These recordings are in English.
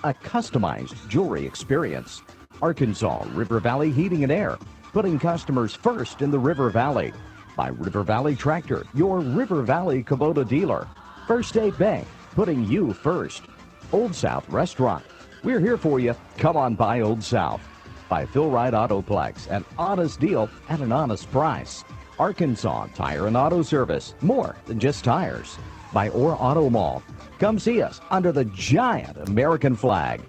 a customized jewelry experience. Arkansas River Valley Heating and Air, putting customers first in the River Valley. By River Valley Tractor, your River Valley Kubota dealer. First State Bank, putting you first. Old South Restaurant, we're here for you. Come on by Old South. By Phil Wright Autoplex, an honest deal at an honest price. Arkansas Tire and Auto Service, more than just tires. By Orr Auto Mall, come see us under the giant American flag.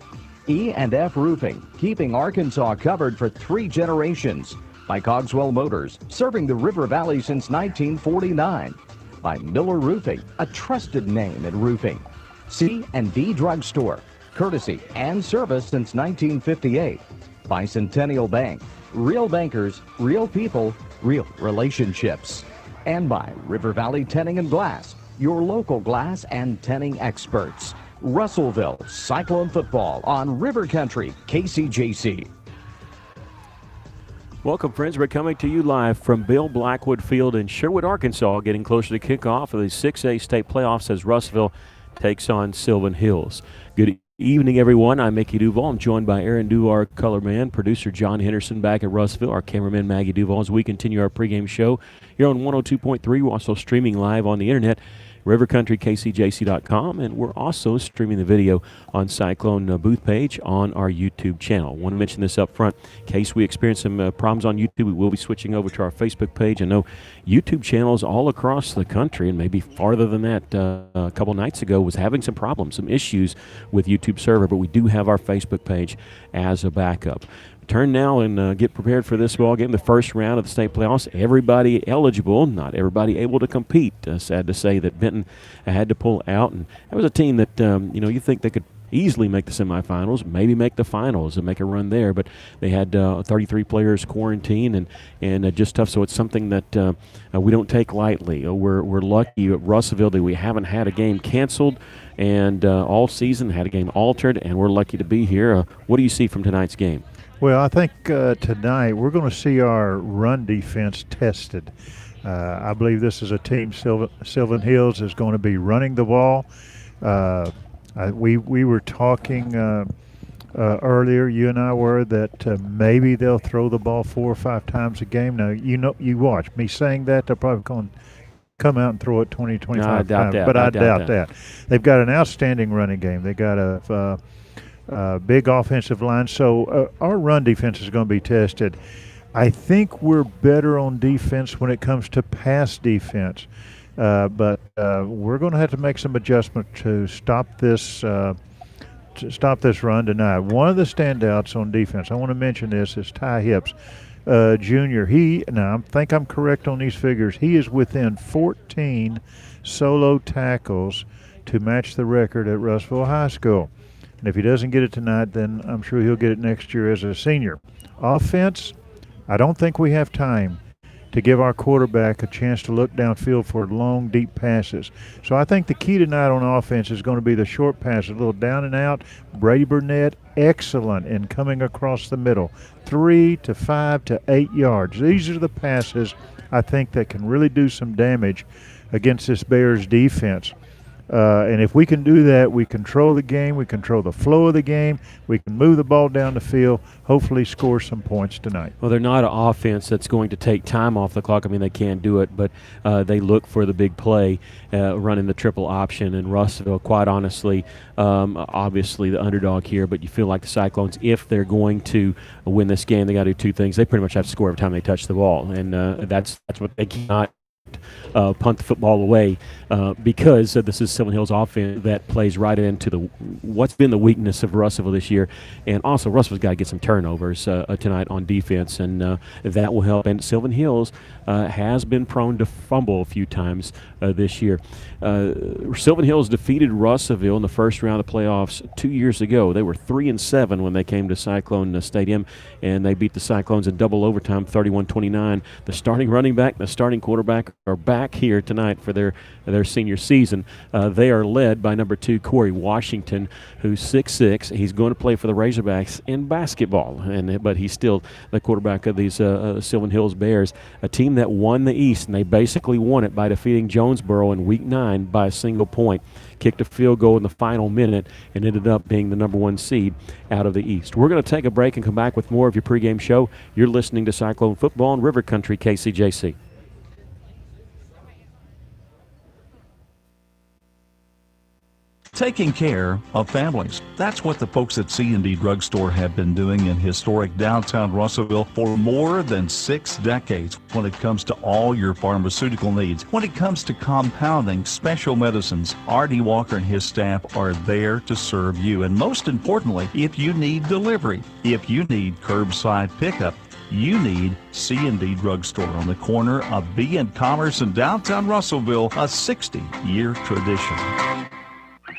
E&F Roofing, keeping Arkansas covered for 3 generations. By Cogswell Motors, serving the River Valley since 1949. By Miller Roofing, a trusted name in roofing. C&D Drugstore, courtesy and service since 1958. By Centennial Bank, real bankers, real people, real relationships. And by River Valley Tinting and Glass, your local glass and tinting experts. Russellville Cyclone Football on River Country, KCJC. Welcome, friends. We're coming to you live from Bill Blackwood Field in Sherwood, Arkansas, getting closer to kickoff of the 6A state playoffs as Russellville takes on Sylvan Hills. Good evening, everyone. I'm Mickey Duval. I'm joined by Aaron Duval, color man, producer John Henderson back at Russellville, our cameraman Maggie Duval, as we continue our pregame show here on 102.3. We're also streaming live on the internet, rivercountrykcjc.com, and we're also streaming the video on Cyclone booth page on our YouTube channel. I want to mention this up front. In case we experience some problems on YouTube, we will be switching over to our Facebook page. I know YouTube channels all across the country, and maybe farther than that, a couple nights ago was having some problems, some issues with YouTube server, but we do have our Facebook page as a backup. Turn now and get prepared for this ball game, the first round of the state playoffs. Everybody eligible, not everybody able to compete. Sad to say that Benton had to pull out, and that was a team that you think they could easily make the semifinals, maybe make the finals and make a run there, but they had 33 players quarantined and just tough. So it's something that we don't take lightly. We're lucky at Russellville that we haven't had a game canceled and all season, had a game altered, and we're lucky to be here. What do you see from tonight's game? Well, I think tonight we're going to see our run defense tested. I believe this is a team, Sylvan Hills is going to be running the ball. We were talking earlier, you and I were, that maybe they'll throw the ball 4 or 5 times a game. Now, you watch me saying that, they're probably going to come out and throw it 20, 25 times. But I doubt that. They've got an outstanding running game. They got a big offensive line, so our run defense is going to be tested. I think we're better on defense when it comes to pass defense, but we're going to have to make some adjustment to stop this run tonight. One of the standouts on defense, I want to mention this, is Ty Hips Jr. I think I'm correct on these figures. He is within 14 solo tackles to match the record at Russellville High School. And if he doesn't get it tonight, then I'm sure he'll get it next year as a senior. Offense, I don't think we have time to give our quarterback a chance to look downfield for long, deep passes. So I think the key tonight on offense is going to be the short passes, a little down and out. Brady Burnett, excellent in coming across the middle, 3 to 5 to 8 yards. These are the passes I think that can really do some damage against this Bears defense. And if we can do that, we control the game, we control the flow of the game, we can move the ball down the field, hopefully score some points tonight. Well, they're not an offense that's going to take time off the clock. I mean, they can do it, but they look for the big play, running the triple option. And Russellville, quite honestly, obviously the underdog here, but you feel like the Cyclones, if they're going to win this game, they got to do 2 things. They pretty much have to score every time they touch the ball, and that's what they cannot punt the football away because this is Sylvan Hills offense that plays right into what's been the weakness of Russellville this year. And also Russellville's got to get some turnovers tonight on defense, and that will help. And Sylvan Hills has been prone to fumble a few times this year. Sylvan Hills defeated Russellville in the first round of the playoffs 2 years ago. They were 3-7 when they came to Cyclone Stadium, and they beat the Cyclones in double overtime 31-29. The starting running back, the starting quarterback are back here tonight for their senior season. They are led by number 2, Corey Washington, who's 6'6". He's going to play for the Razorbacks in basketball, but he's still the quarterback of these Sylvan Hills Bears, a team that won the East, and they basically won it by defeating Jonesboro in Week 9 by a single point. Kicked a field goal in the final minute and ended up being the number 1 seed out of the East. We're going to take a break and come back with more of your pregame show. You're listening to Cyclone Football in River Country, KCJC. Taking care of families. That's what the folks at C&D Drugstore have been doing in historic downtown Russellville for more than 6 decades when it comes to all your pharmaceutical needs. When it comes to compounding special medicines, R.D. Walker and his staff are there to serve you. And most importantly, if you need delivery, if you need curbside pickup, you need C&D Drugstore on the corner of B and Commerce in downtown Russellville, a 60-year tradition.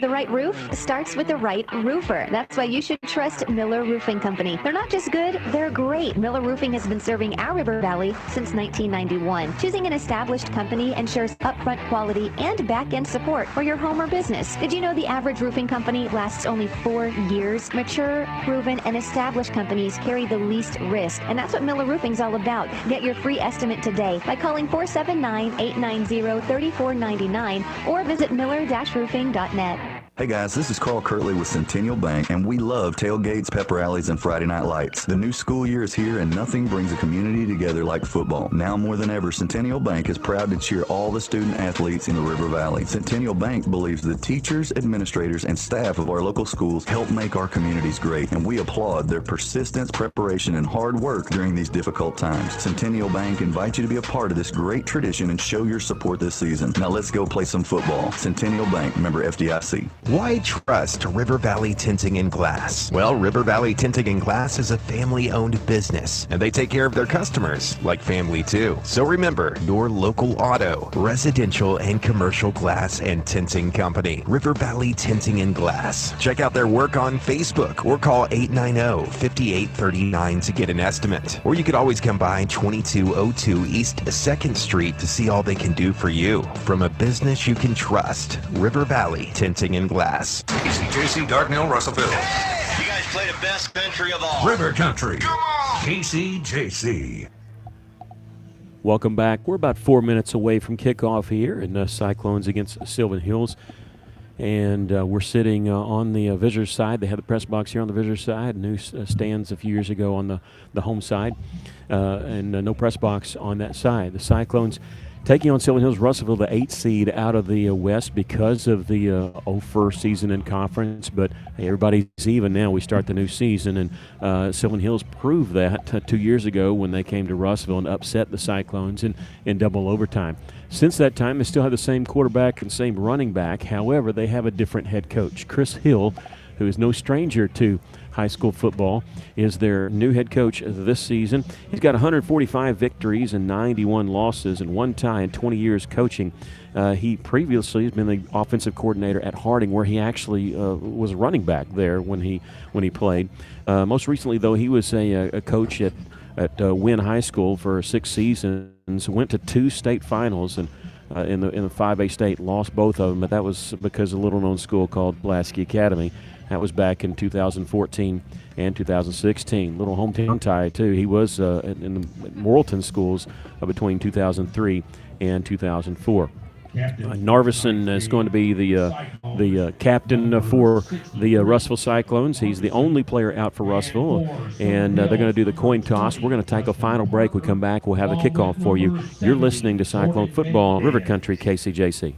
The right roof starts with the right roofer. That's why you should trust Miller Roofing Company. They're not just good, they're great. Miller Roofing has been serving our River Valley since 1991. Choosing an established company ensures upfront quality and back-end support for your home or business. Did you know the average roofing company lasts only 4 years? Mature, proven, and established companies carry the least risk, and that's what Miller Roofing's all about. Get your free estimate today by calling 479-890-3499 or visit miller-roofing.net. Hey guys, this is Carl Kirtley with Centennial Bank, and we love tailgates, pep rallies, and Friday night lights. The new school year is here, and nothing brings a community together like football. Now more than ever, Centennial Bank is proud to cheer all the student athletes in the River Valley. Centennial Bank believes the teachers, administrators, and staff of our local schools help make our communities great, and we applaud their persistence, preparation, and hard work during these difficult times. Centennial Bank invites you to be a part of this great tradition and show your support this season. Now let's go play some football. Centennial Bank, member FDIC. Why trust River Valley Tinting and Glass? Well, River Valley Tinting and Glass is a family-owned business, and they take care of their customers like family too. So remember, your local auto, residential, and commercial glass and tinting company, River Valley Tinting and Glass. Check out their work on Facebook or call 890-5839 to get an estimate. Or you could always come by 2202 East 2nd Street to see all they can do for you. From a business you can trust, River Valley Tinting and Glass. KCJC, Darknell, Russellville. You guys play the best country of all. River Country. Come on. KCJC. Welcome back. We're about 4 minutes away from kickoff here in Cyclones against Sylvan Hills. And we're sitting on the visitors' side. They have the press box here on the visitors' side. New stands a few years ago on the home side. And no press box on that side. The Cyclones taking on Sylvan Hills Russellville, the 8th seed out of the West because of the 01 season in conference. But hey, everybody's even now. We start the new season, and Sylvan Hills proved that 2 years ago when they came to Russellville and upset the Cyclones in double overtime. Since that time, they still have the same quarterback and same running back. However, they have a different head coach. Chris Hill, who is no stranger to high school football, is their new head coach this season. He's got 145 victories and 91 losses and 1 tie in 20 years coaching. He previously has been the offensive coordinator at Harding, where he actually was running back there when he played. Most recently, though, he was a coach at Wynn High School for 6 seasons. Went to 2 state finals and in the 5A state, lost both of them, but that was because of a little-known school called Blaski Academy. That was back in 2014 and 2016. Little hometown tie, too. He was in the Morrilton schools between 2003 and 2004. Narveson is going to be the captain for the Russellville Cyclones. He's the only player out for Russellville, and they're going to do the coin toss. We're going to take a final break. We come back, we'll have the kickoff for you. You're listening to Cyclone Football, River Country, KCJC.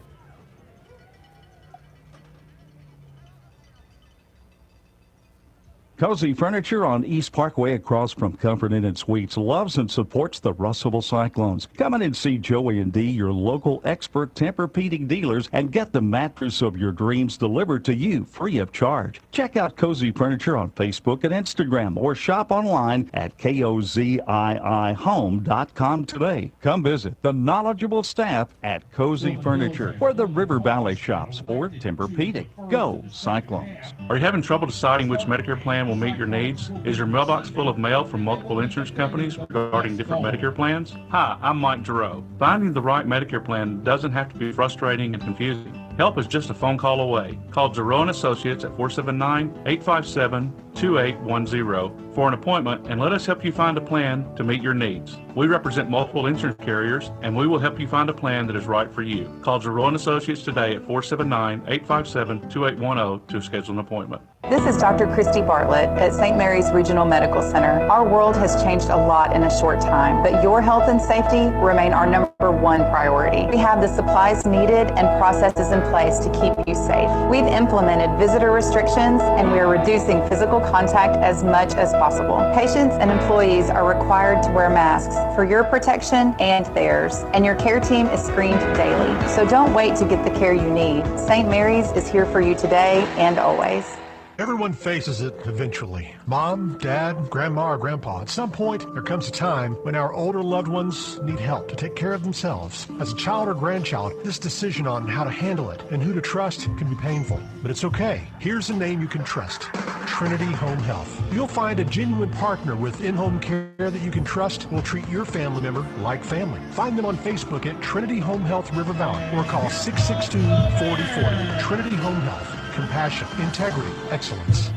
Cozy Furniture on East Parkway across from Comfort Inn and Suites loves and supports the Russellville Cyclones. Come in and see Joey and Dee, your local expert Tempur-Pedic dealers, and get the mattress of your dreams delivered to you free of charge. Check out Cozy Furniture on Facebook and Instagram or shop online at koziihome.com today. Come visit the knowledgeable staff at Cozy Furniture, where the River Valley shops for Tempur-Pedic. Go Cyclones. Are you having trouble deciding which Medicare plan will meet your needs. Is your mailbox full of mail from multiple insurance companies regarding different Medicare plans? Hi, I'm Mike Giroux. Finding the right Medicare plan doesn't have to be frustrating and confusing. Help is just a phone call away. Call Giroux & Associates at 479-857-2810 for an appointment and let us help you find a plan to meet your needs. We represent multiple insurance carriers and we will help you find a plan that is right for you. Call Giroux & Associates today at 479-857-2810 to schedule an appointment. This is Dr. Christy Bartlett at St. Mary's Regional Medical Center. Our world has changed a lot in a short time, but your health and safety remain our number one priority. We have the supplies needed and processes in place to keep you safe. We've implemented visitor restrictions and we are reducing physical contact as much as possible. Patients and employees are required to wear masks for your protection and theirs, and your care team is screened daily. So don't wait to get the care you need. St. Mary's is here for you today and always. Everyone faces it eventually. Mom, dad, grandma, or grandpa. At some point, there comes a time when our older loved ones need help to take care of themselves. As a child or grandchild, this decision on how to handle it and who to trust can be painful. But it's okay. Here's a name you can trust. Trinity Home Health. You'll find a genuine partner with in-home care that you can trust will treat your family member like family. Find them on Facebook at Trinity Home Health River Valley or call 662-4040. Trinity Home Health. Compassion, integrity, excellence.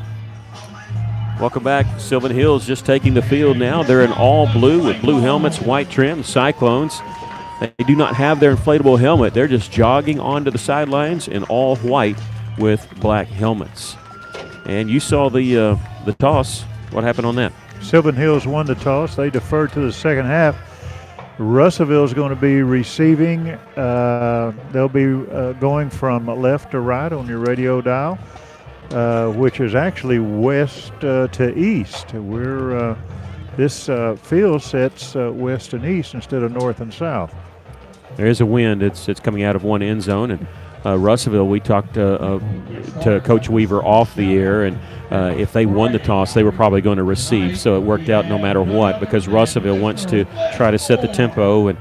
Welcome back. Sylvan Hills just taking the field now. They're in all blue with blue helmets, white trim. Cyclones, they do not have their inflatable helmet. They're just jogging onto the sidelines in all white with black helmets. And you saw the toss. What happened on that? Sylvan Hills won the toss. They deferred to the second half. Russellville is going to be receiving. They'll be going from left to right on your radio dial, which is actually west to east. This field sets west and east instead of north and south. There is a wind. It's coming out of one end zone. And Russellville, we talked to Coach Weaver off the air, and if they won the toss, they were probably going to receive. So it worked out no matter what, because Russellville wants to try to set the tempo,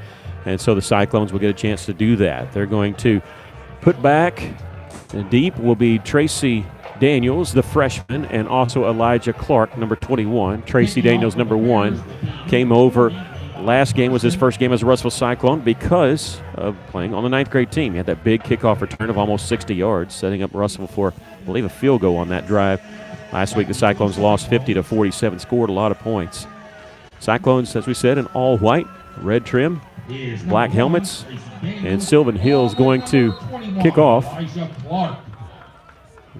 and so the Cyclones will get a chance to do that. They're going to put back deep will be Tracy Daniels, the freshman, and also Elijah Clark, number 21. Tracy Daniels, number 1, came over. Last game was his first game as a Russellville Cyclone because of playing on the 9th grade team. He had that big kickoff return of almost 60 yards, setting up Russellville for, I believe, a field goal on that drive. Last week the Cyclones lost 50-47, scored a lot of points. Cyclones, as we said, in all white, red trim, black helmets, and Sylvan Hills going to kick off.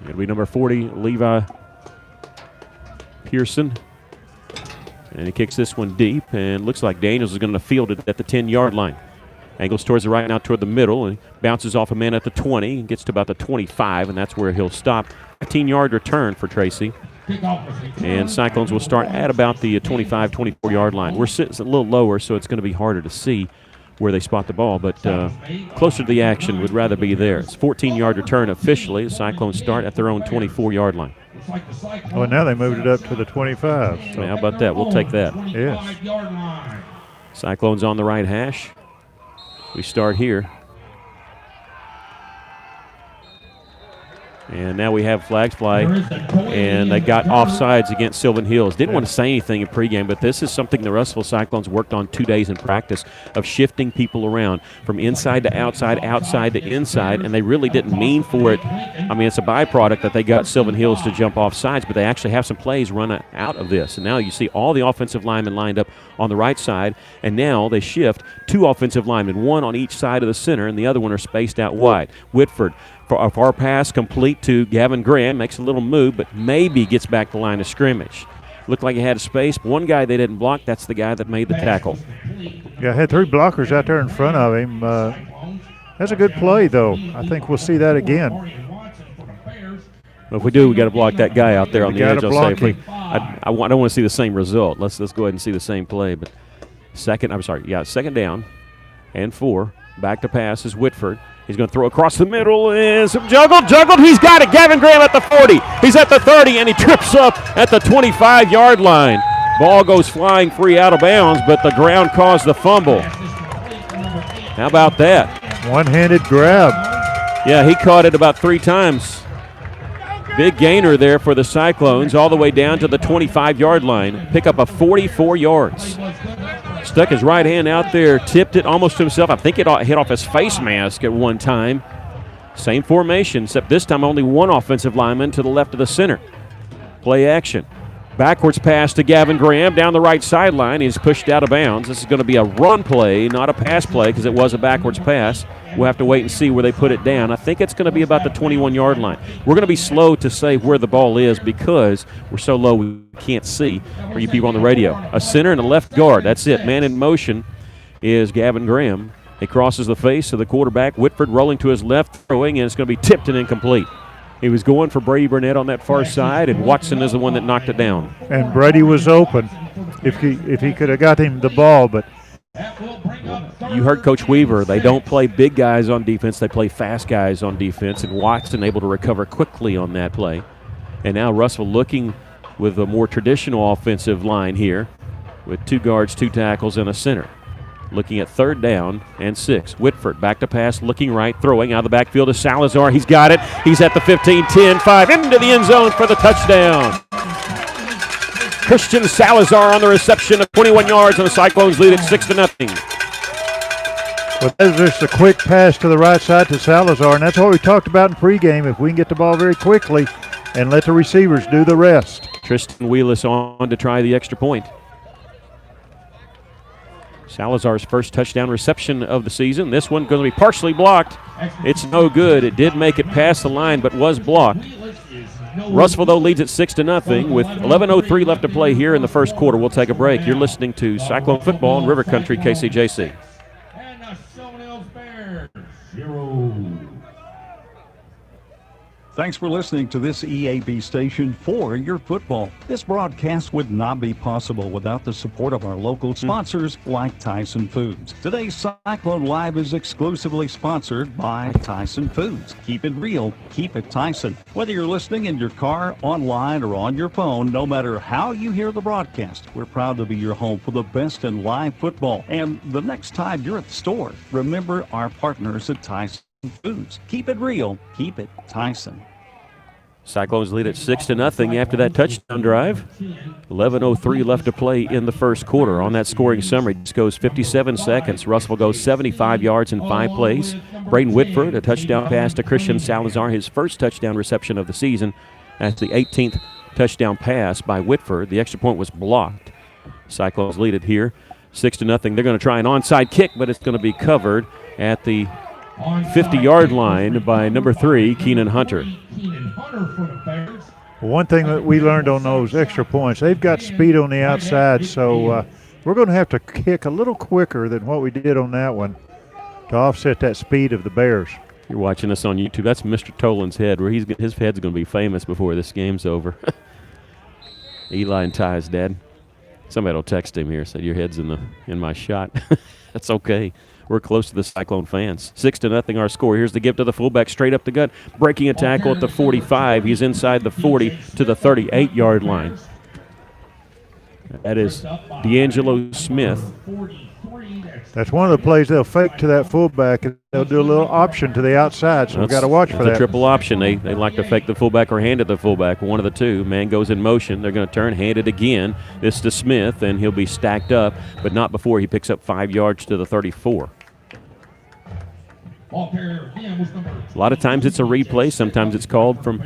It'll be number 40, Levi Pearson. And he kicks this one deep, and looks like Daniels is going to field it at the 10-yard line. Angles towards the right now toward the middle, and bounces off a man at the 20 and gets to about the 25, and that's where he'll stop. 15-yard return for Tracy. And Cyclones will start at about the 25, 24-yard line. We're sitting a little lower, so it's going to be harder to see where they spot the ball, but closer to the action would rather be there. It's 14-yard return officially. The Cyclones start at their own 24-yard line. Well, now they moved it up to the 25. So how about that? We'll take that. Yes. Cyclones on the right hash. We start here. And now we have flags fly, and they got offsides against Sylvan Hills. Didn't want to say anything in pregame, but this is something the Russellville Cyclones worked on 2 days in practice of shifting people around from inside to outside, outside to inside, and they really didn't mean for it. I mean, it's a byproduct that they got Sylvan Hills to jump off sides, but they actually have some plays run out of this. And now you see all the offensive linemen lined up on the right side, and now they shift 2 offensive linemen, 1 on each side of the center, and the other one are spaced out wide. Whitford, for a far pass complete to Gavin Graham, makes a little move, but maybe gets back to line of scrimmage. Looked like he had a space. One guy they didn't block, that's the guy that made the tackle. Yeah, had 3 blockers out there in front of him. That's a good play, though. I think we'll see that again. Well, if we do, we got to block that guy out there on the edge. I don't want to see the same result. Let's go ahead and see the same play. But second down and 4. Back to pass is Whitford. He's going to throw across the middle, and some juggled. He's got it. Gavin Graham at the 40. He's at the 30, and he trips up at the 25-yard line. Ball goes flying free out of bounds, but the ground caused the fumble. How about that? One-handed grab. Yeah, he caught it about 3 times. Big gainer there for the Cyclones, all the way down to the 25-yard line. Pick up a 44 yards. Stuck his right hand out there, tipped it almost to himself. I think it hit off his face mask at one time. Same formation, except this time only one offensive lineman to the left of the center. Play action. Backwards pass to Gavin Graham down the right sideline. He's pushed out of bounds. This is going to be a run play, not a pass play, because it was a backwards pass. We'll have to wait and see where they put it down. I think it's going to be about the 21-yard line. We're going to be slow to say where the ball is because we're so low we can't see for you people on the radio. A center and a left guard. That's it. Man in motion is Gavin Graham. He crosses the face of the quarterback. Whitford rolling to his left, throwing, and it's going to be tipped and incomplete. He was going for Brady Burnett on that far side, and Watson is the one that knocked it down. And Brady was open if he could have got him the ball, but you heard Coach Weaver. They don't play big guys on defense. They play fast guys on defense, and Watson able to recover quickly on that play. And now Russell looking with a more traditional offensive line here with 2 guards, 2 tackles, and a center. Looking at 3rd down and 6. Whitford back to pass, looking right, throwing out of the backfield to Salazar. He's got it. He's at the 15, 10, 5, into the end zone for the touchdown. Christian Salazar on the reception of 21 yards, and the Cyclones lead it 6-0. But that's just a quick pass to the right side to Salazar, and that's what we talked about in pregame. If we can get the ball very quickly and let the receivers do the rest. Tristan Wheelis on to try the extra point. Salazar's first touchdown reception of the season. This one going to be partially blocked. It's no good. It did make it past the line, but was blocked. Russellville, though, leads it 6-0 with 11:03 left to play here in the first quarter. We'll take a break. You're listening to Cyclone Football in River Country, KCJC. Thanks for listening to this EAB station for your football. This broadcast would not be possible without the support of our local sponsors like Tyson Foods. Today's Cyclone Live is exclusively sponsored by Tyson Foods. Keep it real, keep it Tyson. Whether you're listening in your car, online, or on your phone, no matter how you hear the broadcast, we're proud to be your home for the best in live football. And the next time you're at the store, remember our partners at Tyson Foods. Keep it real, keep it Tyson. Cyclones lead at 6-0 after that touchdown drive. 11:03 left to play in the first quarter. On that scoring summary, this goes 57 seconds. Russellville goes 75 yards in 5 plays. Braden Whitford, a touchdown pass to Christian Salazar, his first touchdown reception of the season. That's the 18th touchdown pass by Whitford. The extra point was blocked. Cyclones lead it here 6-0. They're going to try an onside kick, but it's going to be covered at the 50-yard line by number 3, Keenan Hunter. One thing that we learned on those extra points, they've got speed on the outside, so we're going to have to kick a little quicker than what we did on that one to offset that speed of the Bears. You're watching us on YouTube. That's Mr. Tolan's head, where his head's going to be famous before this game's over. Eli and Ty's dad. Somebody will text him here, said your head's in my shot. That's okay. We're close to the Cyclone fans. 6-0 our score. Here's the give to the fullback, straight up the gut, breaking a tackle at the 45. He's inside the 40 to the 38-yard line. That is D'Angelo Smith. That's one of the plays they'll fake to that fullback, and they'll do a little option to the outside, so we've got to watch for that. It's a triple option. They like to fake the fullback or hand it the fullback, one of the two. Man goes in motion. They're going to turn, hand it again. This to Smith, and he'll be stacked up, but not before he picks up 5 yards to the 34. A lot of times it's a replay. Sometimes it's called from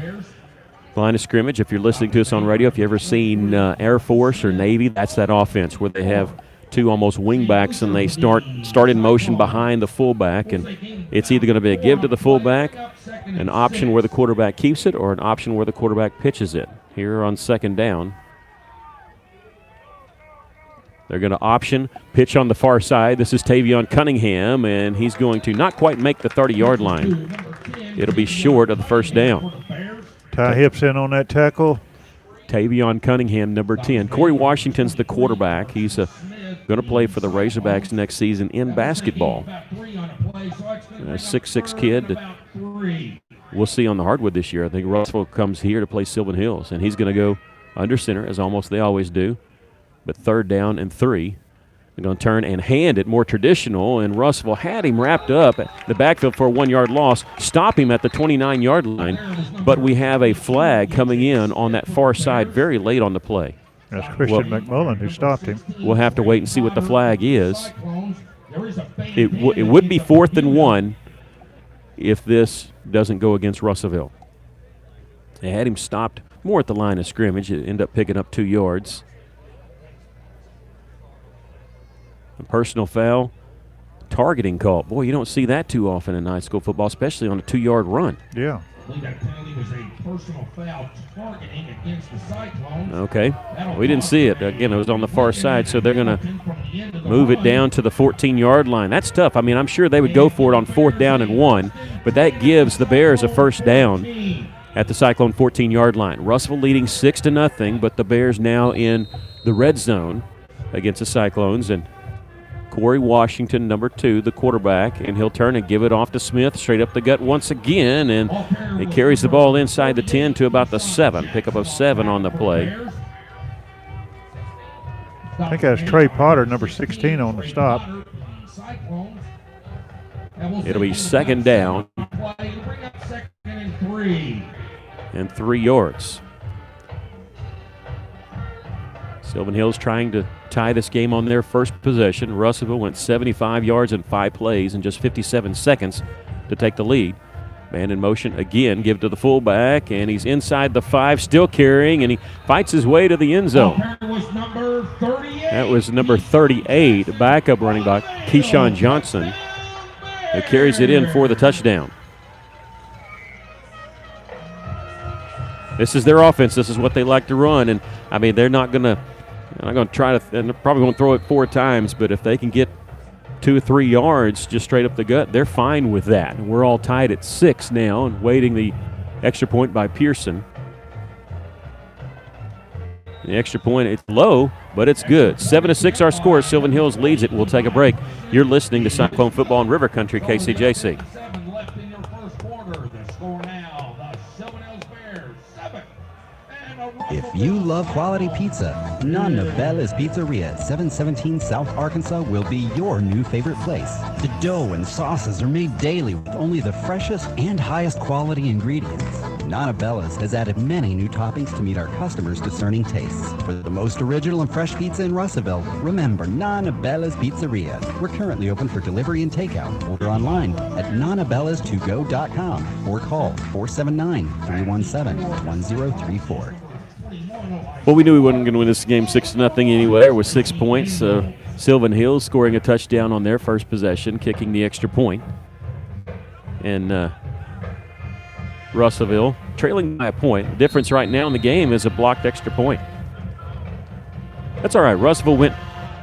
line of scrimmage. If you're listening to us on radio, if you've ever seen Air Force or Navy, that's that offense where they have two almost wingbacks and they start in motion behind the fullback, and it's either going to be a give to the fullback, an option where the quarterback keeps it, or an option where the quarterback pitches it. Here on 2nd down, they're going to option, pitch on the far side. This is Tavion Cunningham, and he's going to not quite make the 30-yard line. It'll be short of the 1st down. Ty Hips in on that tackle. Tavion Cunningham, number 10. Corey Washington's the quarterback. He's going to play for the Razorbacks next season in basketball. A 6'6" kid that we'll see on the hardwood this year. I think Russell comes here to play Sylvan Hills, and he's going to go under center, as almost they always do. But 3rd down and 3 They're going to turn and hand it, more traditional, and Russellville had him wrapped up at the backfield for a 1-yard loss. Stop him at the 29-yard line, but we have a flag coming in on that far side very late on the play. That's Christian McMullen who stopped him. We'll have to wait and see what the flag is. It would be 4th and 1 if this doesn't go against Russellville. They had him stopped more at the line of scrimmage. It ended up picking up 2 yards. A personal foul, targeting call. Boy, you don't see that too often in high school football, especially on a 2-yard run. Yeah. Okay. We didn't see it. Again, it was on the far side, so they're going to move it down to the 14-yard line. That's tough. I mean, I'm sure they would go for it on 4th down and 1, but that gives the Bears a first down at the Cyclone 14-yard line. Russellville leading 6-0, but the Bears now in the red zone against the Cyclones, and Corey Washington, number 2, the quarterback, and he'll turn and give it off to Smith, straight up the gut once again, and he carries the ball inside the 10 to about the 7. Pickup of 7 on the play. I think that's Trey Potter, number 16, on the stop. It'll be 2nd down and 3 yards. Sylvan Hills trying to tie this game on their first possession. Russellville went 75 yards in 5 plays in just 57 seconds to take the lead. Man in motion again, give to the fullback, and he's inside the 5, still carrying, and he fights his way to the end zone. That was number 38, backup running back, Keyshawn Johnson, who carries it in for the touchdown. This is their offense. This is what they like to run, and I mean they're not going to try to, and they're probably going to throw it 4 times, but if they can get 2 or 3 yards just straight up the gut, they're fine with that. And we're all tied at 6 now and waiting the extra point by Pearson. The extra point, it's low, but it's good. 7-6 our score. Sylvan Hills leads it. We'll take a break. You're listening to Cyclone Football in River Country, KCJC. If you love quality pizza, Nonna Bella's Pizzeria at 717 South Arkansas will be your new favorite place. The dough and sauces are made daily with only the freshest and highest quality ingredients. Nonna Bella's has added many new toppings to meet our customers' discerning tastes. For the most original and fresh pizza in Russellville, remember Nonna Bella's Pizzeria. We're currently open for delivery and takeout. Order online at nonnabellas2go.com or call 479-317-1034. Well, we knew we weren't going to win this game 6-0 anyway. It was 6 points. Sylvan Hills scoring a touchdown on their first possession, kicking the extra point. And Russellville trailing by a point. The difference right now in the game is a blocked extra point. That's all right. Russellville went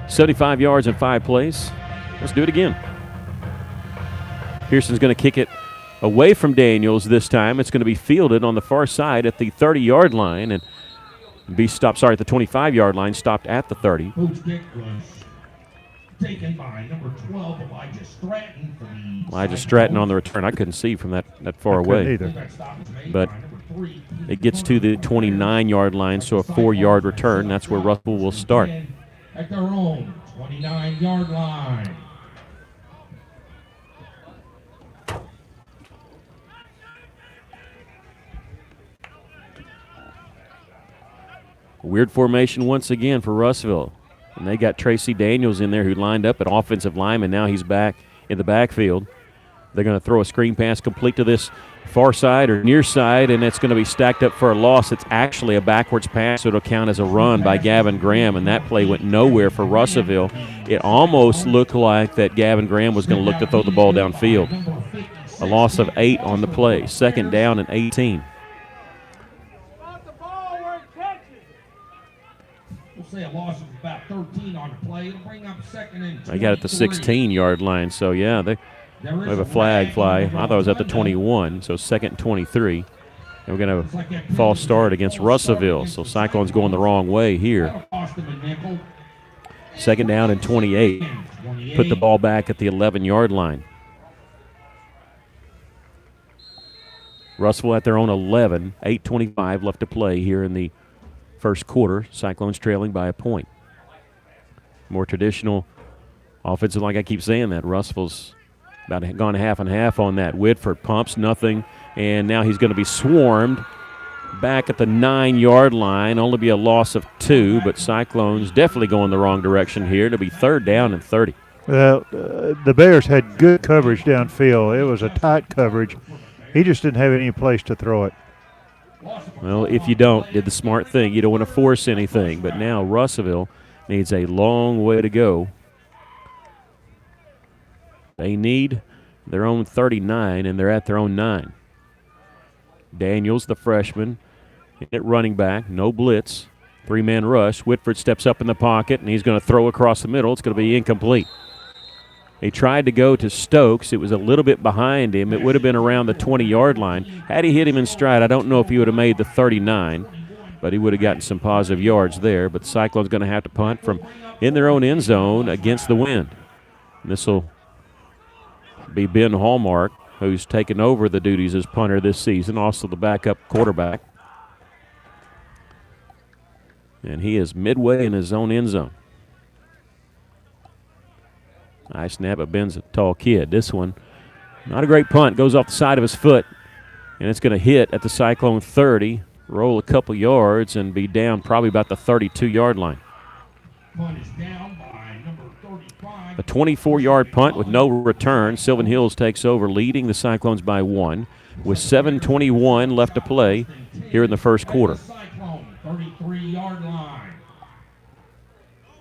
75 yards in 5 plays. Let's do it again. Pearson's going to kick it away from Daniels this time. It's going to be fielded on the far side at the 30-yard line and be stopped, at the 25-yard line, stopped at the 30. Taken by number 12, Elijah Stratton. Elijah Stratton on the return. I couldn't see from that far away. But it gets to the 29-yard line, so a 4-yard return. That's where Russellville will start. At their own 29-yard line. Weird formation once again for Russellville. And they got Tracy Daniels in there who lined up at offensive lineman. Now he's back in the backfield. They're going to throw a screen pass complete to this far side or near side, and it's going to be stacked up for a loss. It's actually a backwards pass, so it'll count as a run by Gavin Graham, and that play went nowhere for Russellville. It almost looked like that Gavin Graham was going to look to throw the ball downfield. A loss of 8 on the play. 2nd down and 18. Say a loss of about 13 on the play. It'll bring up 2nd and 23. They got at the 16-yard line, so yeah, they have a flag fly. I thought it was at the 21, so 2nd and 23. And we're going to have a false start against Russellville, so Cyclones going the wrong way here. 2nd down and 28. Put the ball back at the 11-yard line. Russellville at their own 11, 8:25 left to play here in the first quarter. Cyclones trailing by a point. More traditional Offensive, like I keep saying that, Russell's about gone half and half on that. Whitford pumps, nothing, and now he's going to be swarmed back at the 9-yard line. Only be a loss of 2, but Cyclones definitely going the wrong direction here. It'll be 3rd down and 30. Well, the Bears had good coverage downfield. It was a tight coverage. He just didn't have any place to throw it. Well, if you don't, did the smart thing. You don't want to force anything. But now Russellville needs a long way to go. They need their own 39, and they're at their own 9. Daniels, the freshman, at running back, no blitz, 3-man rush. Whitford steps up in the pocket, and he's going to throw across the middle. It's going to be incomplete. He tried to go to Stokes. It was a little bit behind him. It would have been around the 20-yard line. Had he hit him in stride, I don't know if he would have made the 39, but he would have gotten some positive yards there. But the Cyclones going to have to punt from in their own end zone against the wind. This will be Ben Hallmark, who's taken over the duties as punter this season, also the backup quarterback. And he is midway in his own end zone. Nice snap, but Ben's a tall kid. This one, not a great punt, goes off the side of his foot, and it's going to hit at the Cyclone 30, roll a couple yards, and be down probably about the 32-yard line. Punt is down by number 35. A 24-yard punt with no return. Sylvan Hills takes over, leading the Cyclones by 1 with 7:21 left to play here in the first quarter. 33-yard line.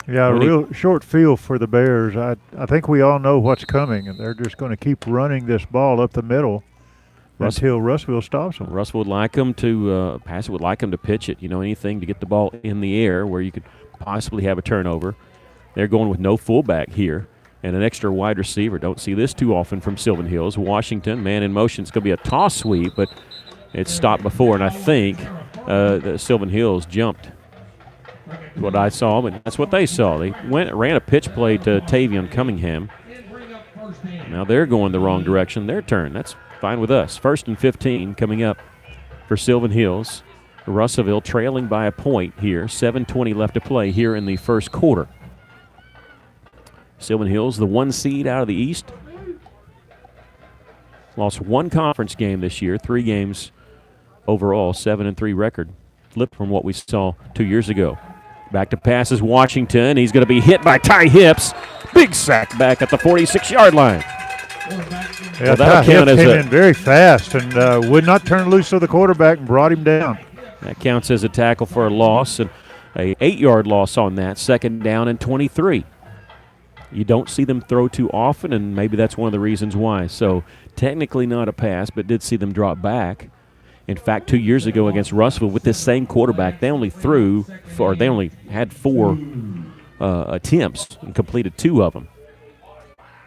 Yeah, a real short field for the Bears. I think we all know what's coming, and they're just going to keep running this ball up the middle until Russellville stops them. Russell would like them to pass it, would like them to pitch it, anything to get the ball in the air where you could possibly have a turnover. They're going with no fullback here and an extra wide receiver. Don't see this too often from Sylvan Hills. Washington, man in motion. It's going to be a toss sweep, but it's stopped before, and I think the Sylvan Hills jumped. What I saw, but that's what they saw. They ran a pitch play to Tavion Cunningham. Now they're going the wrong direction. Their turn. That's fine with us. 1st and 15 coming up for Sylvan Hills. Russellville trailing by a point here. 7:20 left to play here in the first quarter. Sylvan Hills, the 1 seed out of the East. Lost 1 conference game this year. 3 games overall. 7-3 record. Flipped from what we saw 2 years ago. Back to passes Washington. He's going to be hit by Ty Hips. Big sack back at the 46-yard line. Yeah, Ty Hips came in very fast and would not turn loose of the quarterback and brought him down. That counts as a tackle for a loss, and a 8-yard loss on that. 2nd down and 23. You don't see them throw too often, and maybe that's one of the reasons why. So technically not a pass, but did see them drop back. In fact, 2 years ago against Russellville with this same quarterback, they only had 4 attempts and completed 2 of them.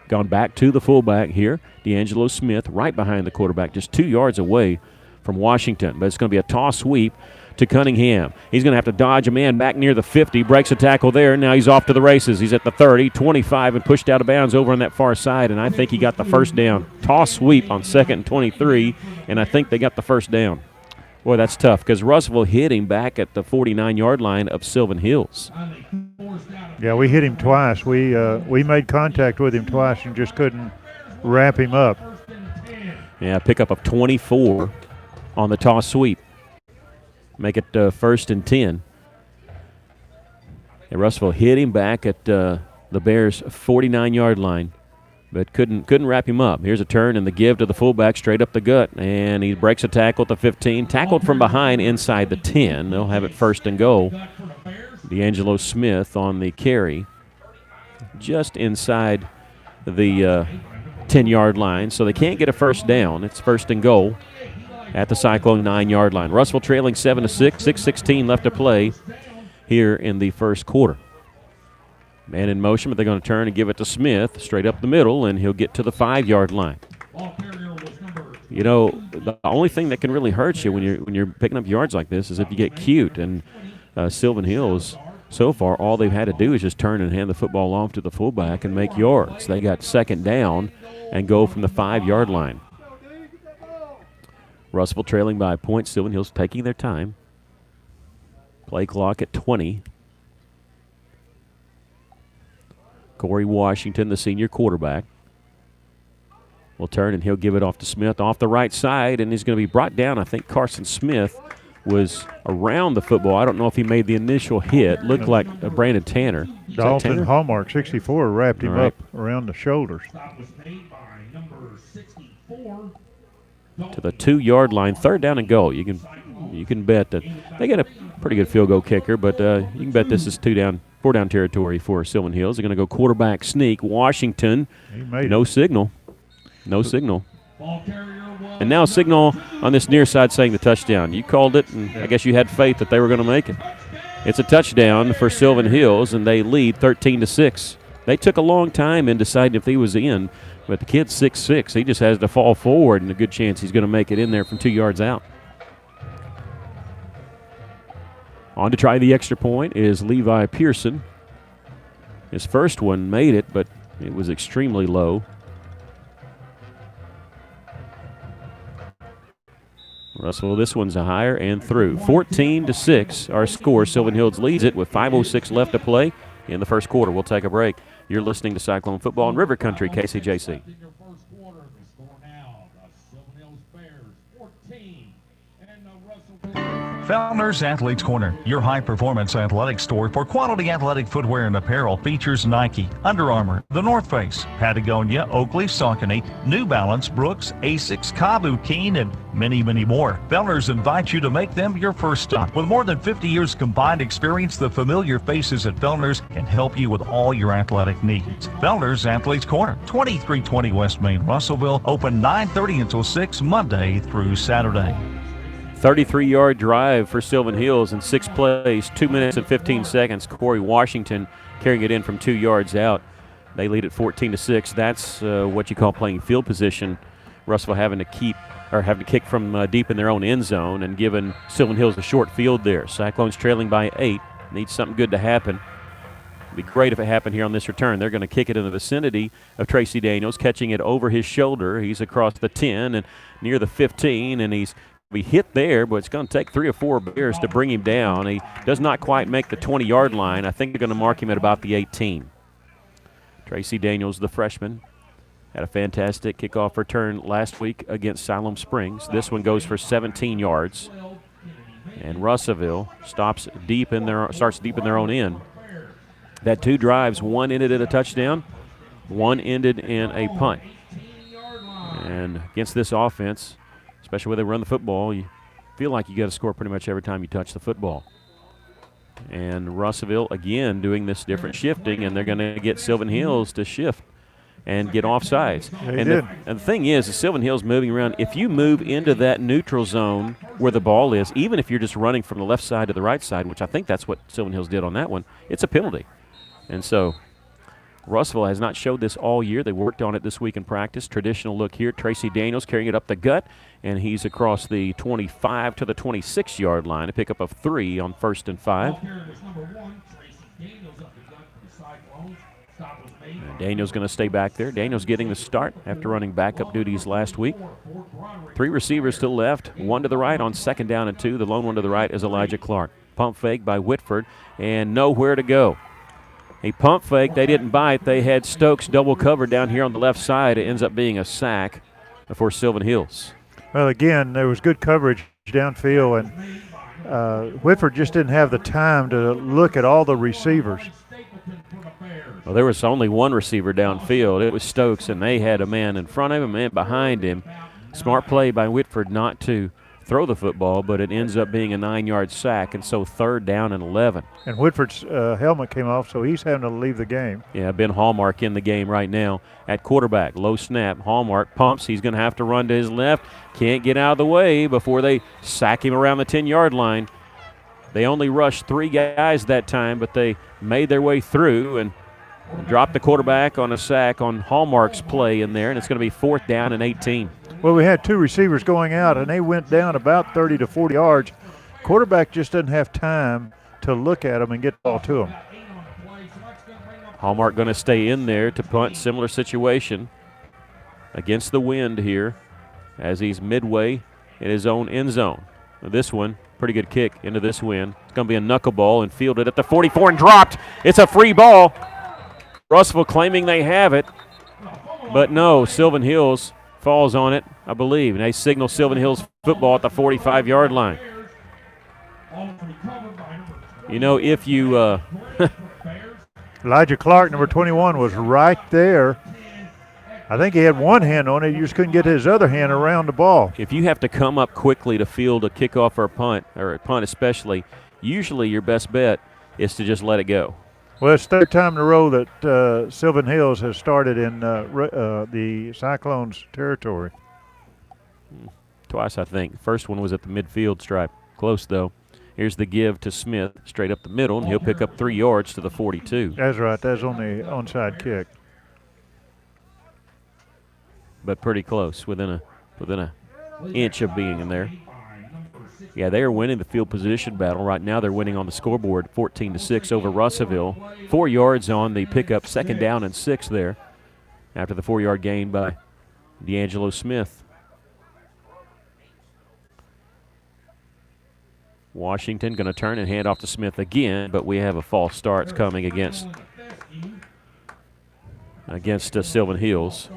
Gone back to the fullback here, D'Angelo Smith, right behind the quarterback, just 2 yards away from Washington. But it's going to be a toss sweep to Cunningham. He's going to have to dodge a man back near the 50, breaks a tackle there, and now he's off to the races. He's at the 30, 25, and pushed out of bounds over on that far side, and I think he got the first down. Toss sweep on 2nd and 23, and I think they got the first down. Boy, that's tough because Russellville hit him back at the 49-yard line of Sylvan Hills. Yeah, we hit him twice. We made contact with him twice and just couldn't wrap him up. Yeah, pickup of 24 on the toss sweep. Make it 1st and 10. And Russellville hit him back at the Bears' 49-yard line, but couldn't wrap him up. Here's a turn and the give to the fullback straight up the gut, and he breaks a tackle at the 15. Tackled from behind inside the 10. They'll have it 1st and goal. D'Angelo Smith on the carry just inside the 10-yard line, so they can't get a first down. It's 1st and goal at the Cyclone 9-yard line. Russellville trailing 7-6, 6:16 left to play here in the first quarter. Man in motion, but they're going to turn and give it to Smith straight up the middle, and he'll get to the 5-yard line. The only thing that can really hurt you when you're picking up yards like this is if you get cute. And Sylvan Hills, so far, all they've had to do is just turn and hand the football off to the fullback and make yards. They got 2nd down and go from the 5-yard line. Russellville trailing by a point. Sylvan Hills taking their time. Play clock at 20. Corey Washington, the senior quarterback, will turn, and he'll give it off to Smith off the right side, and he's going to be brought down. I think Carson Smith was around the football. I don't know if he made the initial hit. Looked like Brandon Tanner. Dalton Hallmark, 64, wrapped him up around the shoulders. To the 2-yard line, 3rd down and goal. You can bet that they get a pretty good field goal kicker, but you can bet this is 4 down territory for Sylvan Hills. They're going to go quarterback sneak. Washington, no signal. No signal. And now a signal on this near side saying the touchdown. You called it, and I guess you had faith that they were going to make it. It's a touchdown for Sylvan Hills, and they lead 13-6. They took a long time in deciding if he was in, but the kid's 6'6". He just has to fall forward, and a good chance he's going to make it in there from 2 yards out. On to try the extra point is Levi Pearson. His first one made it, but it was extremely low. Russell, this one's a higher and through. 14-6, our score. Sylvan Hills leads it with 5:06 left to play in the first quarter. We'll take a break. You're listening to Cyclone Football in River Country, KCJC. Founders Athletes Corner, your high-performance athletic store for quality athletic footwear and apparel, features Nike, Under Armour, The North Face, Patagonia, Oakley, Saucony, New Balance, Brooks, Asics, Kabu, Keen, and many, many more. Founders invite you to make them your first stop. With more than 50 years combined experience, the familiar faces at Founders can help you with all your athletic needs. Founders Athletes Corner, 2320 West Main, Russellville, open 9:30 until 6 Monday through Saturday. 33-yard drive for Sylvan Hills in 6 plays, 2 minutes and 15 seconds. Corey Washington carrying it in from 2 yards out. They lead at 14-6. That's what you call playing field position. Russell having to kick from deep in their own end zone and giving Sylvan Hills a short field there. Cyclones trailing by 8. Needs something good to happen. It'd be great if it happened here on this return. They're going to kick it in the vicinity of Tracy Daniels, catching it over his shoulder. He's across the 10 and near the 15, and he's be hit there, but it's going to take 3 or 4 Bears to bring him down. He does not quite make the 20-yard line. I think they're going to mark him at about the 18. Tracy Daniels, the freshman, had a fantastic kickoff return last week against Siloam Springs. This one goes for 17 yards. And Russellville starts deep in their own end. That 2 drives, one ended in a touchdown, one ended in a punt. And against this offense, especially when they run the football, you feel like you got to score pretty much every time you touch the football. And Russellville, again, doing this different shifting, and they're going to get Sylvan Hills to shift and get offsides. And the thing is, Sylvan Hills moving around, if you move into that neutral zone where the ball is, even if you're just running from the left side to the right side, which I think that's what Sylvan Hills did on that one, it's a penalty. And so Russellville has not showed this all year. They worked on it this week in practice. Traditional look here. Tracy Daniels carrying it up the gut, and he's across the 25 to the 26-yard line. A pickup of 3 on 1st and 5. And Daniels going to stay back there. Daniels getting the start after running backup duties last week. 3 receivers to the left, 1 to the right on 2nd down and 2. The lone one to the right is Elijah Clark. Pump fake by Whitford, and nowhere to go. A pump fake, they didn't bite. They had Stokes double covered down here on the left side. It ends up being a sack for Sylvan Hills. Well, again, there was good coverage downfield, and Whitford just didn't have the time to look at all the receivers. Well, there was only one receiver downfield. It was Stokes, and they had a man in front of him, a man behind him. Smart play by Whitford not to throw the football, but it ends up being a 9-yard sack, and so 3rd down and 11. And Whitford's helmet came off, so he's having to leave the game. Yeah, Ben Hallmark in the game right now at quarterback. Low snap. Hallmark pumps. He's going to have to run to his left. Can't get out of the way before they sack him around the 10-yard line. They only rushed 3 guys that time, but they made their way through and dropped the quarterback on a sack on Hallmark's play in there, and it's going to be 4th down and 18. Well, we had 2 receivers going out, and they went down about 30 to 40 yards. Quarterback just doesn't have time to look at them and get the ball to them. Hallmark going to stay in there to punt. Similar situation against the wind here as he's midway in his own end zone. Now this one, pretty good kick into this wind. It's going to be a knuckleball and fielded at the 44 and dropped. It's a free ball. Russellville claiming they have it, but no, Sylvan Hills falls on it, I believe, and they signal Sylvan Hills football at the 45-yard line. You know, if you Elijah Clark, number 21, was right there. I think he had one hand on it. You just couldn't get his other hand around the ball. If you have to come up quickly to field a kickoff or a punt especially, usually your best bet is to just let it go. Well, it's third time in a row that Sylvan Hills has started in the Cyclones' territory. Twice, I think. First one was at the midfield stripe. Close, though. Here's the give to Smith, straight up the middle, and he'll pick up 3 yards to the 42. That's right. That's on the onside kick. But pretty close, within a inch of being in there. Yeah, they are winning the field position battle. Right now they're winning on the scoreboard 14-6 over Russellville. 4 yards on the pickup, 2nd down and 6 there after the 4-yard gain by D'Angelo Smith. Washington going to turn and hand off to Smith again, but we have a false start coming against Sylvan Hills.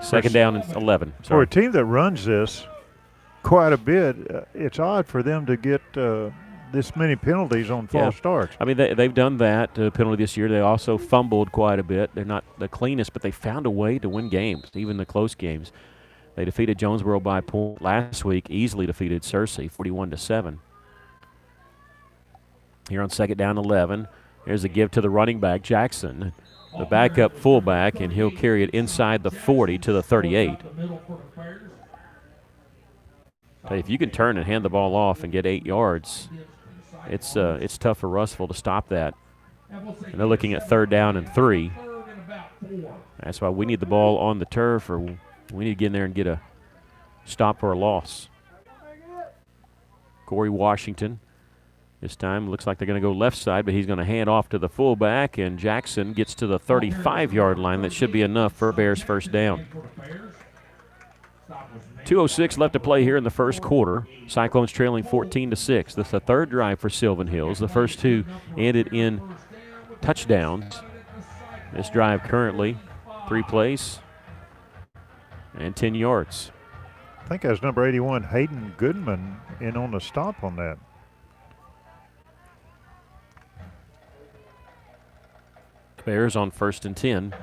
2nd down and 11. Sorry. For a team that runs this quite a bit, it's odd for them to get this many penalties on false starts. I mean, they've done that penalty this year. They also fumbled quite a bit. They're not the cleanest, but they found a way to win games, even the close games. They defeated Jonesboro by a point last week, easily defeated Searcy 41-7. Here on 2nd down 11, there's a give to the running back, Jackson, the backup fullback, and he'll carry it inside the 40 to the 38. If you can turn and hand the ball off and get 8 yards, it's tough for Russellville to stop that. And they're looking at 3rd down and 3. That's why we need the ball on the turf, or we need to get in there and get a stop or a loss. Corey Washington. This time looks like they're going to go left side, but he's going to hand off to the fullback, and Jackson gets to the 35-yard line. That should be enough for Bears' 1st down. 2:06 left to play here in the first quarter. Cyclones trailing 14-6. That's the 3rd drive for Sylvan Hills. The first 2 ended in touchdowns. This drive currently 3 plays and 10 yards. I think that's number 81, Hayden Goodman, in on the stop on that. Bears on 1st and 10.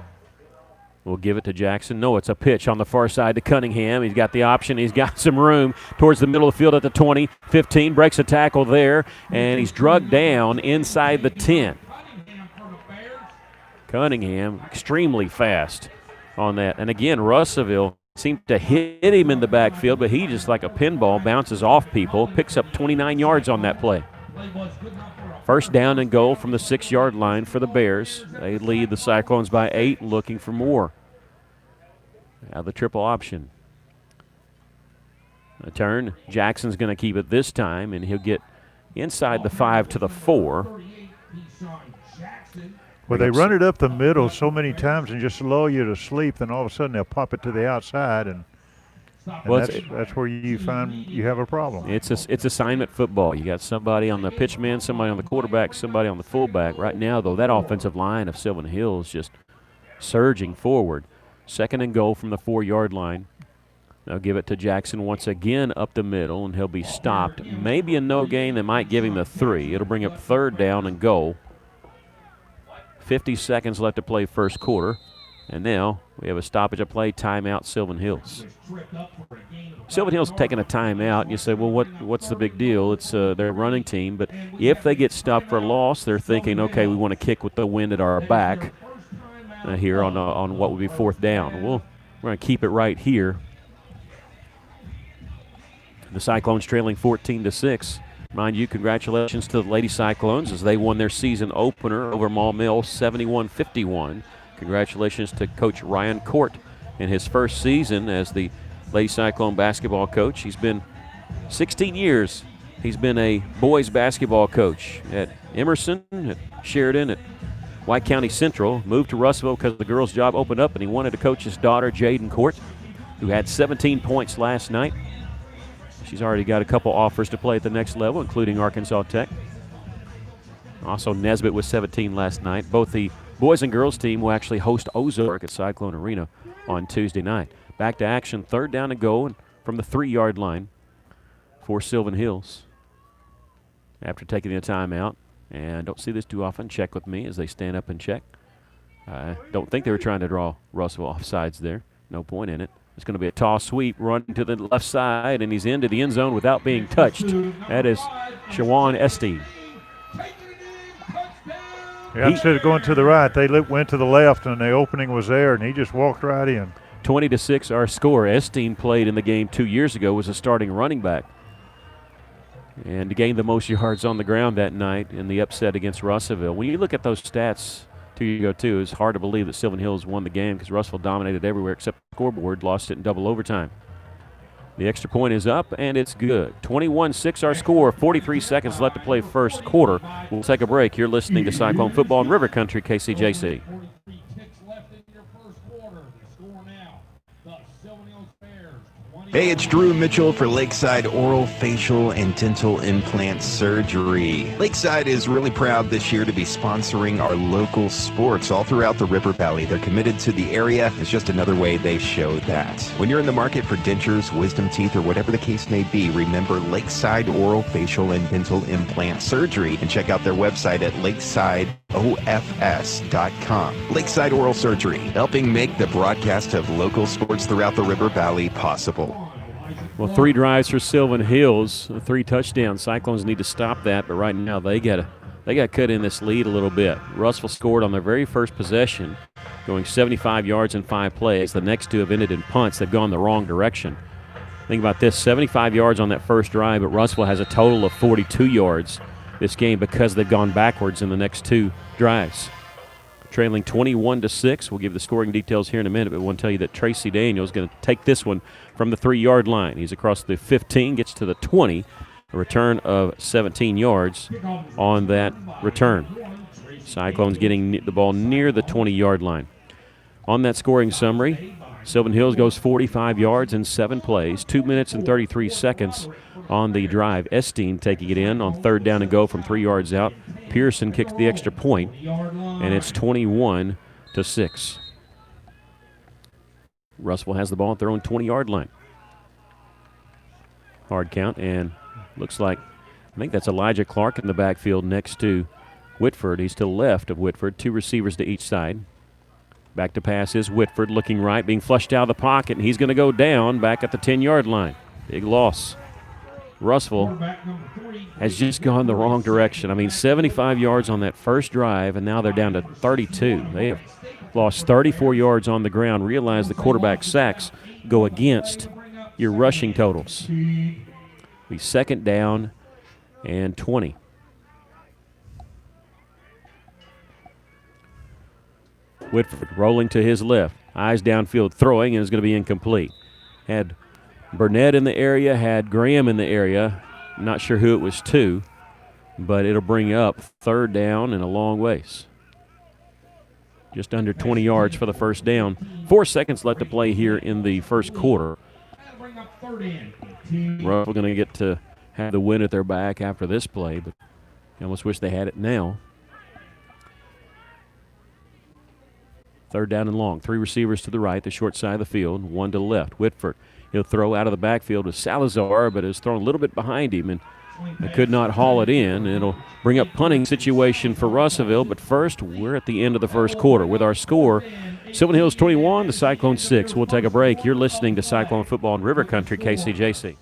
We'll give it to Jackson. No, it's a pitch on the far side to Cunningham. He's got the option. He's got some room towards the middle of the field at the 20, 15. Breaks a tackle there, and he's drugged down inside the 10. Cunningham extremely fast on that. And again, Russellville seemed to hit him in the backfield, but he just like a pinball bounces off people, picks up 29 yards on that play. 1st down and goal from the 6-yard line for the Bears. They lead the Cyclones by 8, looking for more. Now the triple option. A turn. Jackson's going to keep it this time, and he'll get inside the 5 to the 4. Well, they run it up the middle so many times and just lull you to sleep, then all of a sudden they'll pop it to the outside, and that's where you find you have a problem. It's assignment football. You got somebody on the pitch man, somebody on the quarterback, somebody on the fullback. Right now, though, that offensive line of Sylvan Hills just surging forward. 2nd and goal from the 4-yard line. They'll give it to Jackson once again up the middle, and he'll be stopped. Maybe a no gain that might give him the 3. It'll bring up 3rd down and goal. 50 seconds left to play first quarter. And now we have a stoppage of play, timeout, Sylvan Hills. Sylvan Hills taking a timeout. You say, well, what's the big deal? It's their running team. But if they get stopped for a loss, they're thinking, okay, we want to kick with the wind at our back here on what would be 4th down. Well, we're going to keep it right here. The Cyclones trailing 14-6. Mind you, congratulations to the Lady Cyclones as they won their season opener over Maul Mill 71-51. Congratulations to Coach Ryan Court in his first season as the Lady Cyclone basketball coach. He's been 16 years. He's been a boys basketball coach at Emerson, at Sheridan, at White County Central. Moved to Russellville because the girls' job opened up, and he wanted to coach his daughter, Jaden Court, who had 17 points last night. She's already got a couple offers to play at the next level, including Arkansas Tech. Also, Nesbitt with 17 last night. Both the boys and girls team will actually host Ozark at Cyclone Arena on Tuesday night. Back to action, 3rd down and go from the 3-yard line for Sylvan Hills. After taking the timeout, and don't see this too often, check with me as they stand up and check. I don't think they were trying to draw Russell offsides there. No point in it. It's going to be a toss sweep, run to the left side, and he's into the end zone without being touched. That is Shawan Esteen. Yeah, instead of going to the right, they went to the left, and the opening was there, and he just walked right in. 20-6 our score. Esteen played in the game 2 years ago, was a starting running back, and gained the most yards on the ground that night in the upset against Russellville. When you look at those stats 2 years ago, too, it's hard to believe that Sylvan Hills won the game because Russellville dominated everywhere except the scoreboard, lost it in double overtime. The extra point is up, and it's good. 21-6 our score, 43 seconds left to play first quarter. We'll take a break. You're listening to Cyclone Football in River Country, KCJC. Hey, it's Drew Mitchell for Lakeside Oral, Facial, and Dental Implant Surgery. Lakeside is really proud this year to be sponsoring our local sports all throughout the River Valley. They're committed to the area. It's just another way they show that. When you're in the market for dentures, wisdom teeth, or whatever the case may be, remember Lakeside Oral, Facial, and Dental Implant Surgery, and check out their website at lakesideofs.com. Lakeside Oral Surgery, helping make the broadcast of local sports throughout the River Valley possible. Well, 3 drives for Sylvan Hills, 3 touchdowns. Cyclones need to stop that, but right now they got cut in this lead a little bit. Russell scored on their very first possession, going 75 yards in 5 plays. The next 2 have ended in punts. They've gone the wrong direction. Think about this, 75 yards on that first drive, but Russell has a total of 42 yards this game because they've gone backwards in the next 2 drives. Trailing 21-6. We'll give the scoring details here in a minute, but we'll tell you that Tracy Daniels is going to take this one from the 3-yard line. He's across the 15, gets to the 20, a return of 17 yards on that return. Cyclones getting the ball near the 20-yard line. On that scoring summary, Sylvan Hills goes 45 yards in 7 plays, 2 minutes and 33 seconds on the drive. Esteen taking it in on 3rd down and go from 3 yards out. Pearson kicks the extra point, and it's 21-6. Russell has the ball at their own 20-yard line. Hard count, and looks like, I think that's Elijah Clark in the backfield next to Whitford. He's to the left of Whitford, 2 receivers to each side. Back to pass is Whitford, looking right, being flushed out of the pocket, and he's going to go down back at the 10-yard line. Big loss. Russell has just gone the wrong direction. I mean, 75 yards on that first drive, and now they're down to 32. They have lost 34 yards on the ground. Realize the quarterback sacks go against your rushing totals. Be 2nd down and 20. Whitford rolling to his left. Eyes downfield throwing, and is going to be incomplete. Had Burnett in the area, had Graham in the area. Not sure who it was to, but it'll bring up 3rd down and a long ways. Just under 20 yards for the first down. 4 seconds left to play here in the first quarter. Russell going to get to have the win at their back after this play, but I almost wish they had it now. 3rd down and long. 3 receivers to the right, the short side of the field, 1 to the left. Whitford, he'll throw out of the backfield with Salazar, but is thrown a little bit behind him, and they could not haul it in. It'll bring up punting situation for Russellville, but first, we're at the end of the first quarter with our score, Sylvan Hills 21, the Cyclones 6. We'll take a break. You're listening to Cyclone Football in River Country, KCJC.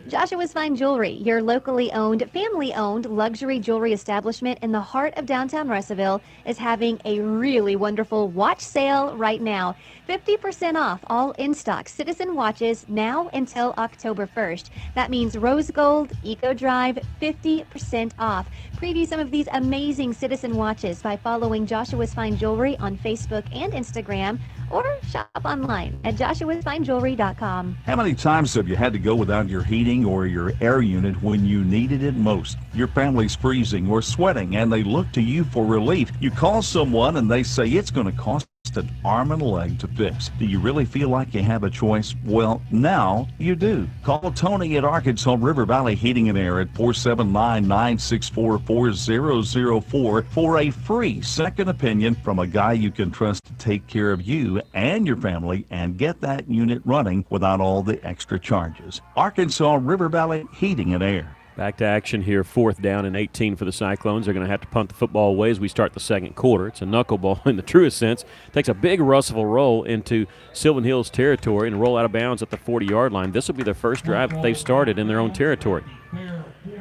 Joshua's Fine Jewelry, your locally owned, family-owned luxury jewelry establishment in the heart of downtown Russellville, is having a really wonderful watch sale right now. 50% off all in-stock Citizen watches now until October 1st. That means Rose Gold, Eco Drive, 50% off. Preview some of these amazing Citizen watches by following Joshua's Fine Jewelry on Facebook and Instagram, or shop online at joshuasfinejewelry.com. How many times have you had to go without your heating or your air unit when you needed it most? Your family's freezing or sweating, and they look to you for relief. You call someone and they say it's going to cost an arm and a leg to fix. Do you really feel like you have a choice? Well, now you do. Call Tony at Arkansas River Valley Heating and Air at 479-964-4004 for a free second opinion from a guy you can trust to take care of you and your family and get that unit running without all the extra charges. Arkansas River Valley Heating and Air. Back to action here, 4th down and 18 for the Cyclones. They're going to have to punt the football away as we start the second quarter. It's a knuckleball in the truest sense. Takes a big Russellville roll into Sylvan Hills territory and roll out of bounds at the 40-yard line. This will be their first drive that they've started in their own territory.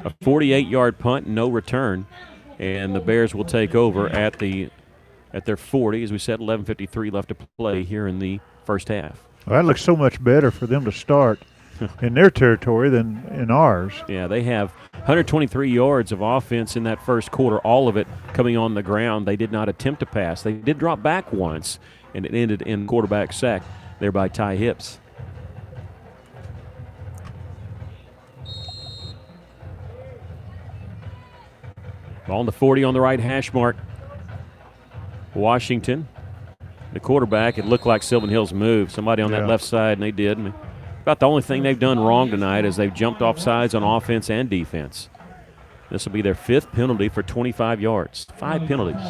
A 48-yard punt, no return, and the Bears will take over at their 40. As we said, 11:53 left to play here in the first half. Well, that looks so much better for them to start in their territory than in ours. Yeah, they have 123 yards of offense in that first quarter, all of it coming on the ground. They did not attempt to pass. They did drop back once, and it ended in quarterback sack there by Ty Hips. Ball on the 40 on the right hash mark. Washington, the quarterback, it looked like Sylvan Hills moved. Somebody on that left side, and they did. About the only thing they've done wrong tonight is they've jumped off sides on offense and defense. This will be their 5th penalty for 25 yards. 5 penalties.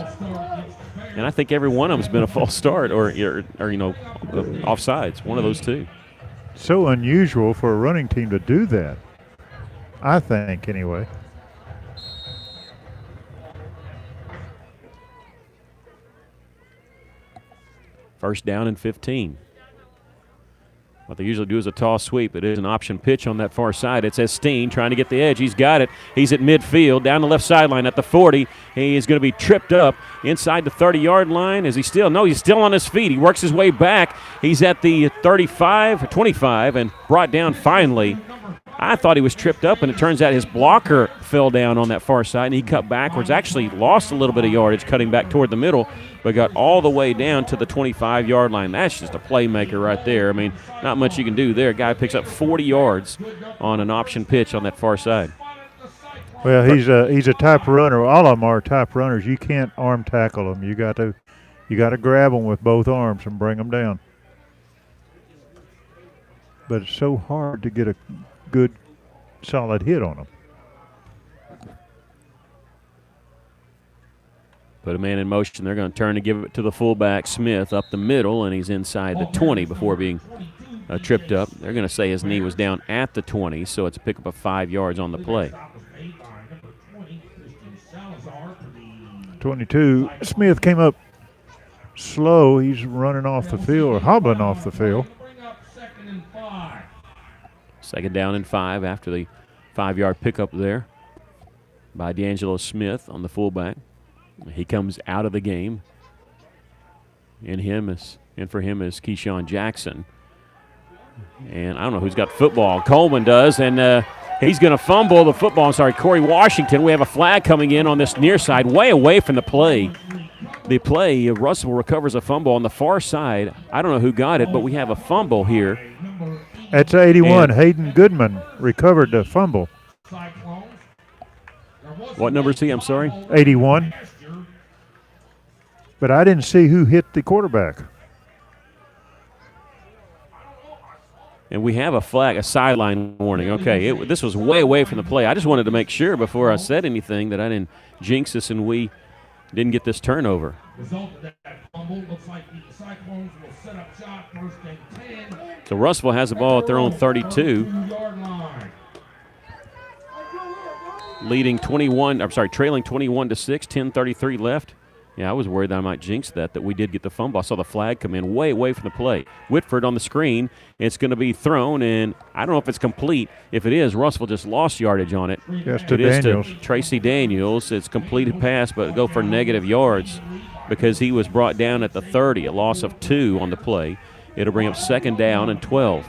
And I think every one of them has been a false start or offsides, one of those two. So unusual for a running team to do that, I think, anyway. First down and 15. What they usually do is a toss sweep. It is an option pitch on that far side. It's Esteen trying to get the edge. He's got it. He's at midfield, down the left sideline at the 40. He is going to be tripped up inside the 30-yard line. Is he still? No, he's still on his feet. He works his way back. He's at the 35, 25, and brought down finally. I thought he was tripped up, and it turns out his blocker fell down on that far side, and he cut backwards. Actually lost a little bit of yardage cutting back toward the middle, but got all the way down to the 25-yard line. That's just a playmaker right there. I mean, not much you can do there. Guy picks up 40 yards on an option pitch on that far side. Well, he's a type runner. All of them are type runners. You can't arm tackle them. You got to grab them with both arms and bring them down. But it's so hard to get a good, solid hit on them. Put a man in motion. They're going to turn and give it to the fullback, Smith, up the middle, and he's inside the 20 before being tripped up. They're going to say his knee was down at the 20, so it's a pickup of 5 yards on the play. 22. Smith came up slow. He's running off the field or hobbling off the field. Second down and 5 after the 5-yard pickup there by D'Angelo Smith on the fullback. He comes out of the game. In for him is Keyshawn Jackson. And I don't know who's got football. Coleman does, and he's going to fumble the football. Corey Washington. We have a flag coming in on this near side, way away from the play. The play, Russell recovers a fumble on the far side. I don't know who got it, but we have a fumble here. That's 81. Hayden Goodman recovered the fumble. What number is he? I'm sorry? 81. But I didn't see who hit the quarterback. And we have a flag, a sideline warning. Okay, this was way away from the play. I just wanted to make sure before I said anything that I didn't jinx us and we didn't get this turnover. So Russellville has the ball at their own 32. Trailing 21-6, 10:33 left. Yeah, I was worried that I might jinx that we did get the fumble. I saw the flag come in way away from the play. Whitford on the screen. It's going to be thrown, and I don't know if it's complete. If it is, Russellville just lost yardage on it. Yes, to Daniels. Is to Tracy Daniels. It's completed pass, but go for negative yards because he was brought down at the 30, a loss of 2 on the play. It'll bring up second down and 12.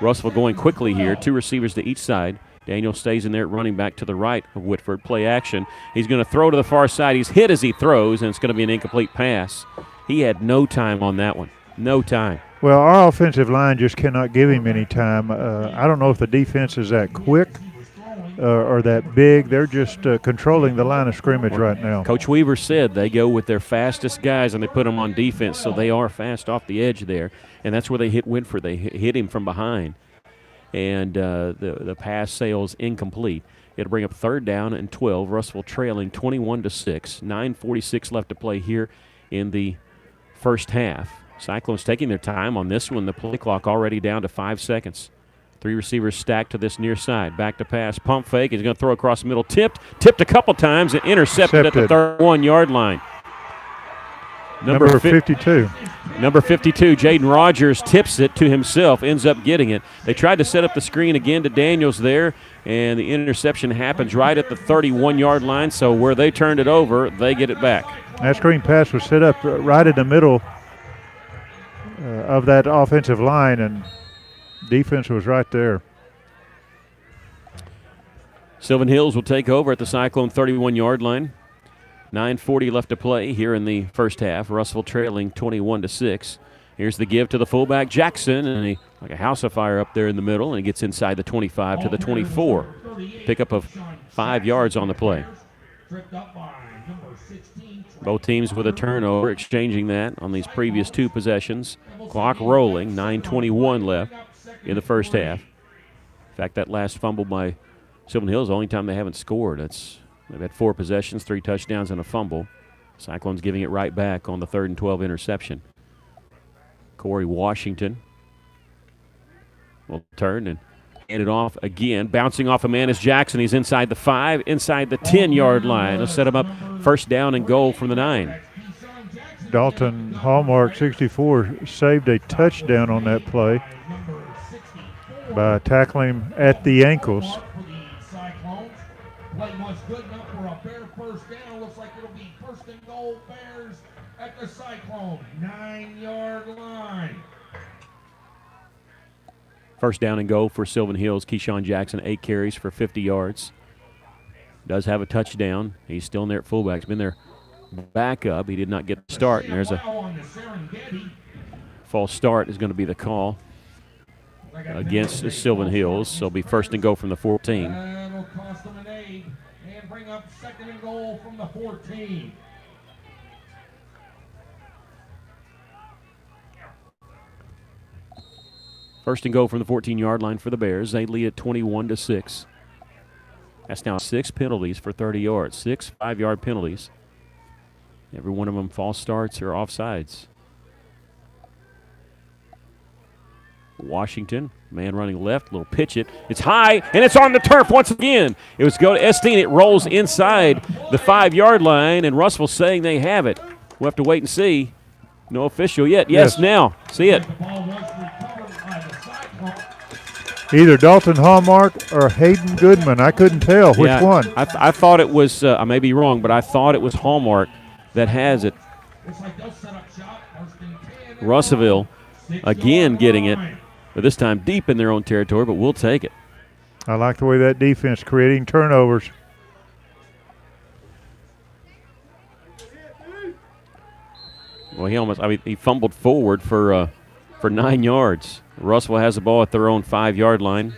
Russellville going quickly here, 2 receivers to each side. Daniel stays in there running back to the right of Whitford. Play action. He's going to throw to the far side. He's hit as he throws, and it's going to be an incomplete pass. He had no time on that one. No time. Well, our offensive line just cannot give him any time. I don't know if the defense is that quick. or that big. They're just controlling the line of scrimmage right now. Coach Weaver said they go with their fastest guys and they put them on defense, so they are fast off the edge there. And that's where they hit Winford. They hit him from behind. And the pass sails incomplete. It'll bring up 3rd down and 12. Russellville trailing 21-6. 9:46 left to play here in the first half. Cyclones taking their time on this one. The play clock already down to 5 seconds. 3 receivers stacked to this near side. Back to pass. Pump fake. He's going to throw across the middle. Tipped a couple times and intercepted at the 31-yard line. Number 52. Number 52, Jaden Rogers, tips it to himself, ends up getting it. They tried to set up the screen again to Daniels there, and the interception happens right at the 31-yard line, so where they turned it over, they get it back. That screen pass was set up right in the middle of that offensive line, and defense was right there. Sylvan Hills will take over at the Cyclone 31-yard line. 9:40 left to play here in the first half. Russellville trailing 21-6. Here's the give to the fullback, Jackson, and he like a house of fire up there in the middle, and he gets inside the 25 to the 24. Pickup of 5 yards on the play. Both teams with a turnover, exchanging that on these previous 2 possessions. Clock rolling, 9:21 left in the first half. In fact, that last fumble by Sylvan Hills, the only time they haven't scored. They've had 4 possessions, 3 touchdowns, and a fumble. Cyclones giving it right back on the 3rd and 12 interception. Corey Washington will turn and hand it off again. Bouncing off of Manis Jackson. He's inside the 5, inside the 10-yard line. They'll set him up 1st down and goal from the 9. Dalton Hallmark, 64, saved a touchdown on that play by tackling him at the ankles. Play was good enough for a Bear 1st down. Looks like it'll be 1st and goal, Bears at the Cyclone 9-yard line. 1st down and goal for Sylvan Hills. Keyshawn Jackson, 8 carries for 50 yards. Does have a touchdown. He's still in there at fullback. He's been there backup. He did not get the start, and there's a false start is going to be the call against Sylvan Hills. So it'll be 1st and goal from the 14. That'll cost them an 8 and bring up 2nd and goal from the 14. First and goal from the 14-yard line for the Bears. They lead at 21-6. That's now 6 penalties for 30 yards. 6 5-yard penalties. Every one of them false starts or offsides. Washington, man running left, little pitch it. It's high, and it's on the turf once again. It was go to Esteen. It rolls inside the 5-yard line, and Russellville saying they have it. We'll have to wait and see. No official yet. Yes. Now. See it. Either Dalton Hallmark or Hayden Goodman. I couldn't tell which one. I thought it was, I may be wrong, but I thought it was Hallmark that has it. Russellville again getting it, but this time deep in their own territory, but we'll take it. I like the way that defense creating turnovers. Well, he fumbled forward for 9 yards. Russellville has the ball at their own 5-yard line.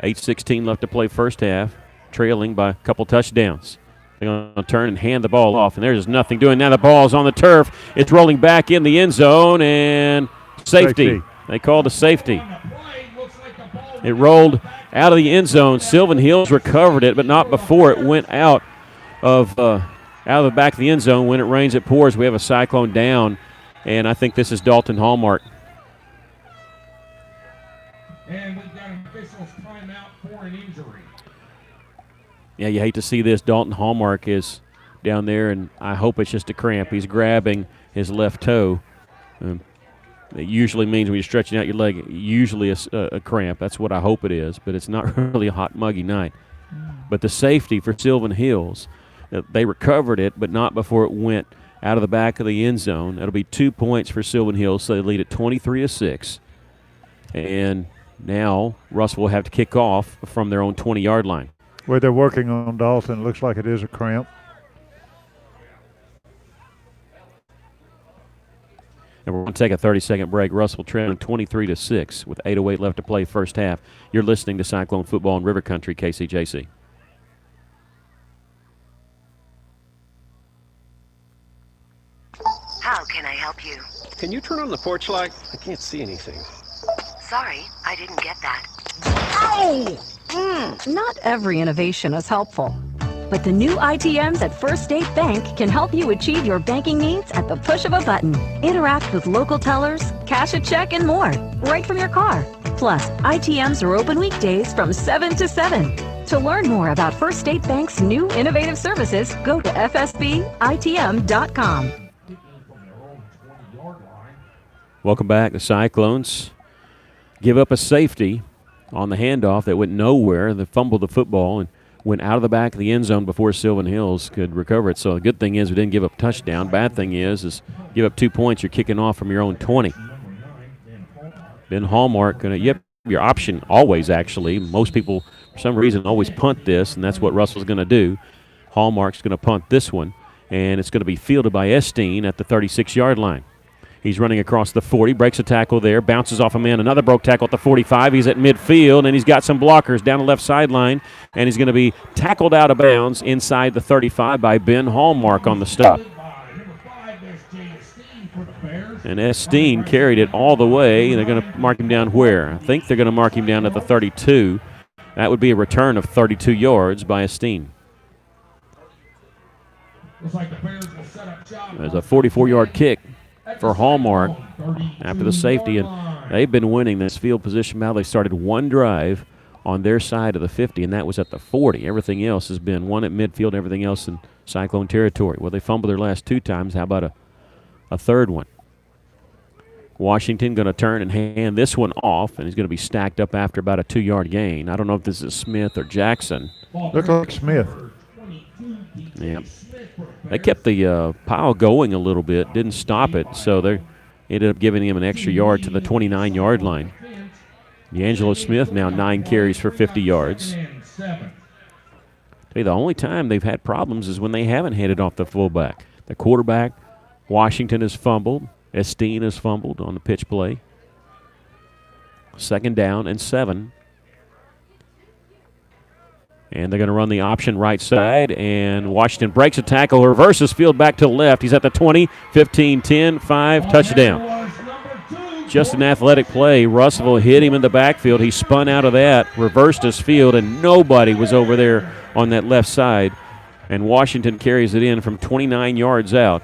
8:16 left to play first half, trailing by a couple touchdowns. They're going to turn and hand the ball off, and there's nothing doing. Now the ball's on the turf. It's rolling back in the end zone, and safety. They called a safety. It rolled out of the end zone. Sylvan Hills recovered it, but not before it went out of the back of the end zone. When it rains, it pours. We have a Cyclone down, and I think this is Dalton Hallmark. And we've got an official's timeout for an injury. Yeah, you hate to see this. Dalton Hallmark is down there, and I hope it's just a cramp. He's grabbing his left toe. It usually means when you're stretching out your leg, usually a cramp. That's what I hope it is, but it's not really a hot, muggy night. But the safety for Sylvan Hills, they recovered it, but not before it went out of the back of the end zone. That'll be 2 points for Sylvan Hills, so they lead at 23-6. And now Russell will have to kick off from their own 20-yard line. Where they're working on Dalton, it looks like it is a cramp. And we're going to take a 30-second break. Russell trailing 23-6 with 8:08 left to play first half. You're listening to Cyclone Football in River Country, KCJC. How can I help you? Can you turn on the porch light? I can't see anything. Sorry, I didn't get that. Ow! Not every innovation is helpful. But the new ITMs at First State Bank can help you achieve your banking needs at the push of a button. Interact with local tellers, cash a check, and more, right from your car. Plus, ITMs are open weekdays from 7 to 7. To learn more about First State Bank's new innovative services, go to fsbitm.com. Welcome back. The Cyclones give up a safety on the handoff that went nowhere. They fumbled the football and went out of the back of the end zone before Sylvan Hills could recover it. So the good thing is we didn't give up a touchdown. Bad thing is give up 2 points, you're kicking off from your own 20. Ben Hallmark, you have your option always, actually. Most people, for some reason, always punt this, and that's what Russell's going to do. Hallmark's going to punt this one, and it's going to be fielded by Esteen at the 36-yard line. He's running across the 40, breaks a tackle there, bounces off a man, another broke tackle at the 45. He's at midfield, and he's got some blockers down the left sideline, and he's going to be tackled out of bounds inside the 35 by Ben Hallmark on the stop. And Esteen carried it all the way. They're going to mark him down where? I think they're going to mark him down at the 32. That would be a return of 32 yards by Esteen. There's a 44-yard kick for Hallmark after the safety, and they've been winning this field position battle. They started one drive on their side of the 50, and that was at the 40. Everything else has been one at midfield, everything else in Cyclone territory. Well, they fumbled their last 2 times. How about a third one? Washington going to turn and hand this one off, and he's going to be stacked up after about a 2-yard gain. I don't know if this is Smith or Jackson. Looks like Smith. Yeah. They kept the pile going a little bit, didn't stop it, so they ended up giving him an extra yard to the 29-yard line. D'Angelo Smith now 9 carries for 50 yards. The only time they've had problems is when they haven't handed off the fullback. The quarterback, Washington, has fumbled. Esteen has fumbled on the pitch play. 2nd down and 7. And they're going to run the option right side, and Washington breaks a tackle, reverses field back to the left. He's at the 20, 15, 10, 5, touchdown. Just an athletic play. Russellville hit him in the backfield. He spun out of that, reversed his field, and nobody was over there on that left side. And Washington carries it in from 29 yards out,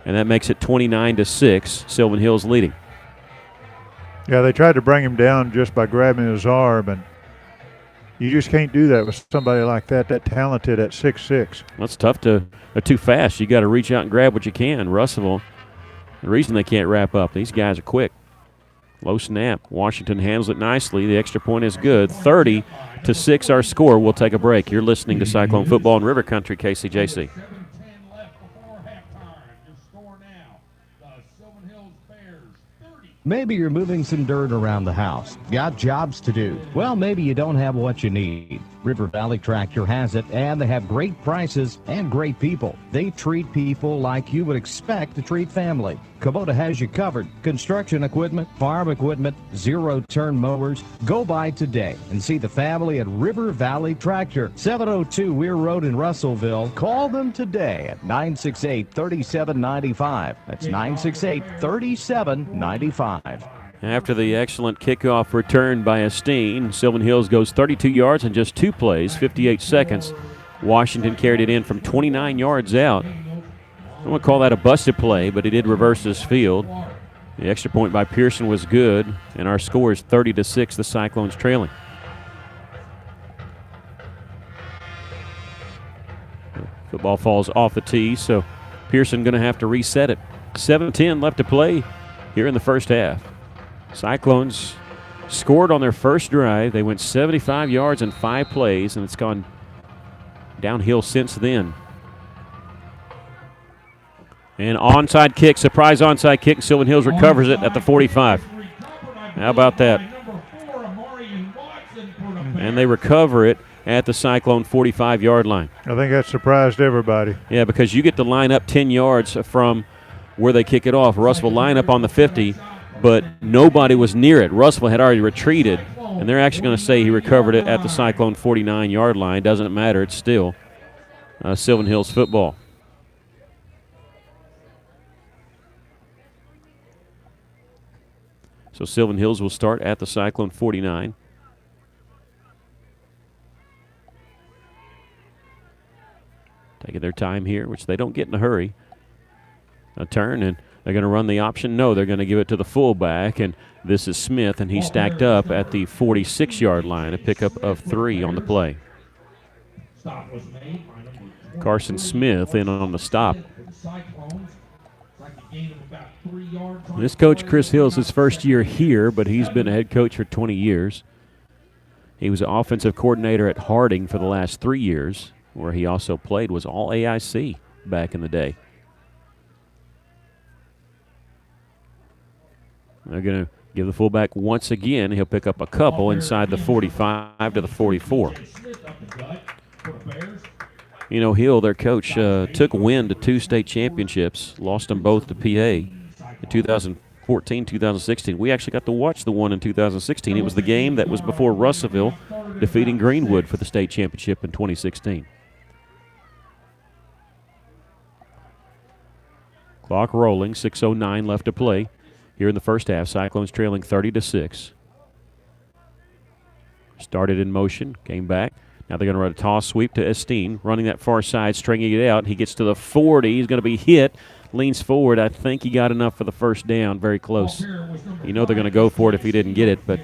and that makes it 29-6, Sylvan Hills leading. Yeah, they tried to bring him down just by grabbing his arm, and you just can't do that with somebody like that talented at 6'6". That's tough they're too fast. You got to reach out and grab what you can. Russellville, the reason they can't wrap up, these guys are quick. Low snap. Washington handles it nicely. The extra point is good. 30-6 our score. We'll take a break. You're listening to Cyclone Football in River Country, KCJC. Maybe you're moving some dirt around the house. Got jobs to do. Well, maybe you don't have what you need. River Valley Tractor has it, and they have great prices and great people. They treat people like you would expect to treat family. Kubota has you covered. Construction equipment, farm equipment, zero-turn mowers. Go by today and see the family at River Valley Tractor, 702 Weir Road in Russellville. Call them today at 968-3795. That's 968-3795. After the excellent kickoff return by Esteen, Sylvan Hills goes 32 yards in just 2 plays, 58 seconds. Washington carried it in from 29 yards out. I don't want to call that a busted play, but he did reverse his field. The extra point by Pearson was good, and our score is 30-6, the Cyclones trailing. Football falls off the tee, so Pearson going to have to reset it. 7:10 left to play here in the first half. Cyclones scored on their first drive. They went 75 yards in 5 plays, and it's gone downhill since then. And onside kick, surprise onside kick. Sylvan Hills recovers it at the 45. How about that? And they recover it at the Cyclone 45-yard line. I think that surprised everybody. Yeah, because you get to line up 10 yards from where they kick it off. Russell line up on the 50, but nobody was near it. Russell had already retreated, and they're actually going to say he recovered it at the Cyclone 49-yard line. Doesn't matter. It's still Sylvan Hills football. So Sylvan Hills will start at the Cyclone 49. Taking their time here, which they don't get in a hurry. A turn, and they're going to run the option. No, they're going to give it to the fullback, and this is Smith, and he's stacked up at the 46-yard line, a pickup of 3 on the play. Carson Smith in on the stop. This coach, Chris Hill, is his first year here, but he's been a head coach for 20 years. He was an offensive coordinator at Harding for the last 3 years, where he also played, was all AIC back in the day. They're going to give the fullback once again. He'll pick up a couple inside the 45 to the 44. You know, Hill, their coach, took Wynn to 2 state championships, lost them both to PA in 2014, 2016. We actually got to watch the one in 2016. It was the game that was before Russellville defeating Greenwood for the state championship in 2016. Clock rolling, 6:09 left to play here in the first half. Cyclones trailing 30-6. Started in motion, came back. Now they're going to run a toss sweep to Esteen, running that far side, stringing it out. He gets to the 40. He's going to be hit, leans forward. I think he got enough for the first down, very close. You know they're going to go for it if he didn't get it, but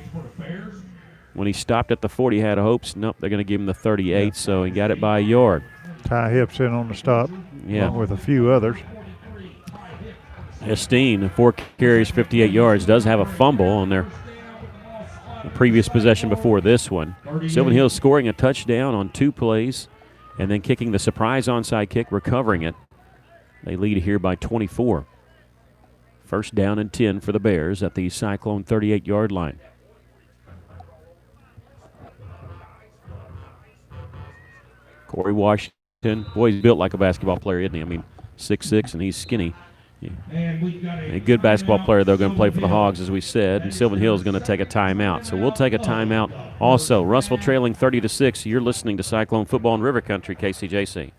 when he stopped at the 40, he had hopes. Nope, they're going to give him the 38, so he got it by a yard. Ty Hips in on the stop, along with a few others. Esteen, 4 carries, 58 yards, does have a fumble on their previous possession before this one. Sylvan Hills scoring a touchdown on 2 plays and then kicking the surprise onside kick, recovering it. They lead here by 24. First down and 10 for the Bears at the Cyclone 38-yard line. Corey Washington, boy, he's built like a basketball player, isn't he? I mean, 6'6", and he's skinny. A good basketball player, though, going to play for the Hogs, as we said, and Sylvan Hill is going to take a timeout. So we'll take a timeout also. Russell trailing 30-6. You're listening to Cyclone Football in River Country, KCJC.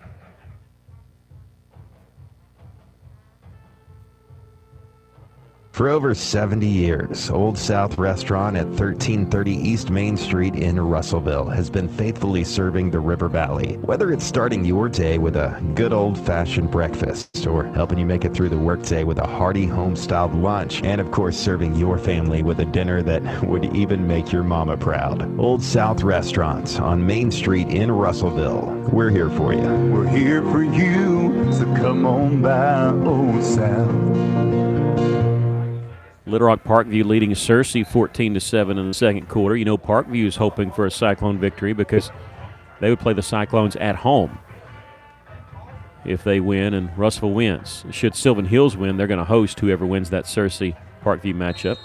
For over 70 years, Old South Restaurant at 1330 East Main Street in Russellville has been faithfully serving the River Valley. Whether it's starting your day with a good old-fashioned breakfast or helping you make it through the workday with a hearty home-styled lunch, and of course serving your family with a dinner that would even make your mama proud. Old South Restaurant on Main Street in Russellville. We're here for you. We're here for you, so come on by Old South. Little Rock Parkview leading Searcy 14-7 in the second quarter. You know Parkview is hoping for a Cyclone victory because they would play the Cyclones at home if they win and Russellville wins. Should Sylvan Hills win, they're going to host whoever wins that Searcy Parkview matchup.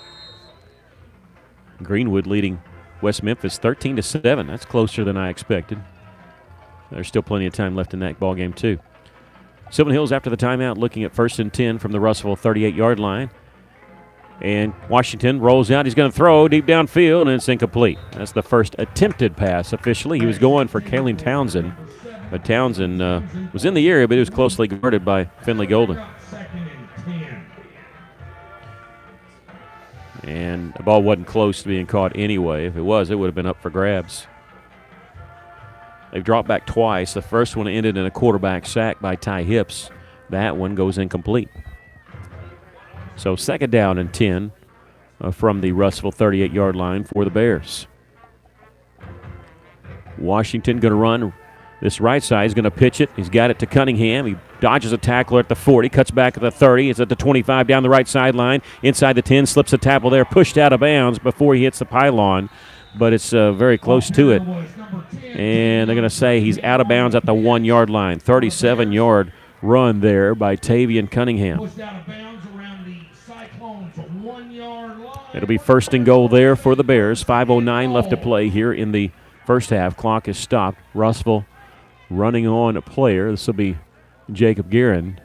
Greenwood leading West Memphis 13-7. That's closer than I expected. There's still plenty of time left in that ball game too. Sylvan Hills after the timeout looking at 1st and 10 from the Russellville 38-yard line. And Washington rolls out. He's going to throw deep downfield, and it's incomplete. That's the first attempted pass officially. He was going for Kalen Townsend, but Townsend was in the area, but he was closely guarded by Finley Golden. And the ball wasn't close to being caught anyway. If it was, it would have been up for grabs. They've dropped back twice. The first one ended in a quarterback sack by Ty Hips. That one goes incomplete. So 2nd down and 10 from the Russellville 38-yard line for the Bears. Washington going to run this right side. He's going to pitch it. He's got it to Cunningham. He dodges a tackler at the 40, cuts back at the 30. It's at the 25 down the right sideline. Inside the 10, slips a tackle there, pushed out of bounds before he hits the pylon, but it's very close to it. And they're going to say he's out of bounds at the 1-yard line. 37-yard run there by Tavian Cunningham. It'll be 1st and goal there for the Bears. 5:09 left to play here in the first half. Clock is stopped. Russellville running on a player. This will be Jacob Guerin.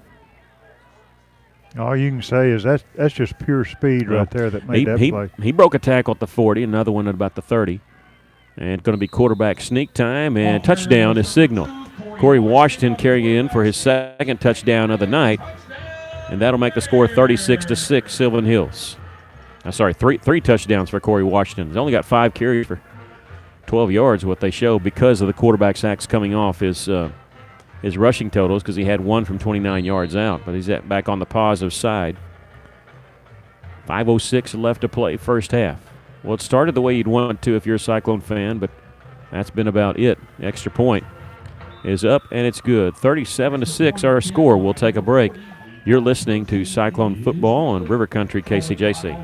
All you can say is that's just pure speed right there that made that play. He broke a tackle at the 40, another one at about the 30. And going to be quarterback sneak time, and touchdown is signaled. Corey Washington carrying in for his second touchdown of the night, and that'll make the score 36-6, Sylvan Hills. Three touchdowns for Corey Washington. He's only got 5 carries for 12 yards, what they show, because of the quarterback sacks coming off his rushing totals, because he had one from 29 yards out, but he's back on the positive side. 5:06 left to play, first half. Well, it started the way you'd want it to if you're a Cyclone fan, but that's been about it. Extra point is up, and it's good. 37-6 our score. We'll take a break. You're listening to Cyclone Football on River Country KCJC.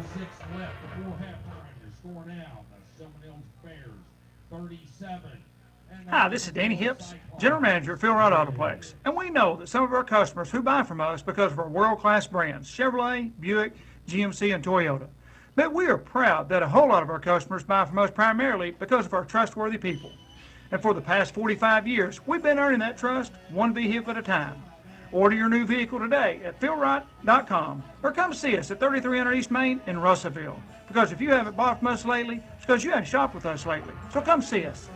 Hi, this is Danny Hips, General Manager at Phil Wright Autoplex, and we know that some of our customers who buy from us because of our world-class brands, Chevrolet, Buick, GMC, and Toyota. But we are proud that a whole lot of our customers buy from us primarily because of our trustworthy people. And for the past 45 years, we've been earning that trust one vehicle at a time. Order your new vehicle today at philwright.com or come see us at 3300 East Main in Russellville. Because if you haven't bought from us lately, it's because you haven't shopped with us lately. So come see us.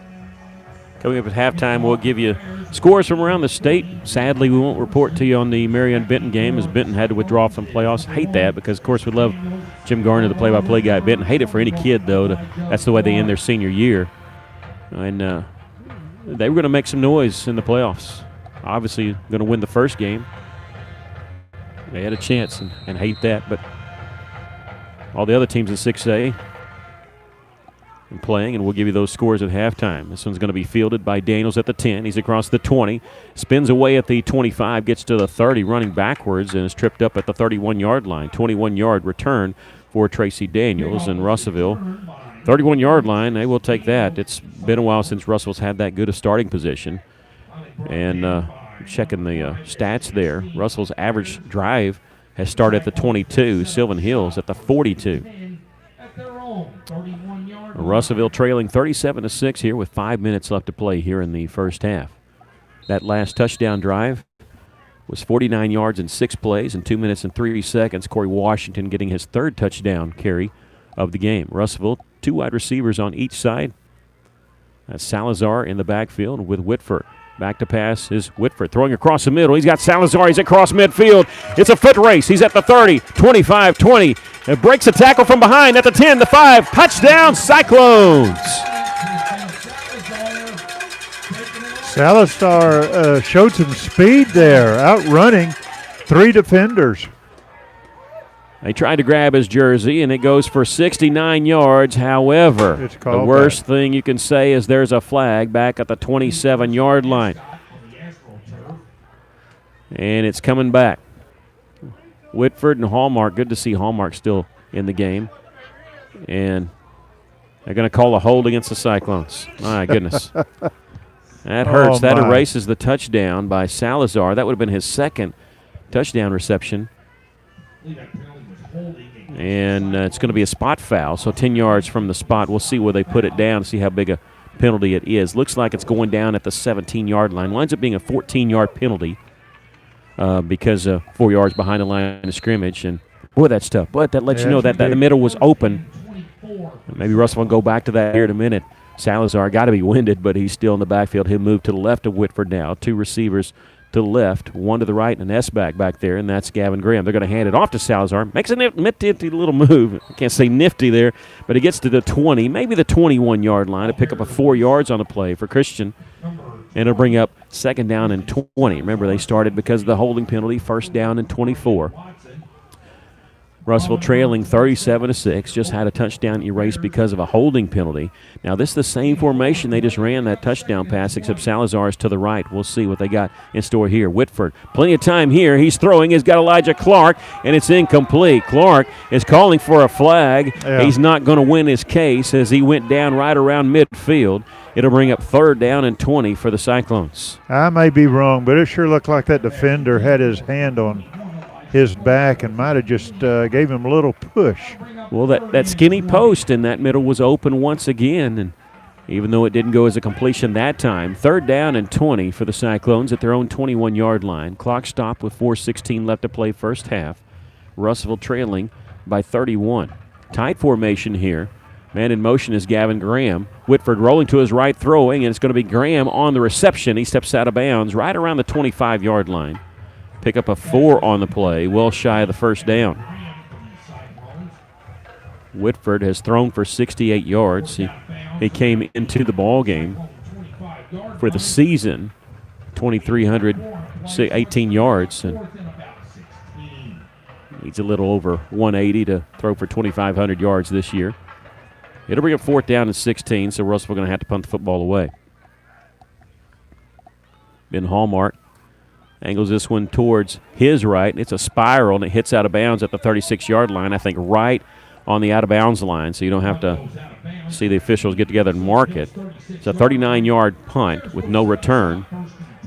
Coming up at halftime, we'll give you scores from around the state. Sadly, we won't report to you on the Marion-Benton game, as Benton had to withdraw from playoffs. Hate that, because, of course, we love Jim Garner, the play-by-play guy at Benton. Hate it for any kid, though. That's the way they end their senior year. And they were going to make some noise in the playoffs. Obviously, going to win the first game. They had a chance, and hate that. But all the other teams in 6A playing, and we'll give you those scores at halftime. This one's going to be fielded by Daniels at the 10. He's across the 20, spins away at the 25, gets to the 30, running backwards, and is tripped up at the 31-yard line. 21-yard return for Tracy Daniels in Russellville. 31-yard line, they will take that. It's been a while since Russell's had that good a starting position. And checking the stats there, Russell's average drive has started at the 22, Sylvan Hills at the 42. Russellville trailing 37-6 here with 5 minutes left to play here in the first half. That last touchdown drive was 49 yards in 6 plays in 2 minutes and 3 seconds. Corey Washington getting his third touchdown carry of the game. Russellville, 2 wide receivers on each side. That's Salazar in the backfield with Whitford. Back to pass is Whitford throwing across the middle. He's got Salazar. He's across midfield. It's a foot race. He's at the 30, 25, 20. It breaks a tackle from behind at the 10, the 5. Touchdown, Cyclones. Salazar showed some speed there, outrunning 3 defenders. They tried to grab his jersey, and it goes for 69 yards. However, the worst thing you can say is there's a flag back at the 27-yard line. And it's coming back. Whitford and Hallmark, good to see Hallmark still in the game. And they're going to call a hold against the Cyclones. My goodness. That hurts. That erases the touchdown by Salazar. That would have been his second touchdown reception. And it's going to be a spot foul, so 10 yards from the spot. We'll see where they put it down, see how big a penalty it is. Looks like it's going down at the 17-yard line. Winds up being a 14-yard penalty because 4 yards behind the line of scrimmage. And, boy, that's tough. But that lets you know that the middle was open. Maybe Russell will go back to that here in a minute. Salazar got to be winded, but he's still in the backfield. He'll move to the left of Whitford now. 2 receivers to the left, 1 to the right, and an S-back back there, and that's Gavin Graham. They're going to hand it off to Salazar. Makes a nifty little move. I can't say nifty there, but he gets to the 20, maybe the 21-yard line to pick up a 4 yards on the play for Christian, and it'll bring up 2nd down and 20. Remember, they started because of the holding penalty, 1st down and 24. Russellville trailing 37-6, just had a touchdown erased because of a holding penalty. Now, this is the same formation they just ran that touchdown pass, except Salazar is to the right. We'll see what they got in store here. Whitford, plenty of time here. He's throwing. He's got Elijah Clark, and it's incomplete. Clark is calling for a flag. Yeah. He's not going to win his case as he went down right around midfield. It'll bring up 3rd down and 20 for the Cyclones. I may be wrong, but it sure looked like that defender had his hand on his back and might have just gave him a little push. Well, that skinny post in that middle was open once again, and even though it didn't go as a completion that time, 3rd down and 20 for the Cyclones at their own 21-yard line. Clock stopped with 4:16 left to play first half. Russellville trailing by 31. Tight formation here. Man in motion is Gavin Graham. Whitford rolling to his right, throwing, and it's going to be Graham on the reception. He steps out of bounds right around the 25-yard line. Pick up a 4 on the play, well shy of the first down. Whitford has thrown for 68 yards. He came into the ball game for the season 2,318 yards, and needs a little over 180 to throw for 2,500 yards this year. It'll bring up 4th down and 16, so Russellville going to have to punt the football away. Ben Hallmark angles this one towards his right. It's a spiral, and it hits out of bounds at the 36-yard line, I think right on the out-of-bounds line, so you don't have to see the officials get together and mark it. It's a 39-yard punt with no return,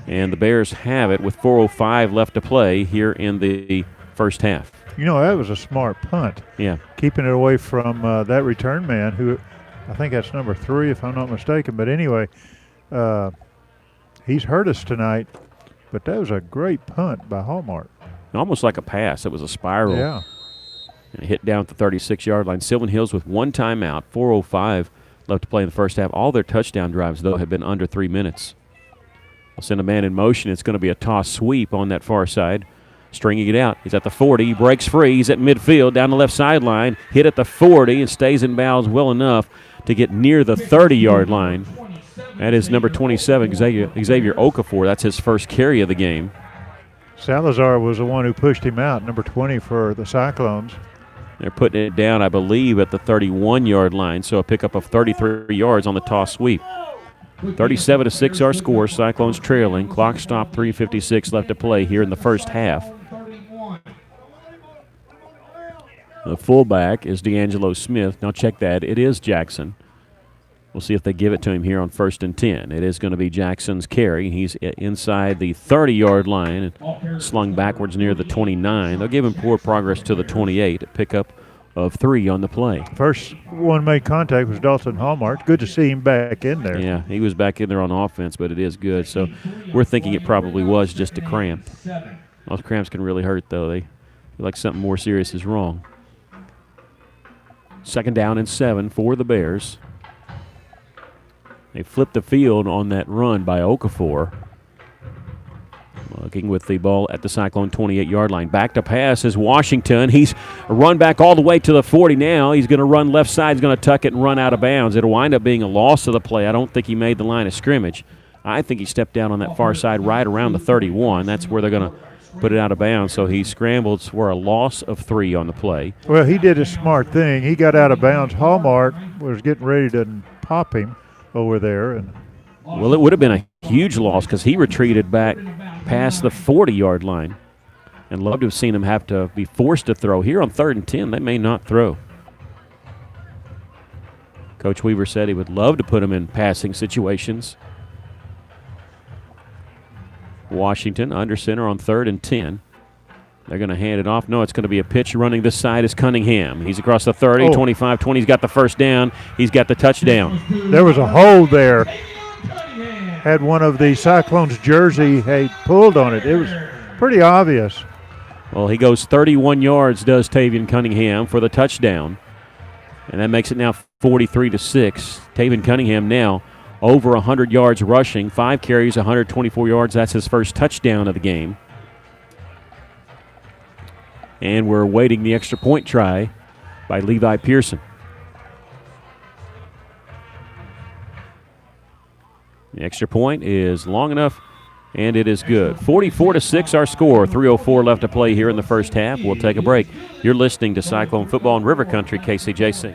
and the Bears have it with 4:05 left to play here in the first half. You know, that was a smart punt. Yeah. Keeping it away from that return man, who I think that's number 3, if I'm not mistaken. But anyway, he's hurt us tonight, but that was a great punt by Hallmark. Almost like a pass. It was a spiral. Yeah. And it hit down at the 36-yard line. Sylvan Hills with 1 timeout, 4:05 left to play in the first half. All their touchdown drives, though, have been under 3 minutes. They'll send a man in motion. It's going to be a toss sweep on that far side. Stringing it out. He's at the 40. He breaks free. He's at midfield down the left sideline. Hit at the 40 and stays in bounds well enough to get near the 30-yard line. That is number 27, Xavier Okafor. That's his first carry of the game. Salazar was the one who pushed him out, number 20 for the Cyclones. They're putting it down, I believe, at the 31-yard line, so a pickup of 33 yards on the toss sweep. 37-6 our score. Cyclones trailing. Clock stop, 3:56 left to play here in the first half. The fullback is D'Angelo Smith. Now check that. It is Jackson. We'll see if they give it to him here on 1st and 10. It is going to be Jackson's carry. He's inside the 30-yard line and slung backwards near the 29. They'll give him poor progress to the 28. A pickup of 3 on the play. First one made contact was Dalton Hallmark. Good to see him back in there. Yeah, he was back in there on offense, but it is good. So we're thinking it probably was just a cramp. Those cramps can really hurt, though. They feel like something more serious is wrong. 2nd down and 7 for the Bears. They flipped the field on that run by Okafor. Looking with the ball at the Cyclone 28-yard line. Back to pass is Washington. He's run back all the way to the 40 now. He's going to run left side. He's going to tuck it and run out of bounds. It'll wind up being a loss of the play. I don't think he made the line of scrimmage. I think he stepped down on that far side right around the 31. That's where they're going to put it out of bounds. So he scrambled for a loss of 3 on the play. Well, he did a smart thing. He got out of bounds. Hallmark was getting ready to pop him over there. And well, it would have been a huge loss because he retreated back past the 40-yard line. And love to have seen him have to be forced to throw. Here on 3rd and 10, they may not throw. Coach Weaver said he would love to put him in passing situations. Washington under center on 3rd and 10. They're going to hand it off. No, it's going to be a pitch running this side is Cunningham. He's across the 30, 25, 20. He's got the first down. He's got the touchdown. There was a hold there. Had one of the Cyclones' jersey pulled on it. It was pretty obvious. Well, he goes 31 yards, does Tavian Cunningham, for the touchdown. And that makes it now 43-6. Tavian Cunningham now over 100 yards rushing, 5 carries, 124 yards. That's his first touchdown of the game. And we're awaiting the extra point try by Levi Pearson. The extra point is long enough, and it is good. 44-6 our score. 3:04 left to play here in the first half. We'll take a break. You're listening to Cyclone Football in River Country, KCJC.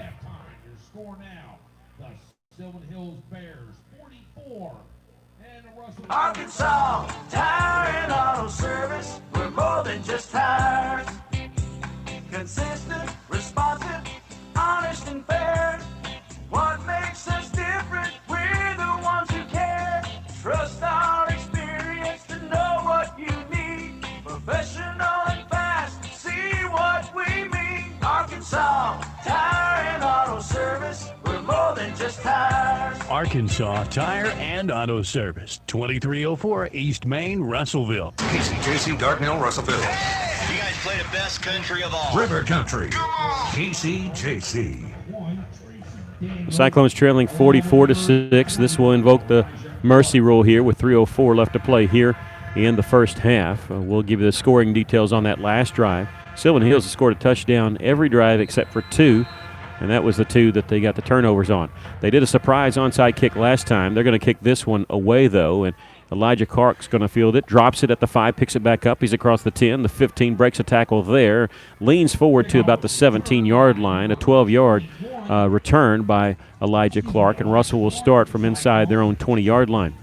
Arkansas Tire and Auto Service. We're more than just tires. Consistent, responsive, honest and fair. What makes us different? We're the ones who care. Trust our experience to know what you need. Professional and fast, see what we mean. Arkansas Tire and Auto Service. We're more than just tires. Arkansas Tire and Auto Service, 2304 East Main, Russellville. KCJC, Darknell, Russellville. You guys played a best country of all. River Country. KCJC. The Cyclones trailing 44-6. This will invoke the mercy rule here with 3:04 left to play here in the first half. We'll give you the scoring details on that last drive. Sylvan Hills has scored a touchdown every drive except for 2, and that was the 2 that they got the turnovers on. They did a surprise onside kick last time. They're going to kick this one away, though, and Elijah Clark's going to field it, drops it at the 5, picks it back up. He's across the 10, the 15, breaks a tackle there, leans forward to about the 17-yard line, a 12-yard return by Elijah Clark, and Russell will start from inside their own 20-yard line.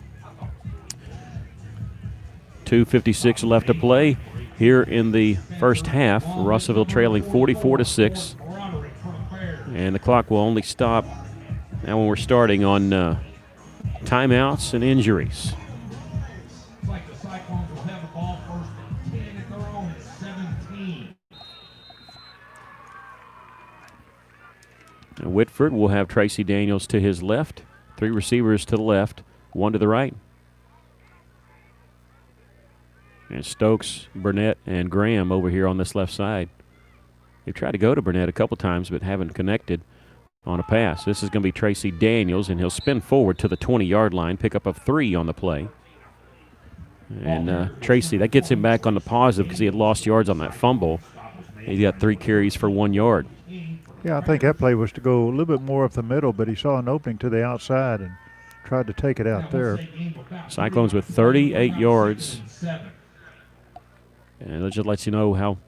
2:56 left to play here in the first half. Russellville trailing 44-6, and the clock will only stop now when we're starting on timeouts and injuries. Now Whitford will have Tracy Daniels to his left, 3 receivers to the left, 1 to the right. And Stokes, Burnett, and Graham over here on this left side. They've tried to go to Burnett a couple times but haven't connected on a pass. This is going to be Tracy Daniels, and he'll spin forward to the 20-yard line, pick up of 3 on the play. And Tracy, that gets him back on the positive because he had lost yards on that fumble. He got 3 carries for 1 yard. Yeah, I think that play was to go a little bit more up the middle, but he saw an opening to the outside and tried to take it out there. Cyclones with 38 yards. And it just lets you know what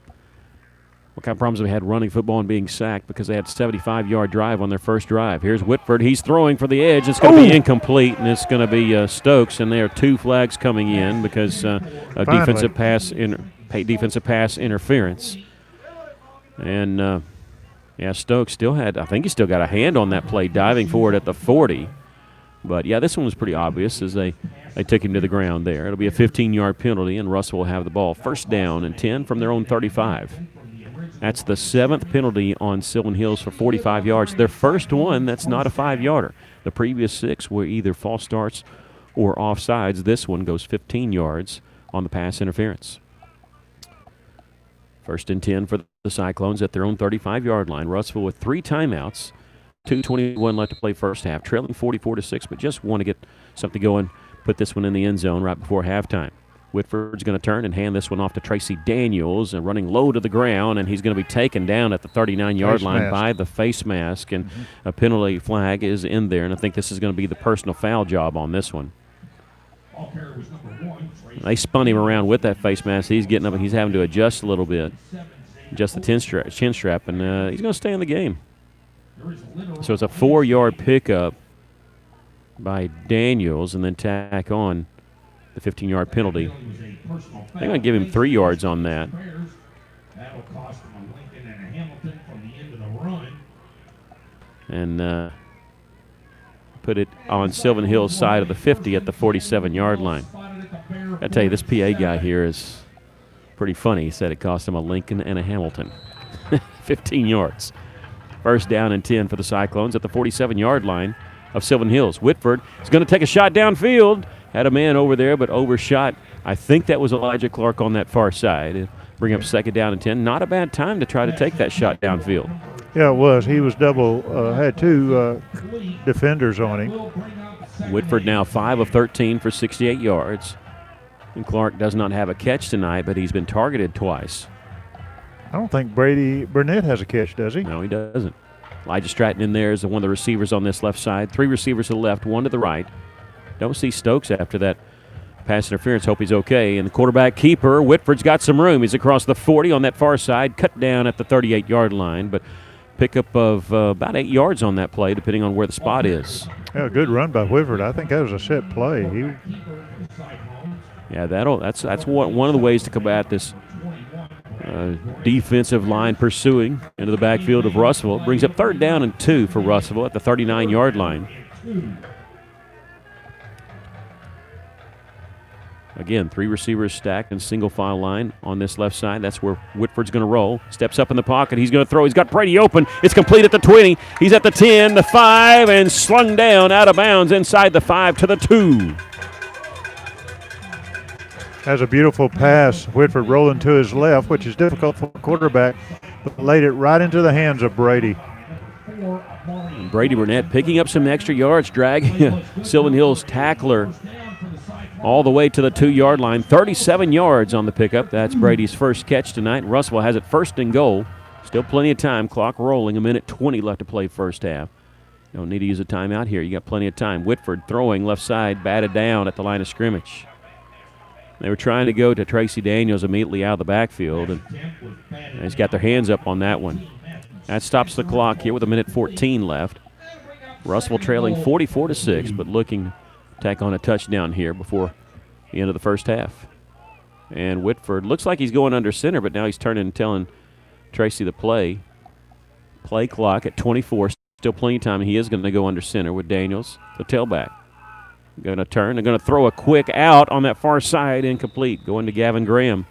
kind of problems they had running football and being sacked because they had a 75-yard drive on their first drive. Here's Whitford. He's throwing for the edge. It's going to be incomplete, and it's going to be Stokes. And there are 2 flags coming in because of defensive pass interference. And Stokes I think he still got a hand on that play, diving forward at the 40. But, yeah, this one was pretty obvious as they took him to the ground there. It'll be a 15-yard penalty, and Russell will have the ball. First down and 10 from their own 35. That's the 7th penalty on Sylvan Hills for 45 yards. Their first one that's not a 5-yarder. The previous 6 were either false starts or offsides. This one goes 15 yards on the pass interference. First and 10 for the Cyclones at their own 35-yard line. Russellville with 3 timeouts. 2:21 left to play first half, trailing 44-6, but just want to get something going, put this one in the end zone right before halftime. Whitford's going to turn and hand this one off to Tracy Daniels, and running low to the ground, and he's going to be taken down at the 39-yard line by the face mask, and a penalty flag is in there, and I think this is going to be the personal foul job on this one. They spun him around with that face mask. He's getting up and he's having to adjust a little bit, adjust the chin strap, and he's going to stay in the game. So it's a 4-yard pickup by Daniels and then tack on the 15-yard penalty. They're going to give him 3 yards on that. And put it on Sylvan Hill's side of the 50 at the 47-yard line. I tell you, this PA guy here is pretty funny. He said it cost him a Lincoln and a Hamilton. 15 yards. First down and 10 for the Cyclones at the 47-yard line of Sylvan Hills. Whitford is going to take a shot downfield. Had a man over there, but overshot. I think that was Elijah Clark on that far side. Bring up second down and 10. Not a bad time to try to take that shot downfield. Yeah, it was. He was had 2 defenders on him. Whitford now 5 of 13 for 68 yards. And Clark does not have a catch tonight, but he's been targeted twice. I don't think Brady Burnett has a catch, does he? No, he doesn't. Elijah Stratton in there is one of the receivers on this left side. 3 receivers to the left, 1 to the right. Don't see Stokes after that pass interference. Hope he's okay. And the quarterback keeper, Whitford's got some room. He's across the 40 on that far side, cut down at the 38-yard line, but pickup of about 8 yards on that play, depending on where the spot is. Yeah, good run by Whitford. I think that was a set play. Yeah, that's one of the ways to combat this defensive line pursuing into the backfield of Russellville. Brings up 3rd down and 2 for Russellville at the 39-yard line. Again, 3 receivers stacked in single file line on this left side. That's where Whitford's going to roll. Steps up in the pocket. He's going to throw. He's got Brady open. It's complete at the 20. He's at the 10, the 5, and slung down out of bounds inside the 5 to the 2. Has a beautiful pass. Whitford rolling to his left, which is difficult for a quarterback, but laid it right into the hands of Brady. And Brady Burnett picking up some extra yards, dragging Sylvan Hills tackler all the way to the 2-yard line. 37 yards on the pickup. That's Brady's first catch tonight. Russellville has it 1st and goal. Still plenty of time. Clock rolling. 1:20 left to play first half. Don't need to use a timeout here. You got plenty of time. Whitford throwing left side, batted down at the line of scrimmage. They were trying to go to Tracy Daniels immediately out of the backfield, and he's got their hands up on that one. That stops the clock here with 1:14 left. Russellville trailing 44-6, but looking to tack on a touchdown here before the end of the first half. And Whitford looks like he's going under center, but now he's turning and telling Tracy the play. Play clock at 24. Still plenty of time. He is going to go under center with Daniels, the tailback. Going to turn. They're going to throw a quick out on that far side, incomplete. Going to Gavin Graham.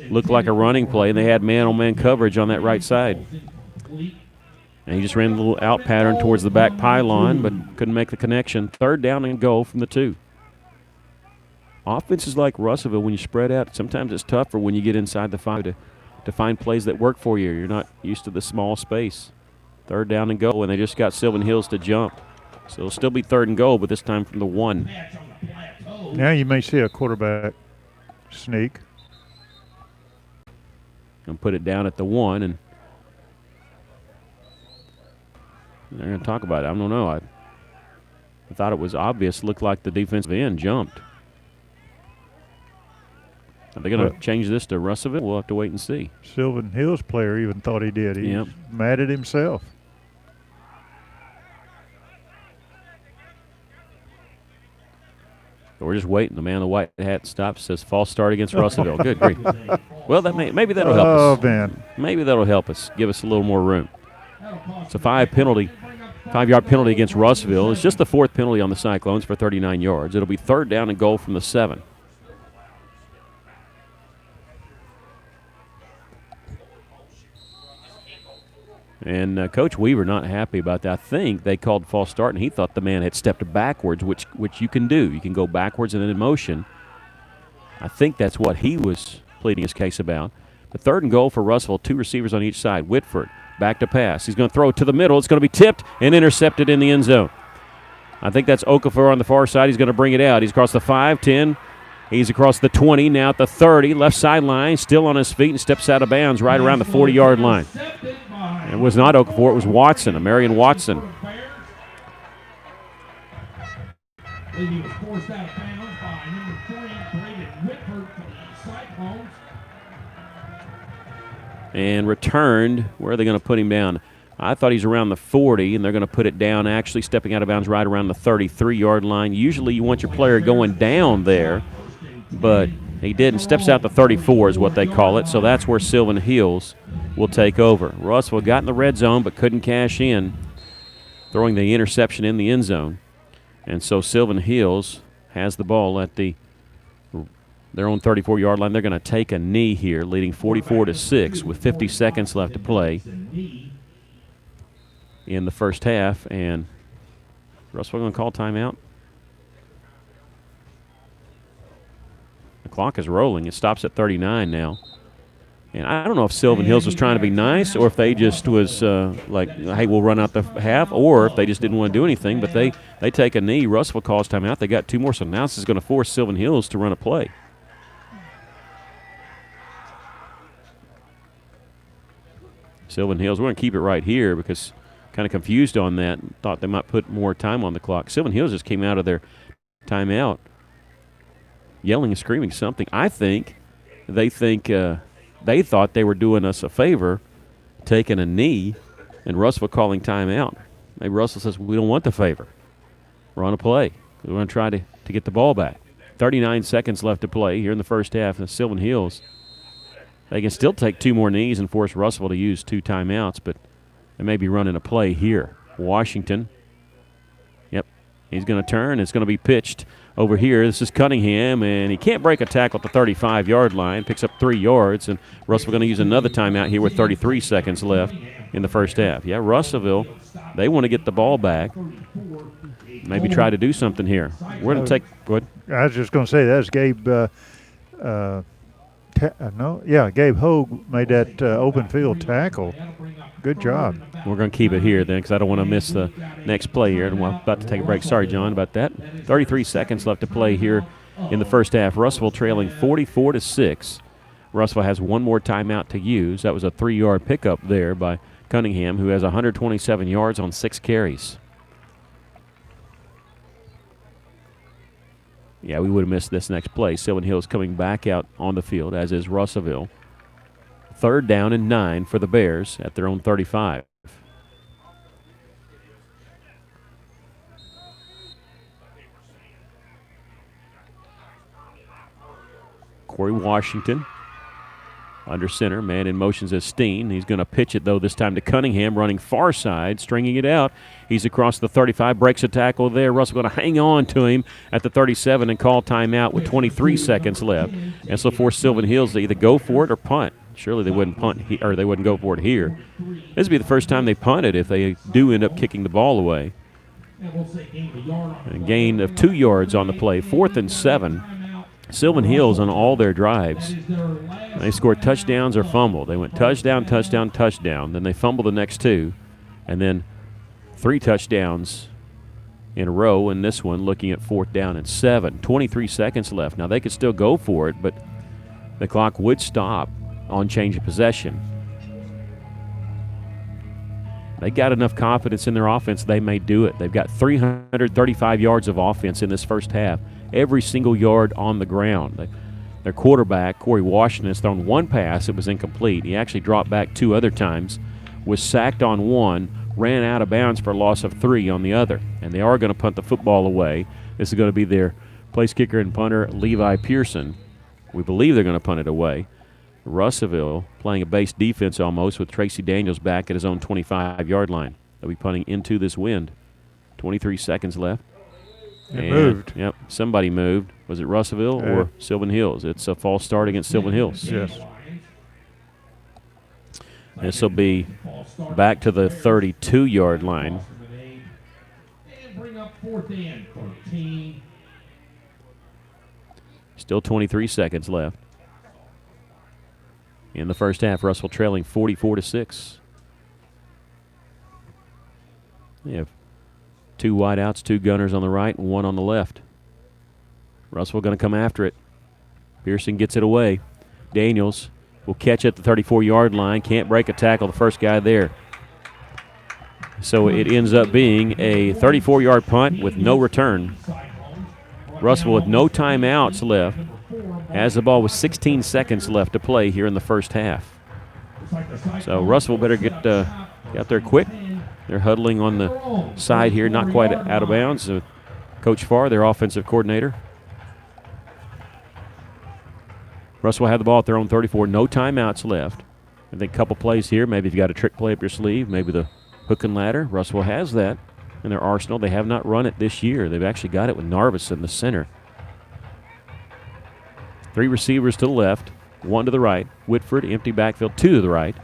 Looked like a running play, and they had man-on-man coverage on that right side. And he just ran a little out pattern towards the back pylon, but couldn't make the connection. 3rd down and goal from the 2. Offenses like Russellville, when you spread out, sometimes it's tougher when you get inside the 5 to find plays that work for you. You're not used to the small space. 3rd down and goal, and they just got Sylvan Hills to jump. So it'll still be 3rd and goal, but this time from the 1. Now you may see a quarterback sneak. And put it down at the 1, and they're going to talk about it. I don't know. I thought it was obvious. Looked like the defensive end jumped. Are they going to change this to Russellville? We'll have to wait and see. Sylvan Hills player even thought he did. He's mad at himself. We're just waiting. The man in the white hat stops, says false start against Russellville. Good grief. Well, maybe that'll help us. Oh, man. Maybe that'll help us, give us a little more room. It's a 5-yard penalty against Russellville. It's just the 4th penalty on the Cyclones for 39 yards. It'll be 3rd down and goal from the 7. And Coach Weaver not happy about that. I think they called false start, and he thought the man had stepped backwards, which you can do. You can go backwards and then in motion. I think that's what he was pleading his case about. The 3rd and goal for Russellville, 2 receivers on each side. Whitford back to pass. He's going to throw it to the middle. It's going to be tipped and intercepted in the end zone. I think that's Okafor on the far side. He's going to bring it out. He's across the 5, 10. He's across the 20, now at the 30, left sideline, still on his feet and steps out of bounds right around the 40-yard line. It was not Okafor, it was Watson, Marion Watson. He was forced out of bounds by number 3, Braden Whitford from the Cyclones. And returned. Where are they going to put him down? I thought he's around the 40, and they're going to put it down, actually stepping out of bounds right around the 33-yard line. Usually you want your player going down there, but he didn't. Steps out the 34 is what they call it, so that's where Sylvan Hills will take over. Russellville got in the red zone but couldn't cash in, throwing the interception in the end zone. And so Sylvan Hills has the ball at their own 34-yard line. They're going to take a knee here, leading 44-6 with 50 seconds left to play in the first half. And Russellville going to call timeout. The clock is rolling. It stops at 39 now. And I don't know if Sylvan Hills was trying to be nice or if they just was like, hey, we'll run out the half, or if they just didn't want to do anything. But they take a knee. Russellville calls timeout. They got 2 more, so now this is going to force Sylvan Hills to run a play. Sylvan Hills, we're going to keep it right here because kind of confused on that. Thought they might put more time on the clock. Sylvan Hills just came out of their timeout yelling and screaming something. I think they thought they were doing us a favor, taking a knee, and Russellville calling timeout. Maybe Russell says, we don't want the favor. We're on a play. We're going to try to get the ball back. 39 seconds left to play here in the first half. And Sylvan Hills, they can still take 2 more knees and force Russellville to use 2 timeouts, but they may be running a play here. Washington, yep, he's going to turn. It's going to be pitched over here. This is Cunningham, and he can't break a tackle at the 35-yard line. Picks up 3 yards, and Russellville going to use another timeout here with 33 seconds left in the first half. Yeah, Russellville, they want to get the ball back. Maybe try to do something here. We're going to take – go ahead. I was just going to say, that's Gabe Gabe Hogue made that open field tackle. Good job. We're going to keep it here then because I don't want to miss the next play here. And we're about to take a break. Sorry, John, about that. 33 seconds left to play here in the first half. Russellville trailing 44-6. Russellville has one more timeout to use. That was a 3-yard pickup there by Cunningham, who has 127 yards on 6 carries. Yeah, we would have missed this next play. Sylvan Hills coming back out on the field, as is Russellville. 3rd down and 9 for the Bears at their own 35. Corey Washington under center. Man in motions as Steen. He's going to pitch it, though, this time to Cunningham, running far side, stringing it out. He's across the 35, breaks a tackle there. Russell going to hang on to him at the 37 and call timeout with 23 seconds left. And so force Sylvan Hills to either go for it or punt. Surely they wouldn't punt or they wouldn't go for it here. This would be the first time they punted if they do end up kicking the ball away. A gain of 2 yards on the play. 4th and 7. Sylvan Hills on all their drives, they scored touchdowns or fumbled. They went touchdown, touchdown, touchdown. Then they fumbled the next 2, and then 3 touchdowns in a row. And this one looking at 4th down and 7. 23 seconds left. Now they could still go for it, but the clock would stop on change of possession. They got enough confidence in their offense, they may do it. They've got 335 yards of offense in this first half. Every single yard on the ground. Their quarterback, Corey Washington, has thrown 1 pass. It was incomplete. He actually dropped back 2 other times, was sacked on 1, ran out of bounds for a loss of 3 on the other. And they are going to punt the football away. This is going to be their place kicker and punter, Levi Pearson. We believe they're going to punt it away. Russellville playing a base defense almost with Tracy Daniels back at his own 25-yard line. They'll be punting into this wind. 23 seconds left. It moved. Yep, somebody moved. Was it Russellville or Sylvan Hills? It's a false start against Sylvan Hills. Yes. This will be back to the 32-yard line. And bring up 4th and 13. Still 23 seconds left. In the first half, Russell trailing 44-6. They have 2 wideouts, 2 gunners on the right, and 1 on the left. Russell going to come after it. Pearson gets it away. Daniels will catch at the 34-yard line. Can't break a tackle, the first guy there. So it ends up being a 34-yard punt with no return. Russell with no timeouts left, has the ball with 16 seconds left to play here in the first half. So Russell better get out there quick. They're huddling on the side here, not quite out of bounds. Coach Farr, their offensive coordinator. Russell will have the ball at their own 34. No timeouts left. I think a couple plays here. Maybe if you got a trick play up your sleeve, maybe the hook and ladder. Russell has that in their arsenal. They have not run it this year. They've actually got it with Narvis in the center. 3 receivers to the left, 1 to the right. Whitford, empty backfield, 2 to the right.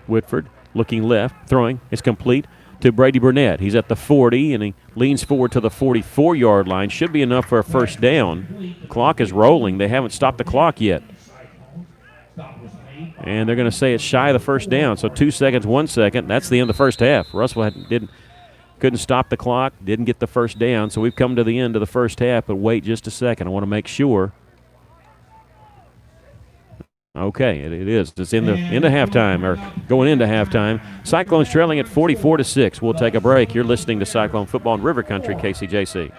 Whitford looking left, throwing. It's complete to Brady Burnett. He's at the 40, and he leans forward to the 44-yard line. Should be enough for a first down. The clock is rolling. They haven't stopped the clock yet. And they're going to say it's shy of the first down. So 2 seconds, 1 second. That's the end of the first half. Russell couldn't stop the clock, didn't get the first down. So we've come to the end of the first half, but wait just a second. I want to make sure. Okay, it is. It's into halftime, or going into halftime. Cyclones trailing at 44-6. We'll take a break. You're listening to Cyclone Football in River Country, KCJC.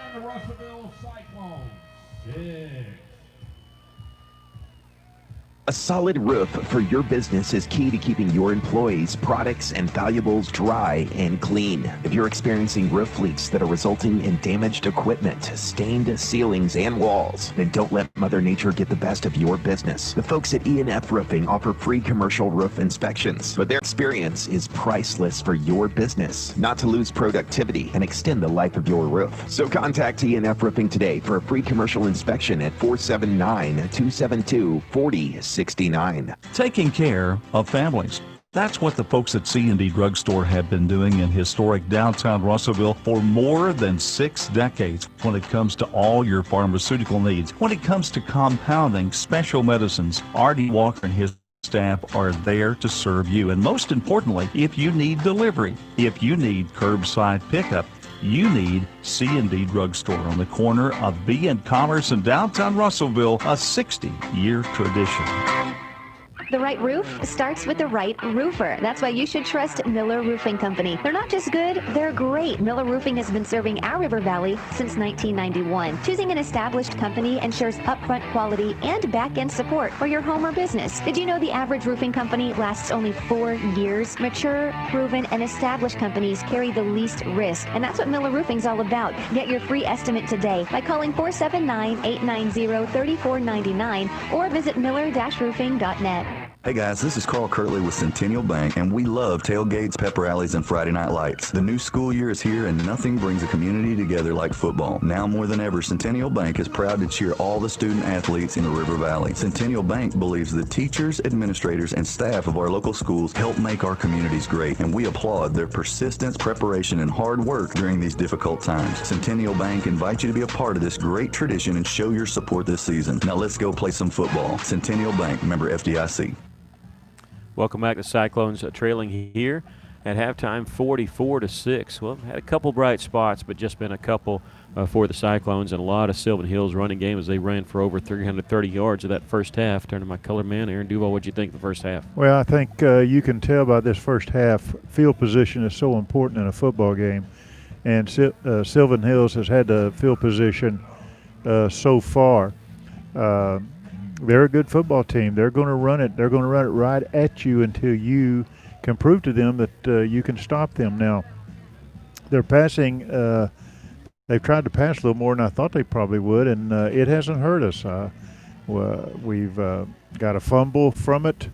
A solid roof for your business is key to keeping your employees, products, and valuables dry and clean. If you're experiencing roof leaks that are resulting in damaged equipment, stained ceilings, and walls, then don't let Mother Nature get the best of your business. The folks at E&F Roofing offer free commercial roof inspections, but their experience is priceless for your business, not to lose productivity and extend the life of your roof. So contact E&F Roofing today for a free commercial inspection at 479-272-4069. Taking care of families. That's what the folks at C&D Drugstore have been doing in historic downtown Russellville for more than 6 decades when it comes to all your pharmaceutical needs. When it comes to compounding, special medicines, R.D. Walker and his staff are there to serve you. And most importantly, if you need delivery, if you need curbside pickup, you need C&D Drugstore on the corner of B and Commerce in downtown Russellville, a 60-year tradition. The right roof starts with the right roofer. That's why you should trust Miller Roofing Company. They're not just good, they're great. Miller Roofing has been serving our River Valley since 1991. Choosing an established company ensures upfront quality and back-end support for your home or business. Did you know the average roofing company lasts only 4 years? Mature, proven, and established companies carry the least risk, and that's what Miller Roofing's all about. Get your free estimate today by calling 479-890-3499 or visit miller-roofing.net. Hey guys, this is Carl Kirtley with Centennial Bank, and we love tailgates, pep rallies, and Friday night lights. The new school year is here, and nothing brings a community together like football. Now more than ever, Centennial Bank is proud to cheer all the student athletes in the River Valley. Centennial Bank believes the teachers, administrators, and staff of our local schools help make our communities great, and we applaud their persistence, preparation, and hard work during these difficult times. Centennial Bank invites you to be a part of this great tradition and show your support this season. Now let's go play some football. Centennial Bank, member FDIC. Welcome back to Cyclones, trailing here at halftime 44-6. Well, had a couple bright spots, but just been a couple for the Cyclones, and a lot of Sylvan Hills running game as they ran for over 330 yards of that first half. Turn to my color man, Aaron Duval. What'd you think of the first half? Well, I think you can tell by this first half, field position is so important in a football game, and Sylvan Hills has had the field position so far. They're a good football team. They're going to run it. They're going to run it right at you until you can prove to them that you can stop them. Now, they're passing. They've tried to pass a little more than I thought they probably would, and it hasn't hurt us. We've got a fumble from it,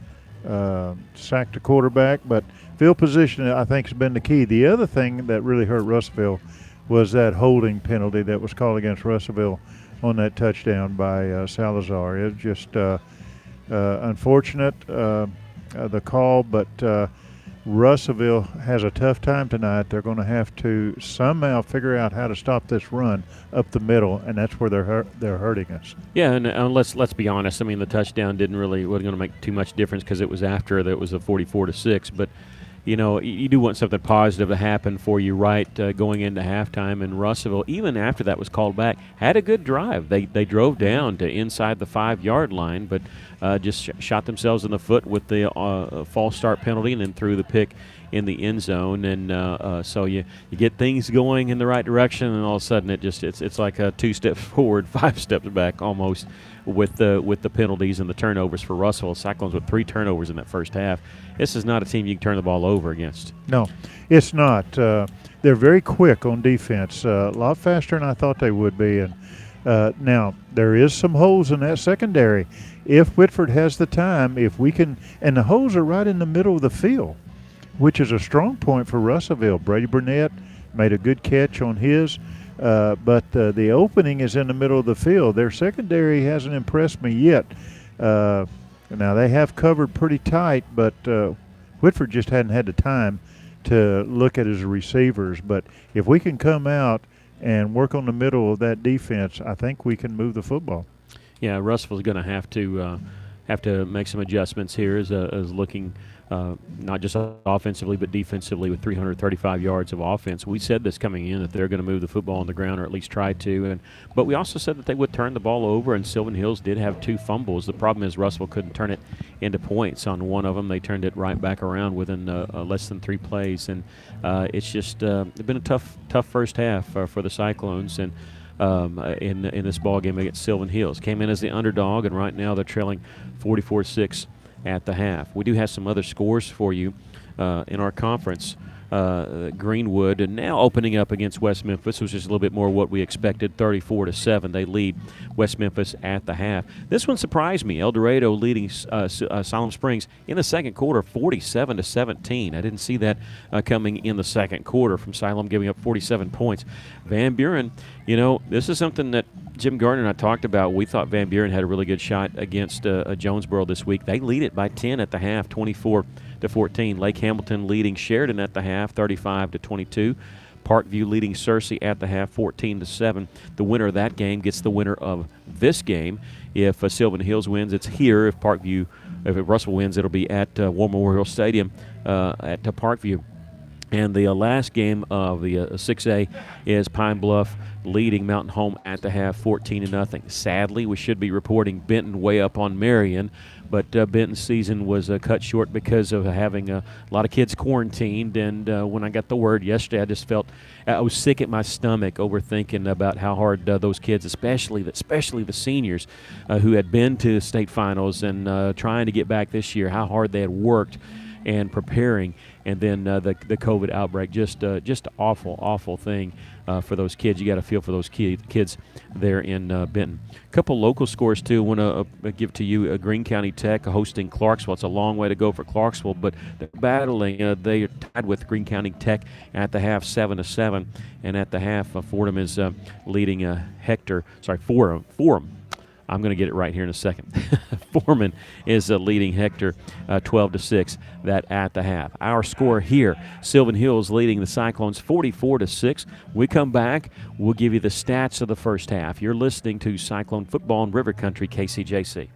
sacked the quarterback, but field position, I think, has been the key. The other thing that really hurt Russellville was that holding penalty that was called against Russellville on that touchdown by Salazar. It's just unfortunate, the call, but Russellville has a tough time tonight. They're going to have to somehow figure out how to stop this run up the middle, and that's where they're hurting us. Yeah, and let's be honest. I mean, the touchdown wasn't going to make too much difference because it was after that. It was a 44-6, but you know, you do want something positive to happen for you right going into halftime. And Russellville, even after that was called back, had a good drive. They drove down to inside the 5-yard line, but just shot themselves in the foot with the false start penalty and then threw the pick in the end zone. And so you get things going in the right direction, and all of a sudden it's like a 2 steps forward, 5 steps back almost with the penalties and the turnovers for Russellville. Cyclones with 3 turnovers in that first half. This is not a team you can turn the ball over against. No, it's not. They're very quick on defense, a lot faster than I thought they would be. And now there is some holes in that secondary. If Whitford has the time, if we can, and the holes are right in the middle of the field, which is a strong point for Russellville. Brady Burnett made a good catch on his, but the opening is in the middle of the field. Their secondary hasn't impressed me yet. Now, they have covered pretty tight, but Whitford just hadn't had the time to look at his receivers. But if we can come out and work on the middle of that defense, I think we can move the football. Yeah, Russellville's going to have to make some adjustments here as looking not just offensively but defensively with 335 yards of offense. We said this coming in that they're going to move the football on the ground or at least try to, but we also said that they would turn the ball over, and Sylvan Hills did have 2 fumbles. The problem is Russellville couldn't turn it into points on one of them. They turned it right back around within less than 3 plays, and it's just been a tough first half for the Cyclones. And in this ball game against Sylvan Hills. Came in as the underdog, and right now they're trailing 44-6 at the half. We do have some other scores for you in our conference. Greenwood, and now opening up against West Memphis, which is a little bit more what we expected, 34-7. They lead West Memphis at the half. This one surprised me. El Dorado leading Siloam Springs in the second quarter, 47-17. I didn't see that coming in the second quarter from Siloam giving up 47 points. Van Buren, you know, this is something that Jim Gardner and I talked about. We thought Van Buren had a really good shot against Jonesboro this week. They lead it by 10 at the half, 24 14. Lake Hamilton leading Sheridan at the half, 35-22. Parkview leading Searcy at the half, 14-7. The winner of that game gets the winner of this game. If Sylvan Hills wins, it's here. If Russell wins, it'll be at War Memorial Stadium at Parkview. And the last game of the 6A is Pine Bluff leading Mountain Home at the half, 14-0. Sadly, we should be reporting Benton way up on Marion, but Benton's season was cut short because of having a lot of kids quarantined. And when I got the word yesterday, I just felt I was sick at my stomach over thinking about how hard those kids, especially the seniors who had been to state finals and trying to get back this year, how hard they had worked and preparing, and then the COVID outbreak, just awful thing for those kids. You got to feel for those kids there in Benton. A couple local scores too. I want to give to you Greene County Tech hosting Clarksville. It's a long way to go for Clarksville, but they're battling. They are tied with Greene County Tech at the half, 7-7, and at the half, Fordham is leading Forum. I'm going to get it right here in a second. Foreman is leading Hector 12-6, that at the half. Our score here, Sylvan Hills leading the Cyclones 44-6. We come back, we'll give you the stats of the first half. You're listening to Cyclone Football in River Country, KCJC.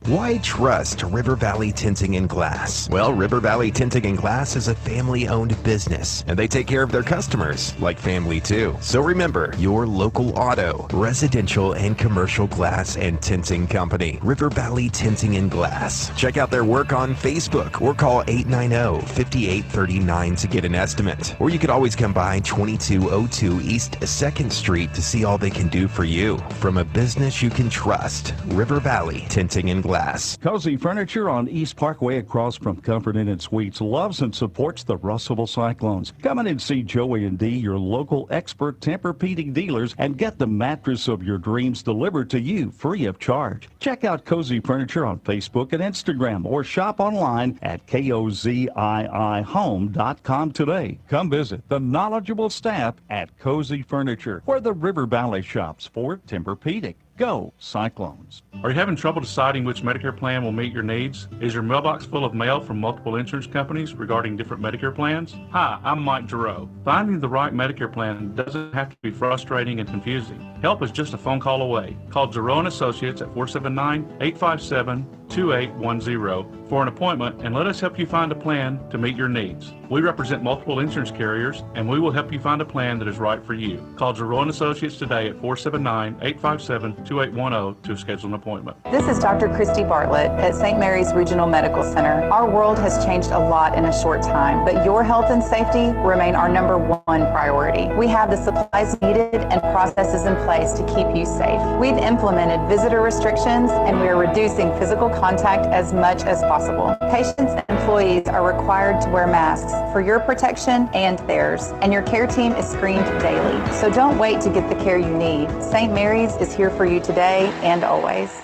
Why trust River Valley Tinting and Glass? Well, River Valley Tinting and Glass is a family-owned business, and they take care of their customers like family too. So remember, your local auto, residential, and commercial glass and tinting company, River Valley Tinting and Glass. Check out their work on Facebook or call 890-5839 to get an estimate. Or you could always come by 2202 East 2nd Street to see all they can do for you. From a business you can trust, River Valley Tinting and Glass. Cozy Furniture on East Parkway across from Comfort Inn and Suites loves and supports the Russellville Cyclones. Come in and see Joey and Dee, your local expert Tempur-Pedic dealers, and get the mattress of your dreams delivered to you free of charge. Check out Cozy Furniture on Facebook and Instagram or shop online at koziihome.com today. Come visit the knowledgeable staff at Cozy Furniture, where the River Valley shops for Tempur-Pedic. Go Cyclones. Are you having trouble deciding which Medicare plan will meet your needs? Is your mailbox full of mail from multiple insurance companies regarding different Medicare plans? Hi, I'm Mike Giroux. Finding the right Medicare plan doesn't have to be frustrating and confusing. Help is just a phone call away. Call Giroux & Associates at 479-857-2810 for an appointment and let us help you find a plan to meet your needs. We represent multiple insurance carriers and we will help you find a plan that is right for you. Call Giroux & Associates today at 479-857-2810 to schedule an appointment. This is Dr. Christy Bartlett at St. Mary's Regional Medical Center. Our world has changed a lot in a short time, but your health and safety remain our number one priority. We have the supplies needed and processes in place to keep you safe. We've implemented visitor restrictions and we are reducing physical contact as much as possible. Patients and employees are required to wear masks for your protection and theirs, and your care team is screened daily. So don't wait to get the care you need. St. Mary's is here for you today and always.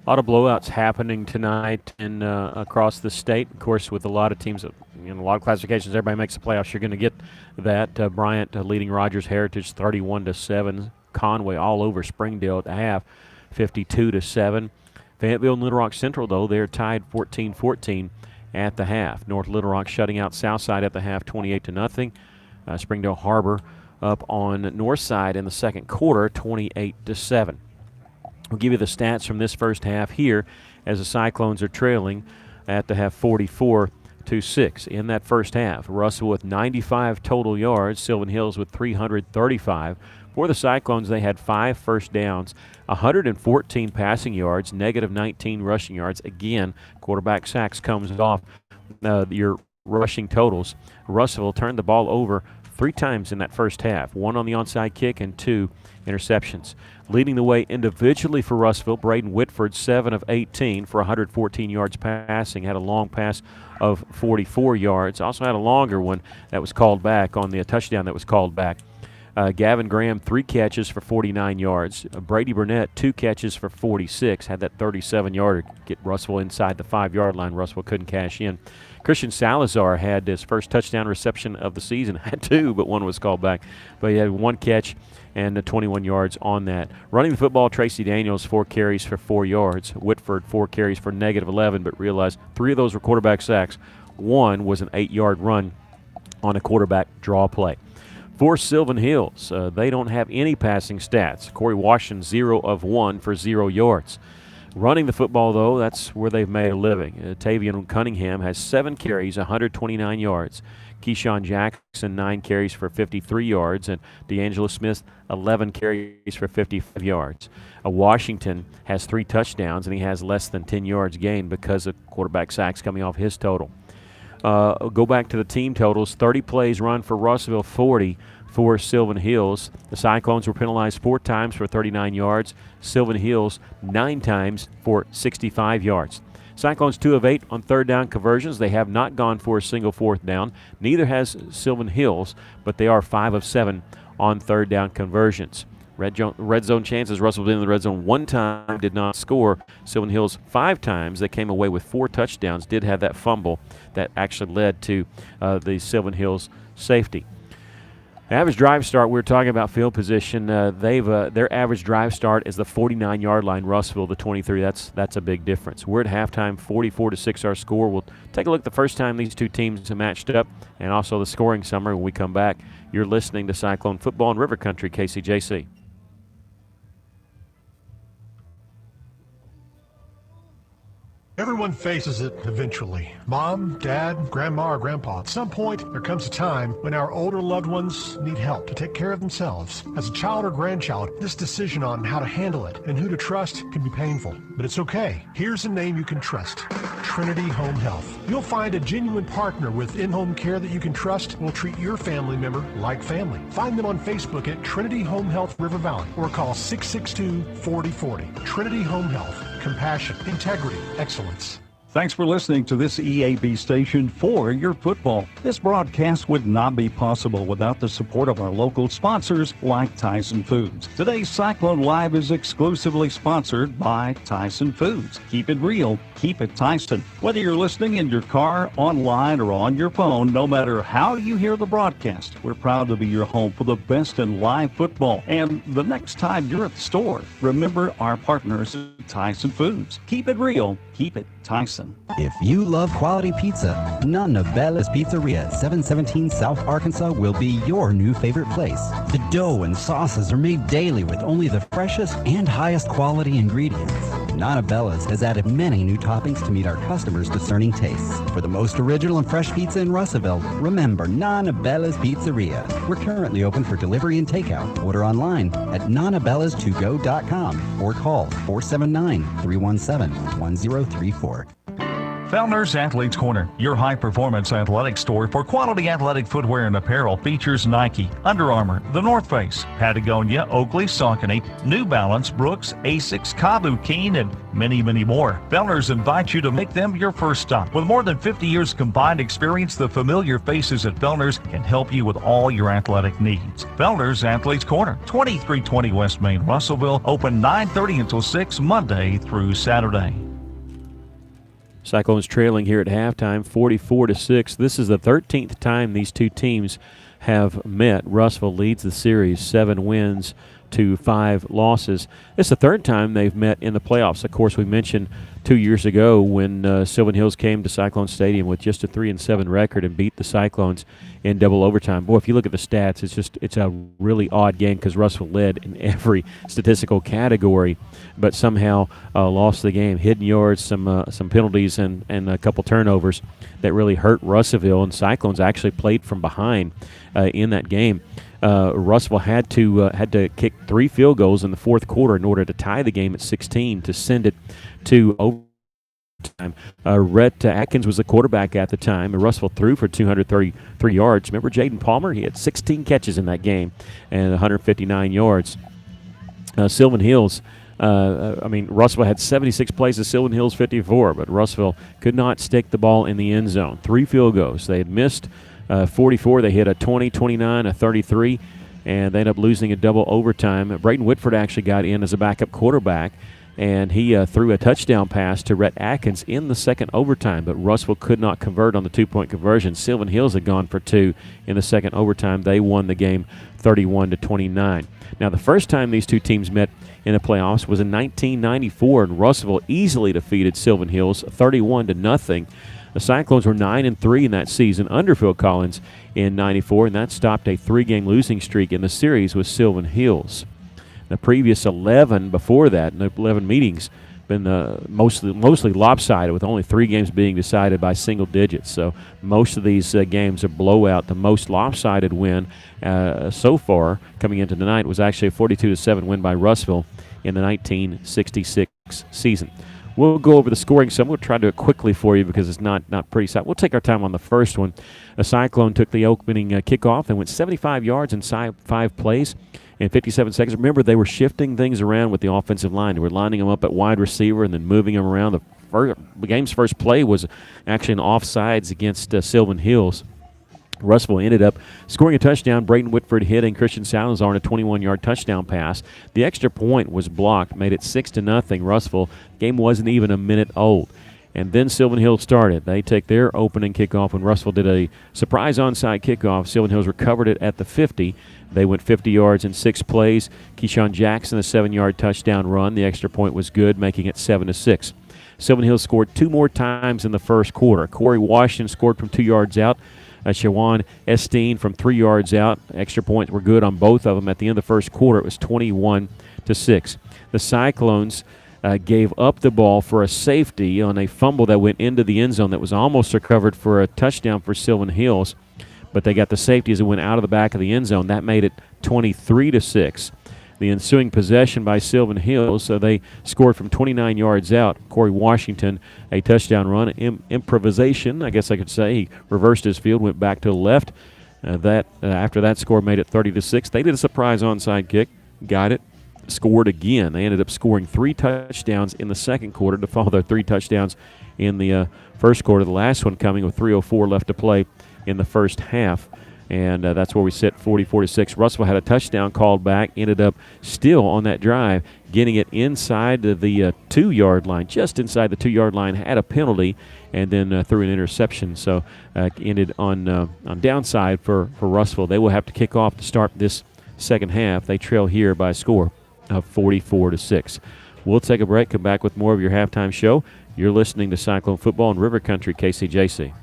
A lot of blowouts happening tonight and across the state. Of course, with a lot of teams, a lot of classifications, everybody makes the playoffs. You're going to get that. Bryant leading Rogers Heritage 31-7. Conway all over Springdale at the half, 52-7. Fayetteville and Little Rock Central, though, they're tied 14-14 at the half. North Little Rock shutting out Southside at the half, 28-0. Springdale Harbor up on Northside in the second quarter, 28-7. We'll give you the stats from this first half here as the Cyclones are trailing at the half, 44-6 in that first half. Russell with 95 total yards, Sylvan Hills with 335. For the Cyclones, they had 5 first downs, 114 passing yards, negative 19 rushing yards. Again, quarterback sacks comes off your rushing totals. Russell turned the ball over 3 times in that first half, 1 on the onside kick and 2 interceptions. Leading the way individually for Russellville, Braden Whitford, 7 of 18 for 114 yards passing, had a long pass of 44 yards. Also had a longer one that was called back on the touchdown that was called back. Gavin Graham, 3 catches for 49 yards. Brady Burnett, 2 catches for 46, had that 37-yarder get Russell inside the 5-yard line. Russell couldn't cash in. Christian Salazar had his first touchdown reception of the season. Had 2, but 1 was called back. But he had 1 catch and 21 yards on that. Running the football, Tracy Daniels, 4 carries for 4 yards. Whitford, 4 carries for -11, but realized 3 of those were quarterback sacks. 1 was an 8-yard run on a quarterback draw play. For Sylvan Hills, they don't have any passing stats. Corey Washington, 0 of 1 for 0 yards. Running the football, though, that's where they've made a living. Tavian Cunningham has 7 carries, 129 yards. Keyshawn Jackson, 9 carries for 53 yards. And D'Angelo Smith, 11 carries for 55 yards. Washington has 3 touchdowns, and he has less than 10 yards gained because of quarterback sacks coming off his total. Go back to the team totals. 30 plays run for Russellville, 40 for Sylvan Hills. The Cyclones were penalized 4 times for 39 yards. Sylvan Hills 9 times for 65 yards. Cyclones 2 of 8 on 3rd down conversions. They have not gone for a single 4th down. Neither has Sylvan Hills, but they are 5 of 7 on 3rd down conversions. Red zone chances. Russell was in the red zone 1 time, did not score. Sylvan Hills 5 times. They came away with 4 touchdowns, did have that fumble that actually led to the Sylvan Hills safety. Average drive start, we were talking about field position. Their average drive start is the 49-yard line. Russellville, the 23. That's a big difference. We're at halftime, 44-6 our score. We'll take a look at the first time these two teams have matched up, and also the scoring summary when we come back. You're listening to Cyclone Football in River Country, KCJC. Everyone faces it eventually. Mom, dad, grandma, or grandpa. At some point, there comes a time when our older loved ones need help to take care of themselves. As a child or grandchild, this decision on how to handle it and who to trust can be painful. But it's okay. Here's a name you can trust. Trinity Home Health. You'll find a genuine partner with in-home care that you can trust and will treat your family member like family. Find them on Facebook at Trinity Home Health River Valley or call 662-4040. Trinity Home Health. Compassion, integrity, excellence. Thanks for listening to this EAB station for your football. This broadcast would not be possible without the support of our local sponsors like Tyson Foods. Today's Cyclone Live is exclusively sponsored by Tyson Foods. Keep it real, keep it Tyson. Whether you're listening in your car, online, or on your phone, no matter how you hear the broadcast, we're proud to be your home for the best in live football. And the next time you're at the store, remember our partners at Tyson Foods. Keep it real, keep it Tyson. If you love quality pizza, Nonna Bella's Pizzeria at 717 South Arkansas will be your new favorite place. The dough and sauces are made daily with only the freshest and highest quality ingredients. Nonna Bella's has added many new toppings to meet our customers' discerning tastes. For the most original and fresh pizza in Russellville, remember Nonna Bella's Pizzeria. We're currently open for delivery and takeout. Order online at nonnabellas2go.com or call 479-317-1034. Fellner's Athletes Corner, your high-performance athletic store for quality athletic footwear and apparel, features Nike, Under Armour, The North Face, Patagonia, Oakley, Saucony, New Balance, Brooks, Asics, Kabu, Keen, and many, many more. Fellner's invites you to make them your first stop. With more than 50 years combined experience, the familiar faces at Fellner's can help you with all your athletic needs. Fellner's Athletes Corner, 2320 West Main, Russellville, open 9:30 until 6 Monday through Saturday. Cyclones trailing here at halftime, 44-6. This is the 13th time these two teams have met. Russellville leads the series, 7 wins to 5 losses. It's the 3rd time they've met in the playoffs. Of course, we mentioned 2 years ago when Sylvan Hills came to Cyclone Stadium with just a 3-7 record and beat the Cyclones in double overtime. Boy, if you look at the stats, it's a really odd game because Russellville led in every statistical category, but somehow lost the game. Hidden yards, some penalties, and a couple turnovers that really hurt Russellville, and Cyclones actually played from behind in that game. Russellville had to kick 3 field goals in the 4th quarter in order to tie the game at 16 to send it to overtime. Rhett Atkins was the quarterback at the time. Russellville threw for 233 yards. Remember Jaden Palmer? He had 16 catches in that game and 159 yards. Sylvan Hills, Russellville had 76 plays to Sylvan Hills 54, but Russellville could not stick the ball in the end zone. 3 field goals. They had missed 44. They hit a 20, 29, a 33. and they ended up losing a double overtime. Braden Whitford actually got in as a backup quarterback, and he threw a touchdown pass to Rhett Atkins in the second overtime, but Russellville could not convert on the two-point conversion. Sylvan Hills had gone for two in the second overtime. They won the game 31-29. Now, the first time these two teams met in the playoffs was in 1994, and Russellville easily defeated Sylvan Hills 31-0. The Cyclones were 9-3 in that season under Phil Collins in 94, and that stopped a three-game losing streak in the series with Sylvan Hills. The previous 11 before that, the 11 meetings, been mostly lopsided, with only 3 games being decided by single digits. So most of these games are blowout. The most lopsided win so far coming into tonight was actually a 42-7 win by Russellville in the 1966 season. We'll go over the scoring some. We'll try to do it quickly for you because it's not pretty sad. We'll take our time on the first one. A Cyclone took the opening kickoff and went 75 yards in 5 plays in 57 seconds. Remember, they were shifting things around with the offensive line. They were lining them up at wide receiver and then moving them around. The game's first play was actually an offsides against Sylvan Hills. Russellville ended up scoring a touchdown. Braden Whitford hitting Christian Salazar on a 21-yard touchdown pass. The extra point was blocked, made it 6-0. Russellville. Game wasn't even a minute old. And then Sylvan Hills started. They take their opening kickoff when Russellville did a surprise onside kickoff. Sylvan Hills recovered it at the 50. They went 50 yards in 6 plays. Keyshawn Jackson, a 7-yard touchdown run. The extra point was good, making it 7-6. Sylvan Hills scored 2 more times in the first quarter. Corey Washington scored from 2 yards out. Shawan Esteen from 3 yards out. Extra points were good on both of them. At the end of the first quarter, it was 21-6. The Cyclones gave up the ball for a safety on a fumble that went into the end zone that was almost recovered for a touchdown for Sylvan Hills, but they got the safety as it went out of the back of the end zone. That made it 23-6. The ensuing possession by Sylvan Hills, so they scored from 29 yards out. Corey Washington, a touchdown run. Improvisation, I guess I could say. He reversed his field, went back to the left. After that score made it 30-6. They did a surprise onside kick, got it, scored again. They ended up scoring 3 touchdowns in the second quarter to follow their 3 touchdowns in the first quarter. The last one coming with 3:04 left to play in the first half. And that's where we sit 44-6. Russellville had a touchdown called back, ended up still on that drive, getting it inside the 2-yard line, just inside the 2-yard line, had a penalty, and then threw an interception. So ended on downside for Russellville. They will have to kick off to start this second half. They trail here by a score of 44-6. We'll take a break, come back with more of your halftime show. You're listening to Cyclone Football in River Country, KCJC.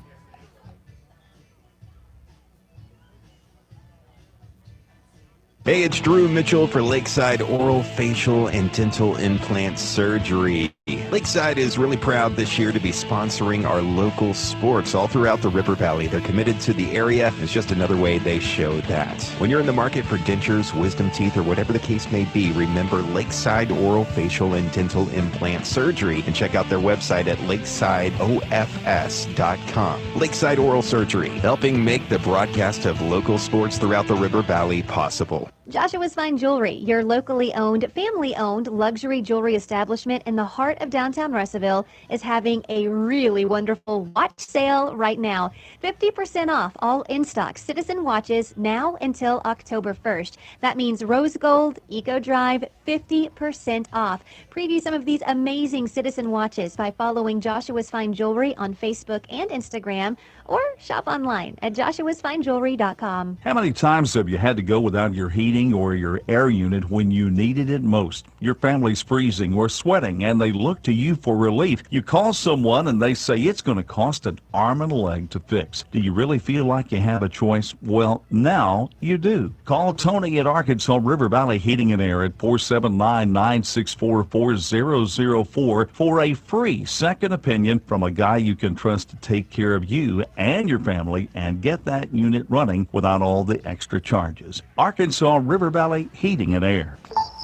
Hey, it's Drew Mitchell for Lakeside Oral, Facial, and Dental Implant Surgery. Lakeside is really proud this year to be sponsoring our local sports all throughout the River Valley. They're committed to the area. It's just another way they show that. When you're in the market for dentures, wisdom teeth, or whatever the case may be, remember Lakeside Oral, Facial, and Dental Implant Surgery, and check out their website at lakesideofs.com. Lakeside Oral Surgery, helping make the broadcast of local sports throughout the River Valley possible. Joshua's Fine Jewelry, your locally owned, family-owned luxury jewelry establishment in the heart of downtown Russellville, is having a really wonderful watch sale right now. 50% off all in-stock Citizen watches now until October 1st. That means Rose Gold, Eco Drive, 50% off. Preview some of these amazing Citizen watches by following Joshua's Fine Jewelry on Facebook and Instagram, or shop online at joshuasfinejewelry.com. How many times have you had to go without your heating or your air unit when you needed it most? Your family's freezing or sweating and they look to you for relief. You call someone and they say it's going to cost an arm and a leg to fix. Do you really feel like you have a choice? Well, now you do. Call Tony at Arkansas River Valley Heating and Air at 479-964-4004 for a free second opinion from a guy you can trust to take care of you and your family and get that unit running without all the extra charges. Arkansas River Valley Heating and Air.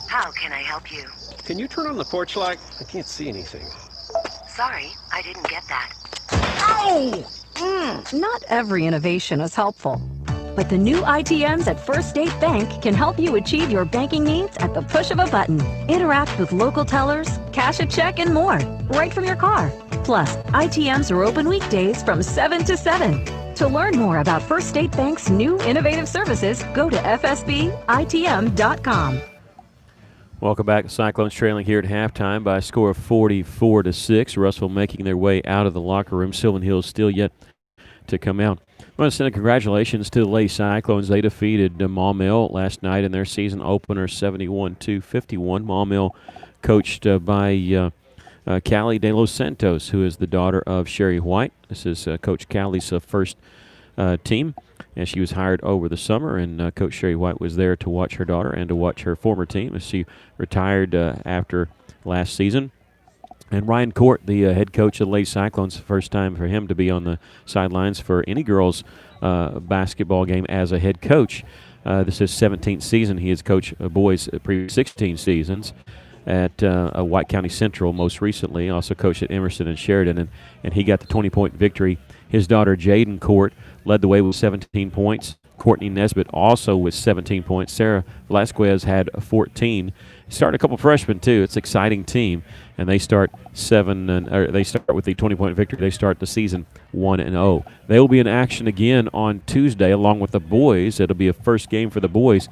How can I help you? Can you turn on the porch light? I can't see anything. Sorry, I didn't get that. Ow! Not every innovation is helpful, but the new ITMs at First State Bank can help you achieve your banking needs at the push of a button. Interact with local tellers, cash a check, and more, right from your car. Plus, ITMs are open weekdays from 7 to 7. To learn more about First State Bank's new innovative services, go to fsbitm.com. Welcome back. The Cyclones trailing here at halftime by a score of 44-6. Russell making their way out of the locker room. Sylvan Hills still yet to come out. I want to send a congratulations to the Lady Cyclones. They defeated Maumelle last night in their season opener 71-51. Maumelle coached by Callie De Los Santos, who is the daughter of Sherry White. This is Coach Callie's first team, and she was hired over the summer, and Coach Sherry White was there to watch her daughter and to watch her former team as she retired after last season. And Ryan Court, the head coach of the Lady Cyclones, first time for him to be on the sidelines for any girls' basketball game as a head coach. This is his 17th season. He has coached boys previous 16 seasons at White County Central most recently. Also coached at Emerson and Sheridan, and he got the 20-point victory. His daughter Jaden Court led the way with 17 points. Courtney Nesbitt also with 17 points. Sarah Velasquez had 14. Started a couple freshmen too. It's an exciting team, and they start with the 20-point victory. They start the season 1-0. They will be in action again on Tuesday along with the boys. It'll be a first game for the boys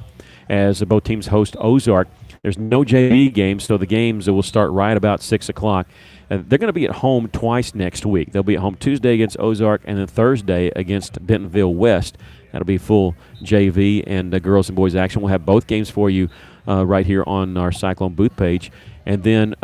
as both teams host Ozark. There's no JV games, so the games will start right about 6 o'clock. They're going to be at home twice next week. They'll be at home Tuesday against Ozark and then Thursday against Bentonville West. That'll be full JV and girls and boys action. We'll have both games for you right here on our Cyclone booth page. And then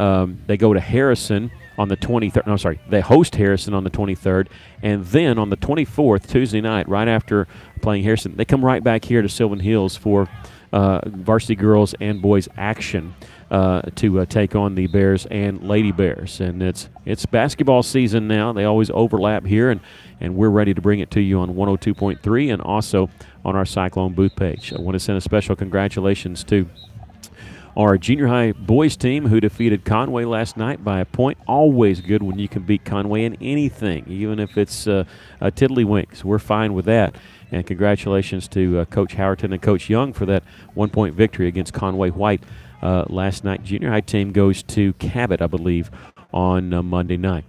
they go to Harrison on the 23rd. No, sorry. They host Harrison on the 23rd. And then on the 24th, Tuesday night, right after playing Harrison, they come right back here to Sylvan Hills for varsity girls and boys action to take on the Bears and Lady Bears. And it's basketball season now. They always overlap here, and we're ready to bring it to you on 102.3 and also on our Cyclone booth page. I want to send a special congratulations to our junior high boys team who defeated Conway last night by a point. Always good when you can beat Conway in anything, even if it's a tiddlywinks. We're fine with that. And congratulations to Coach Howerton and Coach Young for that 1-point victory against Conway White last night. Junior high team goes to Cabot, I believe, on Monday night.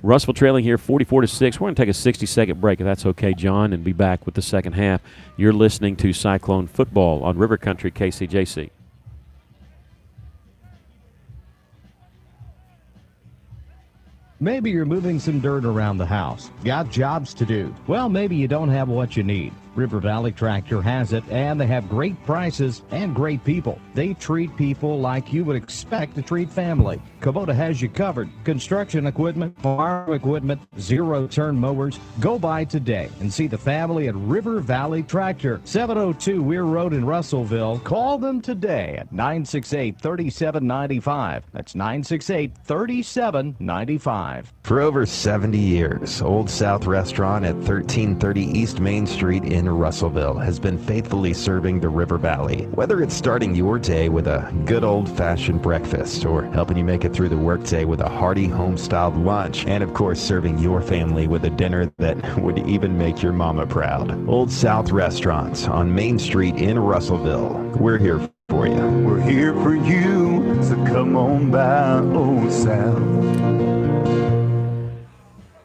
Russell trailing here 44-6. We're going to take a 60-second break, if that's okay, John, and be back with the second half. You're listening to Cyclone Football on River Country KCJC. Maybe you're moving some dirt around the house. Got jobs to do. Well, maybe you don't have what you need. River Valley Tractor has it, and they have great prices and great people. They treat people like you would expect to treat family. Kubota has you covered. Construction equipment, farm equipment, zero-turn mowers. Go by today and see the family at River Valley Tractor, 702 Weir Road in Russellville. Call them today at 968-3795. That's 968-3795. For over 70 years, Old South Restaurant at 1330 East Main Street in Russellville has been faithfully serving the River Valley. Whether it's starting your day with a good old-fashioned breakfast or helping you make it through the workday with a hearty home-styled lunch, and of course serving your family with a dinner that would even make your mama proud. Old South Restaurants on Main Street in Russellville. We're here for you. We're here for you, so come on by Old South.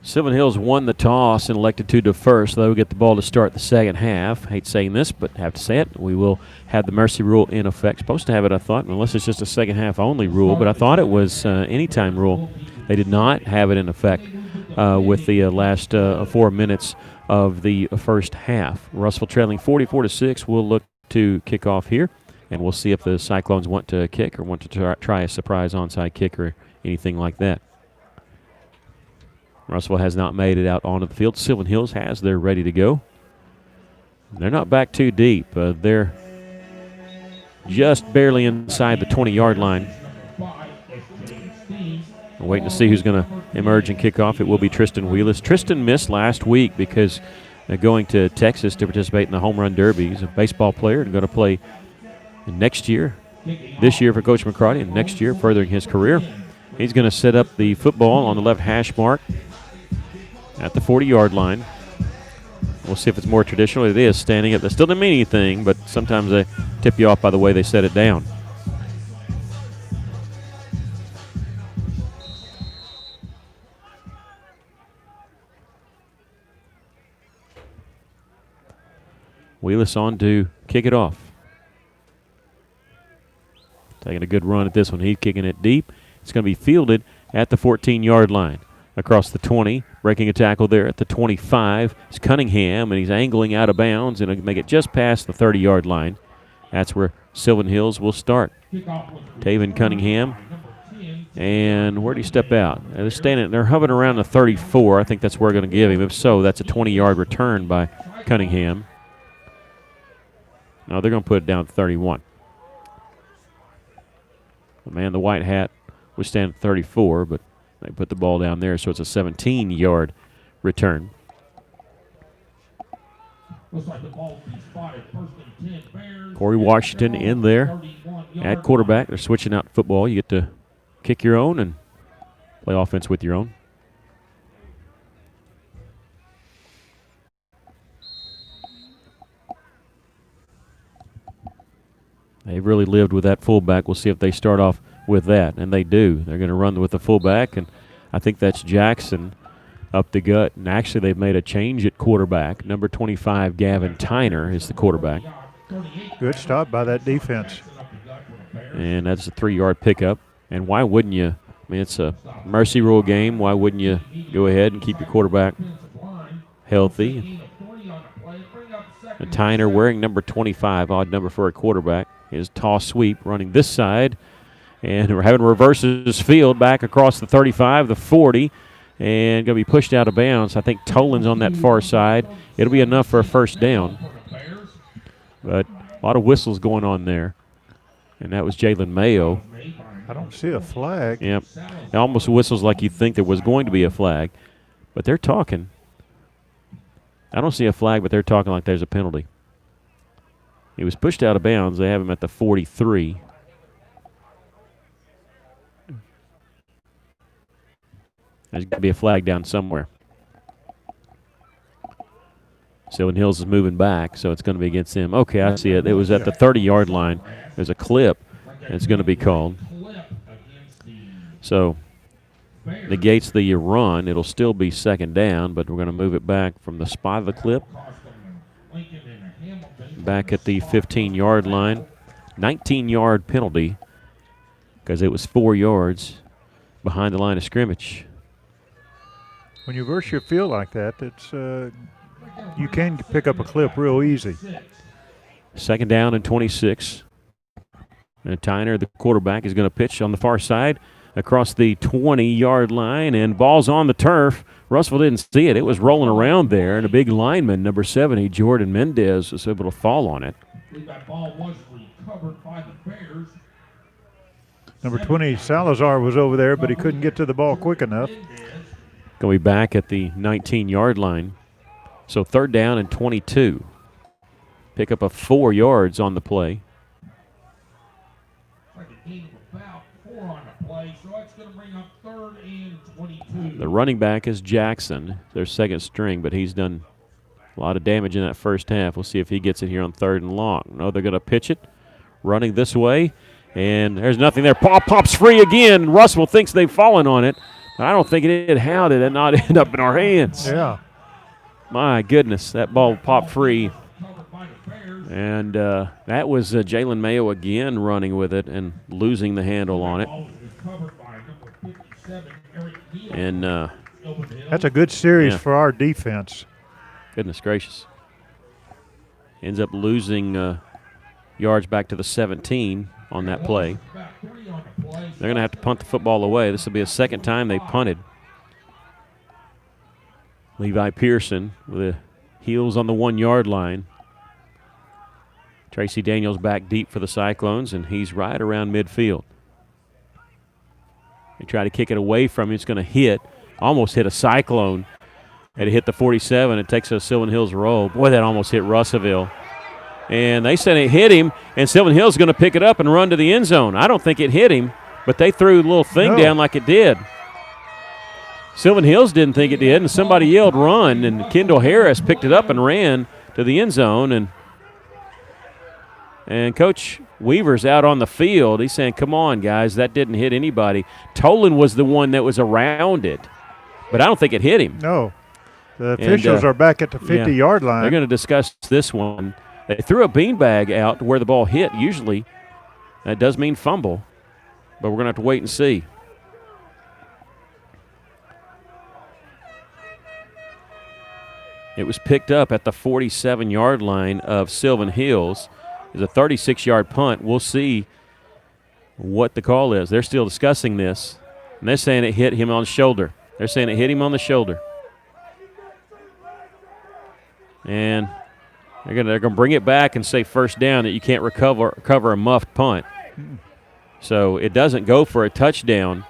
Sylvan Hills won the toss and elected to defer, so they will get the ball to start the second half. Hate saying this, but have to say it. We will have the mercy rule in effect. Supposed to have it, I thought, unless it's just a second half only rule, but I thought it was anytime rule. They did not have it in effect with the last 4 minutes of the first half. Russell trailing 44-6. We'll look to kick off here, and we'll see if the Cyclones want to kick or want to try a surprise onside kick or anything like that. Russell has not made it out onto the field. Sylvan Hills has. They're ready to go. They're not back too deep. They're just barely inside the 20-yard line. We're waiting to see who's going to emerge and kick off. It will be Tristan Wheelis. Tristan missed last week because going to Texas to participate in the Home Run Derby. He's a baseball player and going to play next year, this year for Coach McCarty, and next year furthering his career. He's going to set up the football on the left hash mark at the 40-yard line. We'll see if it's more traditional. It is standing up. That still doesn't mean anything, but sometimes they tip you off by the way they set it down. Wheelis on to kick it off. Taking a good run at this one. He's kicking it deep. It's going to be fielded at the 14-yard line. Across the 20, breaking a tackle there at the 25. It's Cunningham, and he's angling out of bounds and make it just past the 30-yard line. That's where Sylvan Hills will start. Taven Cunningham. And where did he step out? They're hovering around the 34. I think that's where we're going to give him. If so, that's a 20-yard return by Cunningham. No, they're going to put it down at 31. The man in the white hat was standing at 34, but they put the ball down there, so it's a 17-yard return. Corey Washington in there at quarterback. They're switching out football. You get to kick your own and play offense with your own. They've really lived with that fullback. We'll see if they start off with that, and they do. They're going to run with the fullback, and I think that's Jackson up the gut. And actually, they've made a change at quarterback. Number 25, Gavin Tyner, is the quarterback. Good stop by that defense. And that's a 3-yard pickup. And why wouldn't you? I mean, it's a mercy rule game. Why wouldn't you go ahead and keep your quarterback healthy? And Tyner wearing number 25, odd number for a quarterback. His toss sweep running this side. And we're having to reverse his field back across the 35, the 40, and going to be pushed out of bounds. I think Tolan's on that far side. It'll be enough for a first down. But a lot of whistles going on there. And that was Jalen Mayo. I don't see a flag. Yep. It almost whistles like you think there was going to be a flag. But they're talking. I don't see a flag, but they're talking like there's a penalty. He was pushed out of bounds. They have him at the 43. There's got to be a flag down somewhere. Sylvan Hills is moving back, so it's going to be against them. Okay, I see it. It was at the 30-yard line. There's a clip, and it's going to be called. So negates the run. It'll still be second down, but we're going to move it back from the spot of the clip. Back at the 15-yard line. 19-yard penalty because it was 4 yards behind the line of scrimmage. When you reverse your field like that, it's you can pick up a clip real easy. Second down and 26. And Tyner, the quarterback, is going to pitch on the far side across the 20-yard line, and ball's on the turf. Russell didn't see it. It was rolling around there, and a big lineman, number 70, Jordan Mendez, was able to fall on it. That ball was recovered by the Bears. Number 20, Salazar, was over there, but he couldn't get to the ball quick enough. Going to be back at the 19-yard line. So third down and 22. Pick up 4 yards on the play. Like a gain of about 4 on the play, so it's going to bring up third and 22. The running back is Jackson, their second string, but he's done a lot of damage in that first half. We'll see if he gets it here on third and long. No, they're going to pitch it, running this way, and there's nothing there. Pops free again. Russell thinks they've fallen on it. I don't think it did. How did it not end up in our hands? Yeah. My goodness, that ball popped free. And that was Jalen Mayo again running with it and losing the handle on it. And that's a good series for our defense. Goodness gracious. Ends up losing yards back to the 17 on that play. They're going to have to punt the football away. This will be a second time they punted. Levi Pearson with the heels on the 1-yard line. Tracy Daniels back deep for the Cyclones, and he's right around midfield. They try to kick it away from him. It's going to hit, almost hit a Cyclone. It hit the 47. It takes a Sylvan Hills roll. Boy, that almost hit Russellville. And they said it hit him, and Sylvan Hills is going to pick it up and run to the end zone. I don't think it hit him, but they threw a little thing down like it did. Sylvan Hills didn't think it did, and somebody yelled run, and Kendall Harris picked it up and ran to the end zone. And Coach Weaver's out on the field. He's saying, come on, guys, that didn't hit anybody. Tolan was the one that was around it, but I don't think it hit him. No. The officials are back at the 50-yard line. They're going to discuss this one. They threw a beanbag out where the ball hit. Usually that does mean fumble, but we're going to have to wait and see. It was picked up at the 47-yard line of Sylvan Hills. It's a 36-yard punt. We'll see what the call is. They're still discussing this, and they're saying it hit him on the shoulder. They're saying it hit him on the shoulder. And they're gonna bring it back and say first down, that you can't recover a muffed punt. So it doesn't go for a touchdown,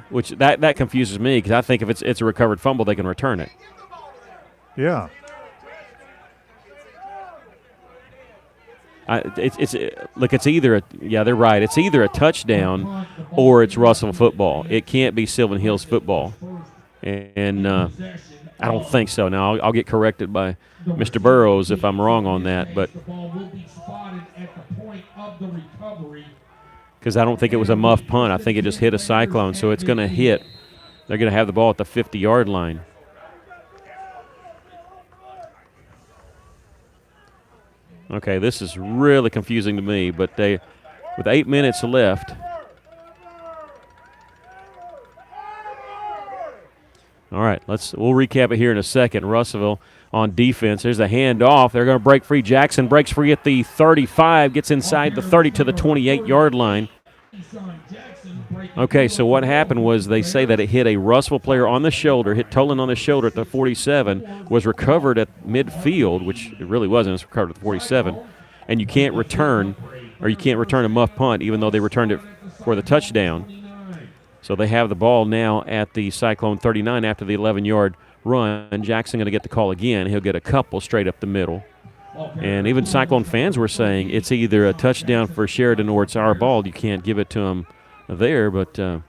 which that confuses me, because I think if it's a recovered fumble, they can return it. Yeah. It's either they're right. It's either a touchdown or it's Russell football. It can't be Sylvan Hills football, and I don't think so. Now I'll get corrected by Mr. Burrows if I'm wrong on that, but because I don't think it was a muff punt. I think it just hit a Cyclone, so it's going to hit. They're going to have the ball at the 50-yard line. Okay, this is really confusing to me, but with 8 minutes left. All right, we'll recap it here in a second. Russellville on defense. There's a handoff. They're going to break free. Jackson breaks free at the 35, gets inside the 30 to the 28-yard line. Okay, so what happened was they say that it hit a Russellville player on the shoulder, hit Tolan on the shoulder at the 47, was recovered at midfield, which it really wasn't. It was recovered at the 47, and you can't return a muff punt, even though they returned it for the touchdown. So they have the ball now at the Cyclone 39 after the 11-yard run. Jackson going to get the call again. He'll get a couple straight up the middle. And even Cyclone fans were saying it's either a touchdown for Sheridan or it's our ball. You can't give it to them there. But and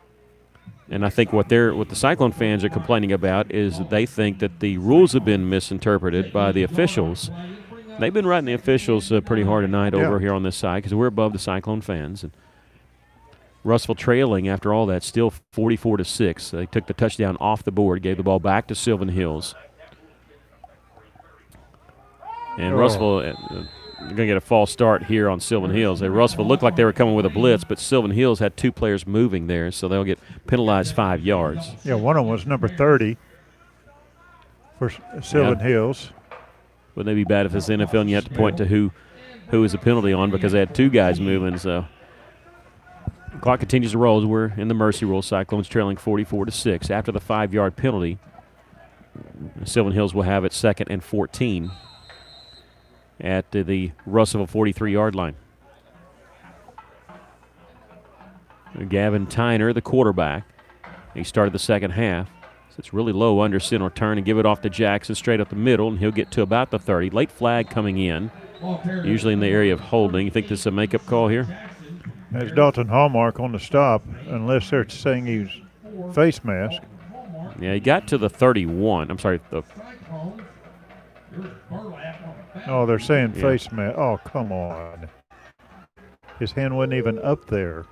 I think what the Cyclone fans are complaining about is that they think that the rules have been misinterpreted by the officials. They've been writing the officials pretty hard tonight over here on this side, because we're above the Cyclone fans. And Russellville trailing after all that, still 44-6. They took the touchdown off the board, gave the ball back to Sylvan Hills. And Russellville going to get a false start here on Sylvan Hills. Russellville looked like they were coming with a blitz, but Sylvan Hills had two players moving there, so they'll get penalized 5 yards. Yeah, one of them was number 30 for Sylvan Hills. Wouldn't it be bad if it's the NFL and you have to point to who is a penalty on, because they had two guys moving, so. The clock continues to roll as we're in the mercy rule. Cyclones trailing 44-6. After the 5-yard penalty, Sylvan Hills will have it 2nd and 14 at the Russellville 43-yard line. Gavin Tyner, the quarterback. He started the second half. So it's really low under center turn, and give it off to Jackson straight up the middle, and he'll get to about the 30. Late flag coming in, usually in the area of holding. You think this is a makeup call here? There's Dalton Hallmark on the stop, unless they're saying he's face mask. Yeah, he got to the 31. I'm sorry. Oh, they're saying face mask. Oh, come on. His hand wasn't even up there.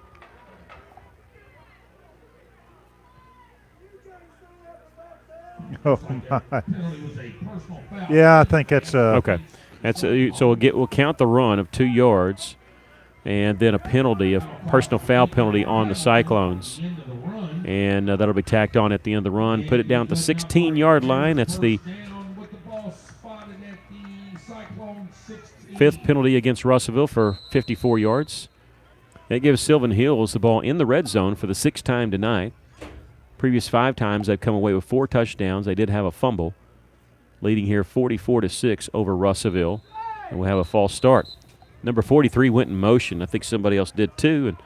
Oh, my. Yeah, I think that's okay. So we'll count the run of 2 yards. And then a penalty, a personal foul penalty on the Cyclones. And that'll be tacked on at the end of the run. Put it down at the 16-yard line. That's the 5th penalty against Russellville for 54 yards. That gives Sylvan Hills the ball in the red zone for the 6th time tonight. Previous 5 times they've come away with 4 touchdowns. They did have a fumble, leading here 44-6 over Russellville. And we'll have a false start. Number 43 went in motion. I think somebody else did too, and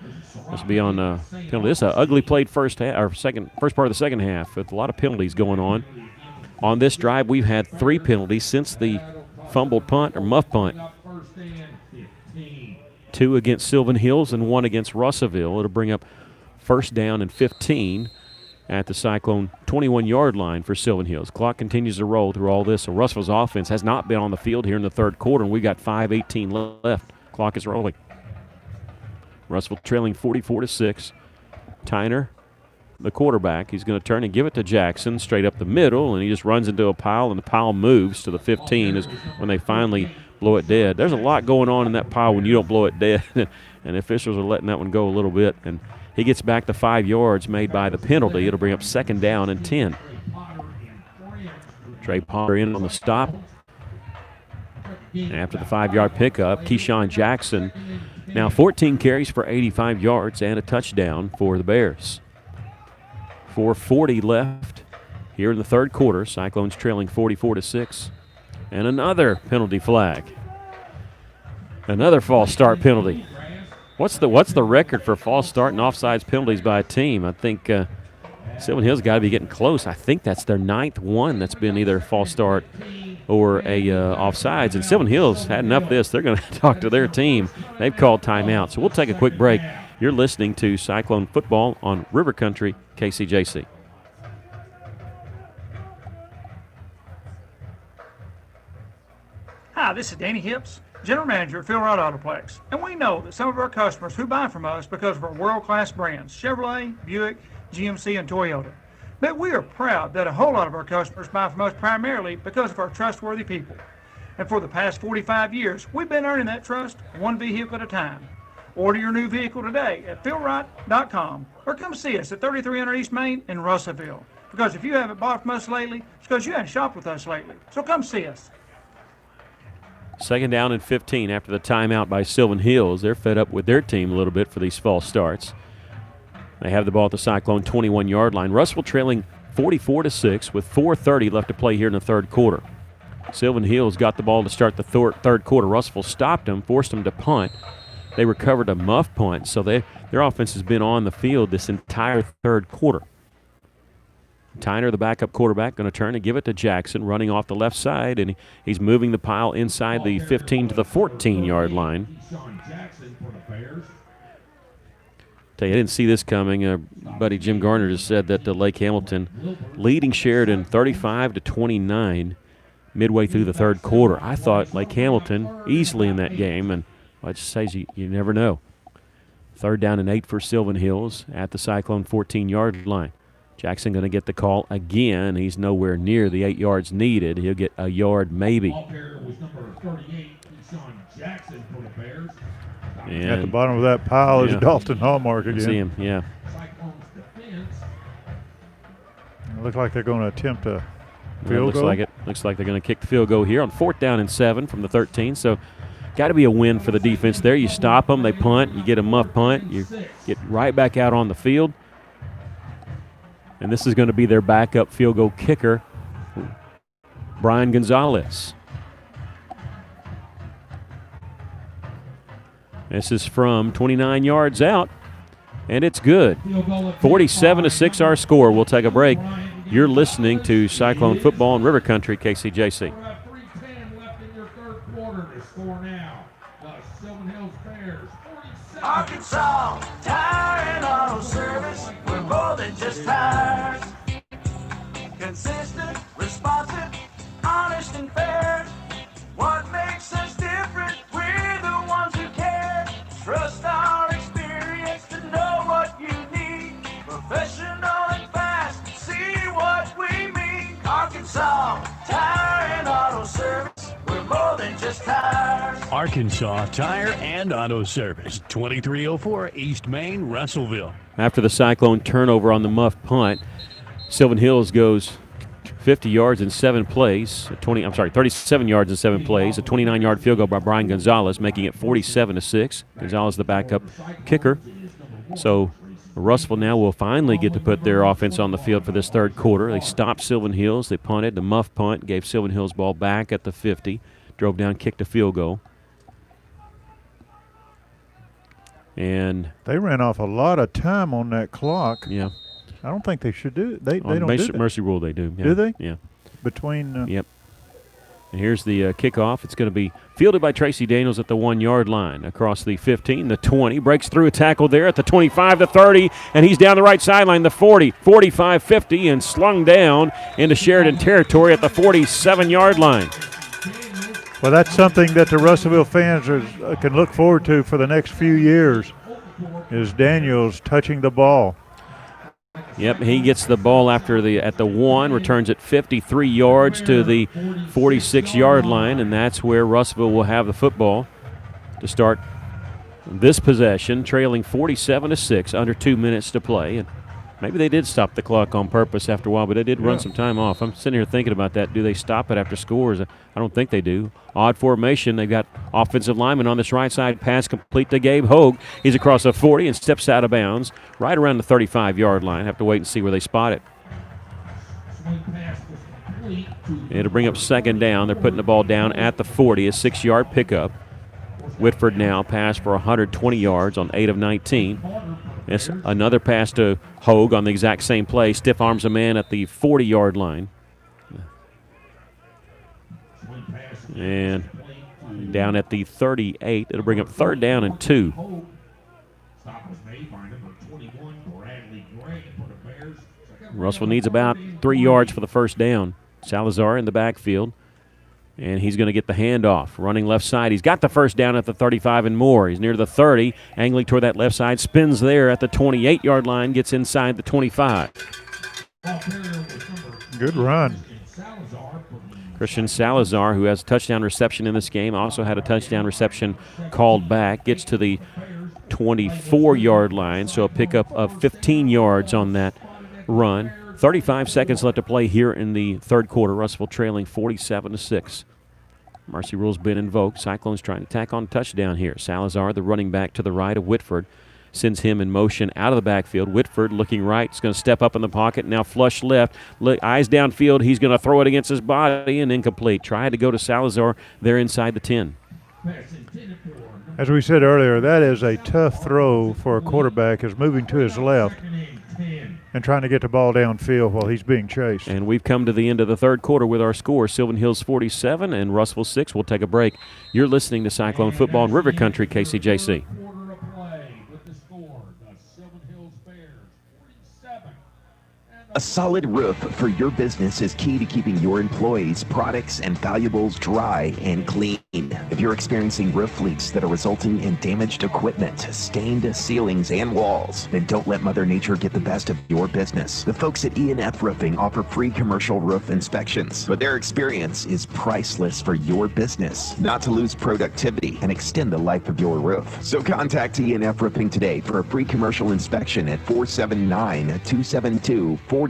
this will be on penalty. This is an ugly played first part of the second half with a lot of penalties going on. On this drive, we've had 3 penalties since the fumbled punt or muff punt. 2 against Sylvan Hills and 1 against Russellville. It'll bring up 1st down and 15 at the Cyclone 21-yard line for Sylvan Hills. Clock continues to roll through all this. So Russellville's offense has not been on the field here in the 3rd quarter, and we've got 5:18 left. Clock is rolling. Russellville trailing 44-6. Tyner the quarterback. He's going to turn and give it to Jackson straight up the middle, and he just runs into a pile, and the pile moves to the 15 is when they finally blow it dead. There's a lot going on in that pile when you don't blow it dead, and the officials are letting that one go a little bit. And he gets back the 5 yards made by the penalty. It'll bring up 2nd down and 10. Trey Potter in on the stop. And after the 5-yard pickup, Keyshawn Jackson now 14 carries for 85 yards and a touchdown for the Bears. 4:40 left here in the third quarter. Cyclones trailing 44-6. And another penalty flag. Another false start penalty. What's the record for false start and offsides penalties by a team? I think Sylvan Hill's got to be getting close. I think that's their 9th one that's been either a false start or a offsides. And Sylvan Hill's had enough of this. They're going to talk to their team. They've called timeout. So we'll take a quick break. You're listening to Cyclone Football on River Country, KCJC. Hi, this is Danny Hips, General Manager at Phil Wright Autoplex. And we know that some of our customers who buy from us because of our world-class brands, Chevrolet, Buick, GMC, and Toyota. But we are proud that a whole lot of our customers buy from us primarily because of our trustworthy people. And for the past 45 years, we've been earning that trust one vehicle at a time. Order your new vehicle today at philwright.com or come see us at 3300 East Main in Russellville. Because if you haven't bought from us lately, it's because you haven't shopped with us lately. So come see us. 2nd down and 15 after the timeout by Sylvan Hills. They're fed up with their team a little bit for these false starts. They have the ball at the Cyclone 21-yard line. Russell trailing 44-6 with 4:30 left to play here in the third quarter. Sylvan Hills got the ball to start the third quarter. Russell stopped them, forced them to punt. They recovered a muff punt, so their offense has been on the field this entire third quarter. Tyner, the backup quarterback, going to turn and give it to Jackson, running off the left side, and he's moving the pile inside the 15 to the 14-yard line. Tell you, I didn't see this coming. Buddy Jim Garner just said that Lake Hamilton leading Sheridan 35-29 midway through the third quarter. I thought Lake Hamilton easily in that game, and I just say you never know. 3rd down and 8 for Sylvan Hills at the Cyclone 14-yard line. Jackson going to get the call again. He's nowhere near the 8 yards needed. He'll get a yard maybe. And at the bottom of that pile is Dalton Hallmark again. See him, yeah. It looks like they're going to attempt a field goal. Like it. Looks like they're going to kick the field goal here on 4th down and 7 from the 13. So got to be a win for the defense there. You stop them, they punt, you get a muff punt, you get right back out on the field. And this is going to be their backup field goal kicker, Brian Gonzalez. This is from 29 yards out, and it's good. 47-6 our score. We'll take a break. You're listening to Cyclone Football in River Country, KCJC. Arkansas Tire and Auto Service. We're more than just tires. Consistent, responsive, honest and fair. What makes us different? We're the ones who care. Trust our experience to know what you need. Professional and fast. See what we mean. Arkansas Tire and Auto Service. We're more than just tires. Arkansas Tire and Auto Service, 2304 East Main, Russellville. After the Cyclone turnover on the muff punt, Sylvan Hills goes 50 yards in 7 plays. 37 yards in 7 plays. A 29-yard field goal by Brian Gonzalez, making it 47-6. Gonzalez, the backup kicker. So Russellville now will finally get to put their offense on the field for this third quarter. They stopped Sylvan Hills. They punted. The muff punt gave Sylvan Hills ball back at the 50. Drove down, kicked a field goal. And they ran off a lot of time on that clock. Yeah. I don't think they should do it. They don't do basic that. mercy rule, they do. Yeah. Do they? Yeah. Between. Yep. And here's the kickoff. It's going to be fielded by Tracy Daniels at the 1-yard line. Across the 15, the 20. Breaks through a tackle there at the 25, the 30. And he's down the right sideline, the 40, 45, 50, and slung down into Sheridan territory at the 47-yard line. Well, that's something that the Russellville fans can look forward to for the next few years, is Daniels touching the ball. Yep, he gets the ball at the 1, returns it 53 yards to the 46-yard line, and that's where Russellville will have the football to start this possession, trailing 47-6, under 2 minutes to play. And maybe they did stop the clock on purpose after a while, but they did run some time off. I'm sitting here thinking about that. Do they stop it after scores? I don't think they do. Odd formation. They've got offensive lineman on this right side. Pass complete to Gabe Hogue. He's across the 40 and steps out of bounds right around the 35-yard line. Have to wait and see where they spot it. It'll bring up second down. They're putting the ball down at the 40, a 6-yard pickup. Whitford now passed for 120 yards on 8 of 19. It's another pass to Hogue on the exact same play. Stiff arms a man at the 40-yard line. And down at the 38. It'll bring up third down and 2. Russell needs about 3 yards for the first down. Salazar in the backfield. And he's going to get the handoff. Running left side. He's got the first down at the 35 and more. He's near the 30. Angling toward that left side. Spins there at the 28-yard line. Gets inside the 25. Good run. Christian Salazar, who has a touchdown reception in this game, also had a touchdown reception called back. Gets to the 24-yard line. So a pickup of 15 yards on that run. 35 seconds left to play here in the third quarter. Russellville trailing 47-6. Mercy rule's been invoked. Cyclones trying to tack on a touchdown here. Salazar, the running back to the right of Whitford, sends him in motion out of the backfield. Whitford looking right. He's going to step up in the pocket. Now flush left. Eyes downfield. He's going to throw it against his body and incomplete. Tried to go to Salazar there inside the 10. As we said earlier, that is a tough throw for a quarterback, is moving to his left and trying to get the ball downfield while he's being chased. And we've come to the end of the third quarter with our score. Sylvan Hills 47 and Russellville 6. We'll take a break. You're listening to Cyclone Football in River Country, KCJC. A solid roof for your business is key to keeping your employees, products, and valuables dry and clean. If you're experiencing roof leaks that are resulting in damaged equipment, stained ceilings, and walls, then don't let Mother Nature get the best of your business. The folks at E&F Roofing offer free commercial roof inspections, but their experience is priceless for your business, not to lose productivity and extend the life of your roof. So contact E&F Roofing today for a free commercial inspection at 479-272-4069.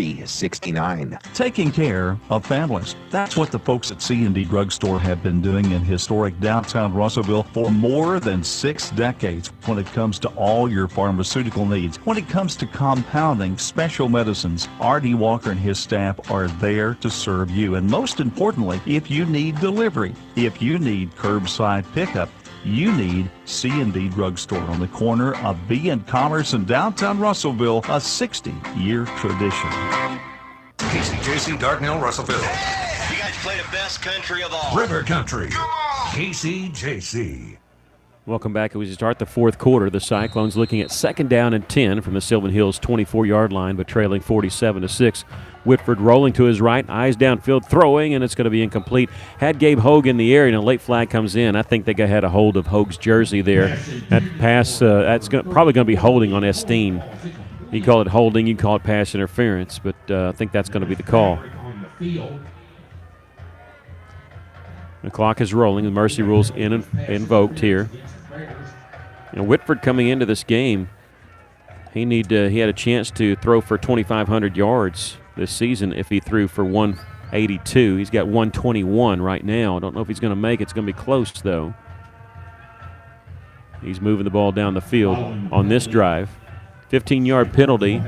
Taking care of families. That's what the folks at C&D Drugstore have been doing in historic downtown Russellville for more than 6 decades when it comes to all your pharmaceutical needs. When it comes to compounding special medicines, R.D. Walker and his staff are there to serve you. And most importantly, if you need delivery, if you need curbside pickup, you need C&D Drugstore on the corner of B and Commerce in downtown Russellville, a 60-year tradition. KCJC, Dartnell, Russellville. You guys play the best country of all. River Country. KCJC. Welcome back. As we start the fourth quarter, the Cyclones looking at second down and 10 from the Sylvan Hills 24-yard line, but trailing 47-6. Whitford rolling to his right, eyes downfield, throwing, and it's going to be incomplete. Had Gabe Hogue in the area, and a late flag comes in. I think they had a hold of Hogue's jersey there. That pass, that's probably going to be holding on Esteen. You call it holding, you call it pass interference, but I think that's going to be the call. The clock is rolling. The mercy rule's invoked here. And Whitford coming into this game, he had a chance to throw for 2,500 yards this season if he threw for 182. He's got 121 right now. I don't know if he's going to make it. It's going to be close, though. He's moving the ball down the field on this drive. 15-yard penalty.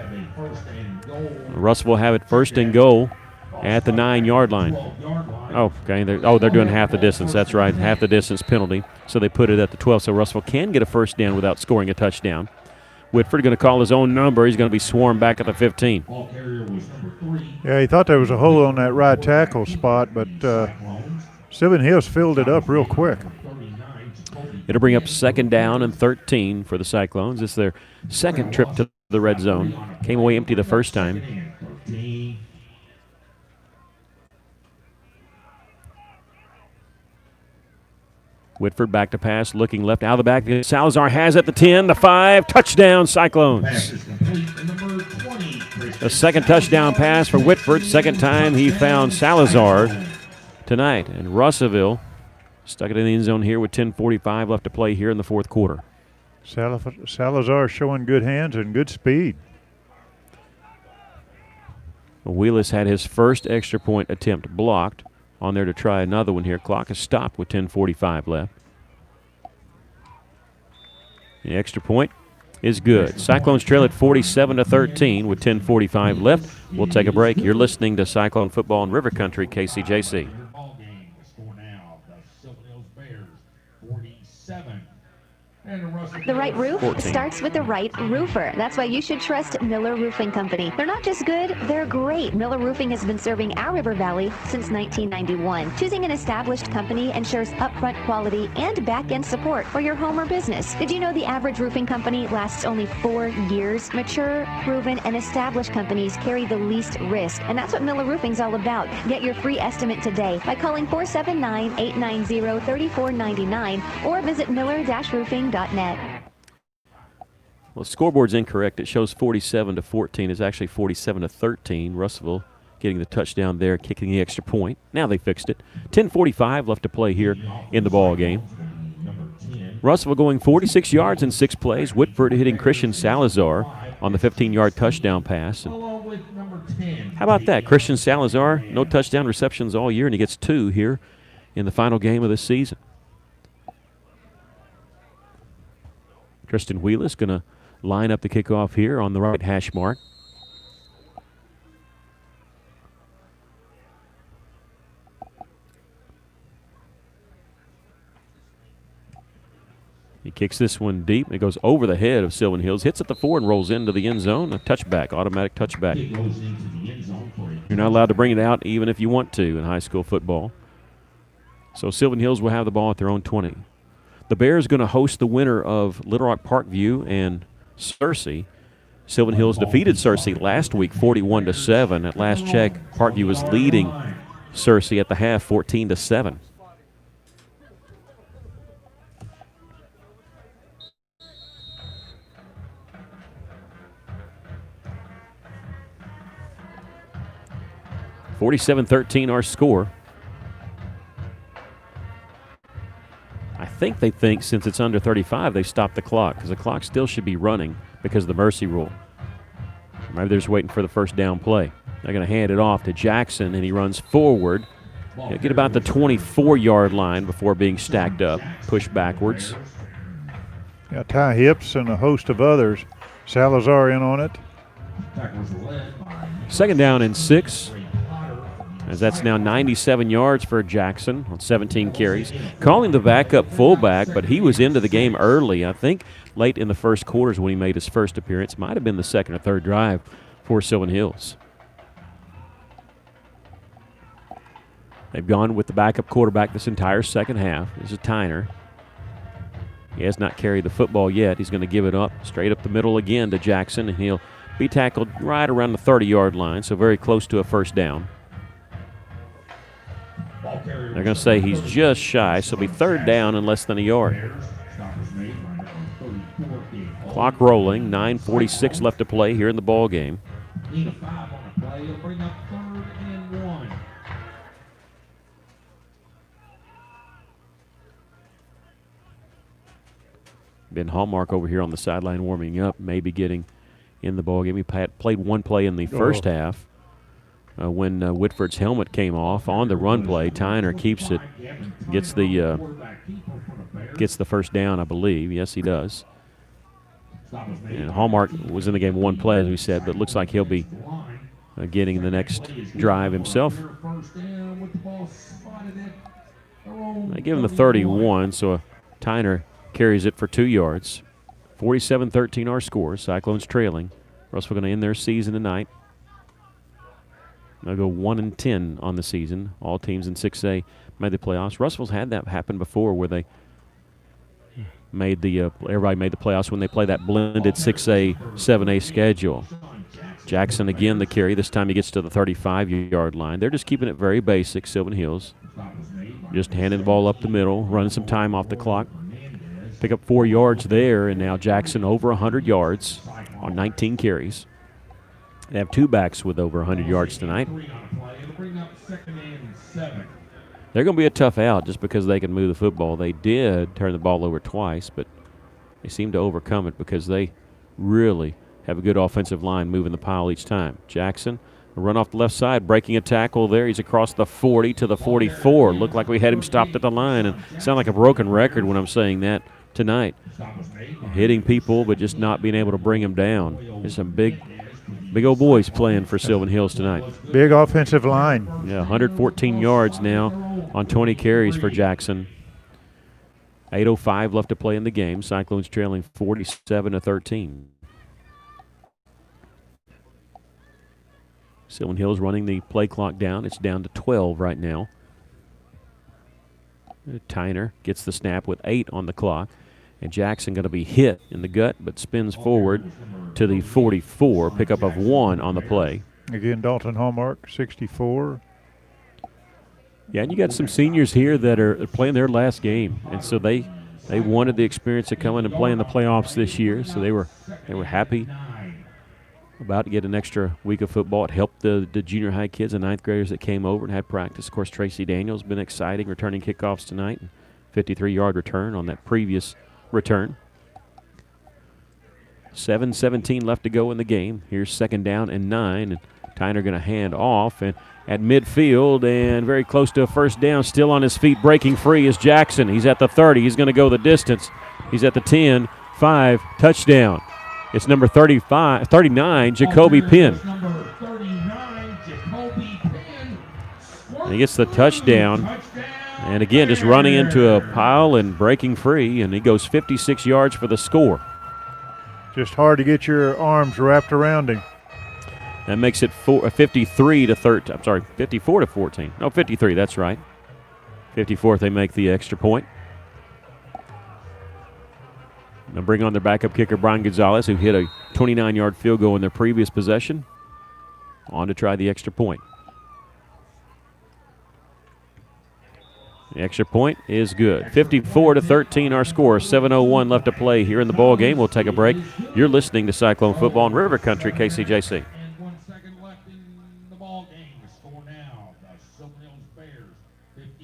Russ will have it first and goal at the 9-yard line. Oh, okay. They're doing half the distance. That's right, half the distance penalty. So they put it at the 12. So Russell can get a first down without scoring a touchdown. Whitford going to call his own number. He's going to be swarmed back at the 15. Yeah, he thought there was a hole on that right tackle spot, but Sylvan Hills filled it up real quick. It'll bring up second down and 13 for the Cyclones. It's their second trip to the red zone. Came away empty the first time. Whitford back to pass, looking left out of the back. Salazar has it, the 10, the 5, touchdown Cyclones. A second touchdown pass for Whitford. Second time he found Salazar tonight. And Russellville stuck it in the end zone here with 10:45 left to play here in the fourth quarter. Salazar showing good hands and good speed. Wheelis had his first extra point attempt blocked. On there to try another one here. Clock is stopped with 10:45 left. The extra point is good. Cyclones trail at 47-13 with 10:45 left. We'll take a break. You're listening to Cyclone Football in River Country, KCJC. The right roof 14. starts with the right roofer. That's why you should trust Miller Roofing Company. They're not just good, they're great. Miller Roofing has been serving our River Valley since 1991. Choosing an established company ensures upfront quality and back-end support for your home or business. Did you know the average roofing company lasts only 4 years? Mature, proven, and established companies carry the least risk, and that's what Miller Roofing's all about. Get your free estimate today by calling 479-890-3499 or visit miller-roofing.net. Well, the scoreboard's incorrect. It shows 47-14. It's actually 47-13. Russellville getting the touchdown there, kicking the extra point. Now they fixed it. 10:45 left to play here in the ball game. Russellville going 46 yards in 6 plays. Whitford hitting Christian Salazar on the 15-yard touchdown pass. And how about that? Christian Salazar, no touchdown receptions all year, and he gets 2 here in the final game of this season. Tristan Wheelis going to line up the kickoff here on the right hash mark. He kicks this one deep. It goes over the head of Sylvan Hills, hits at the 4 and rolls into the end zone. A touchback, automatic touchback. You're not allowed to bring it out even if you want to in high school football. So Sylvan Hills will have the ball at their own 20. The Bears going to host the winner of Little Rock Parkview and Searcy. Sylvan Hills defeated Searcy last week 41-7. At last check, Parkview was leading Searcy at the half 14-7. (47-13) our score. I think they think since it's under 35, they stopped the clock because the clock still should be running because of the mercy rule. Maybe they're just waiting for the first down play. They're going to hand it off to Jackson, and he runs forward. He'll get about the 24-yard line before being stacked up, pushed backwards. Yeah, Ty Hips and a host of others. Salazar in on it. Second down and 6. As that's now 97 yards for Jackson on 17 carries. Calling the backup fullback, but he was into the game early. I think late in the first quarters when he made his first appearance. Might have been the second or third drive for Sylvan Hills. They've gone with the backup quarterback this entire second half. This is Tyner. He has not carried the football yet. He's going to give it up straight up the middle again to Jackson, and he'll be tackled right around the 30-yard line, so very close to a first down. They're going to say he's just shy, so it'll be third down and less than a yard. Clock rolling, 9:46 left to play here in the ball game. Ben Hallmark over here on the sideline warming up, maybe getting in the ball game. He played one play in the first half. When Whitford's helmet came off on the run play, Tyner keeps it, gets the first down, I believe. Yes, he does. And Hallmark was in the game one play, as we said, but looks like he'll be getting the next drive himself. They give him the 31, so Tyner carries it for 2 yards. 47-13 our score. Cyclones trailing. Russellville going to end their season tonight. They'll go 1-10 on the season. All teams in 6A made the playoffs. Russellville's had that happen before, where they made the everybody made the playoffs when they play that blended 6A, 7A schedule. Jackson again the carry. This time he gets to the 35-yard line. They're just keeping it very basic. Sylvan Hills just handing the ball up the middle, running some time off the clock. Pick up 4 yards there, and now Jackson over 100 yards on 19 carries. They have two backs with over 100 yards tonight. They're going to be a tough out just because they can move the football. They did turn the ball over twice, but they seem to overcome it because they really have a good offensive line moving the pile each time. Jackson, a run off the left side, breaking a tackle there. He's across the 40 to the 44. Looked like we had him stopped at the line, and sound like a broken record when I'm saying that tonight. Hitting people, but just not being able to bring them down. There's some big old boys playing for Sylvan Hills tonight. Big offensive line. Yeah, 114 yards now on 20 carries for Jackson. 8:05 left to play in the game. Cyclones trailing 47-13. Sylvan Hills running the play clock down. It's down to 12 right now. Tyner gets the snap with 8 on the clock. And Jackson going to be hit in the gut, but spins forward to the 44. Pickup of 1 on the play. Again, Dalton Hallmark, 64. Yeah, and you got some seniors here that are playing their last game, and so they wanted the experience of coming and playing the playoffs this year. So they were happy about to get an extra week of football. It helped the junior high kids and ninth graders that came over and had practice. Of course, Tracy Daniels been exciting, returning kickoffs tonight. 53-yard return on that previous return. 7:17 left to go in the game. Here's 2nd down and 9, and Tyner going to hand off and at midfield and very close to a 1st down. Still on his feet, breaking free is Jackson. He's at the 30. He's going to go the distance. He's at the 10, 5, touchdown. It's number 39, Jacoby Penn. And he gets the touchdown. And again, just running into a pile and breaking free, and he goes 56 yards for the score. Just hard to get your arms wrapped around him. That makes it 53 to 13. I'm sorry, 54 to 14. No, 53. That's right. 54th, they make the extra point. They'll bring on their backup kicker, Brian Gonzalez, who hit a 29-yard field goal in their previous possession. On to try the extra point. The extra point is good. 54 to 13 our score. 7:01 left to play here in the ball game. We'll take a break. You're listening to Cyclone Football in River Country, KCJC.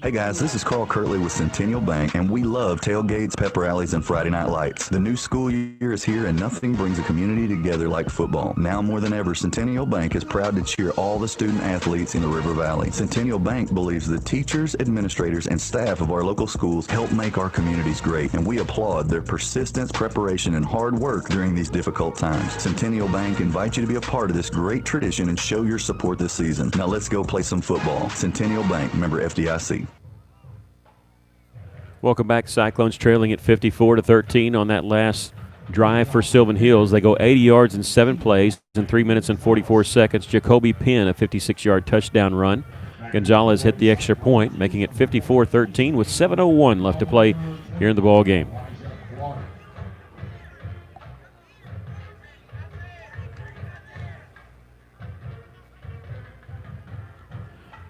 Hey guys, this is Carl Kirtley with Centennial Bank, and we love tailgates, pep rallies, and Friday night lights. The new school year is here, and nothing brings a community together like football. Now more than ever, Centennial Bank is proud to cheer all the student athletes in the River Valley. Centennial Bank believes the teachers, administrators, and staff of our local schools help make our communities great, and we applaud their persistence, preparation, and hard work during these difficult times. Centennial Bank invites you to be a part of this great tradition and show your support this season. Now let's go play some football. Centennial Bank, member FDIC. Welcome back. Cyclones trailing at 54 to 13 on that last drive for Sylvan Hills. They go 80 yards in 7 plays in 3 minutes and 44 seconds. Jacoby Penn, a 56-yard touchdown run. Gonzalez hit the extra point, making it 54-13 with 7:01 left to play here in the ball game.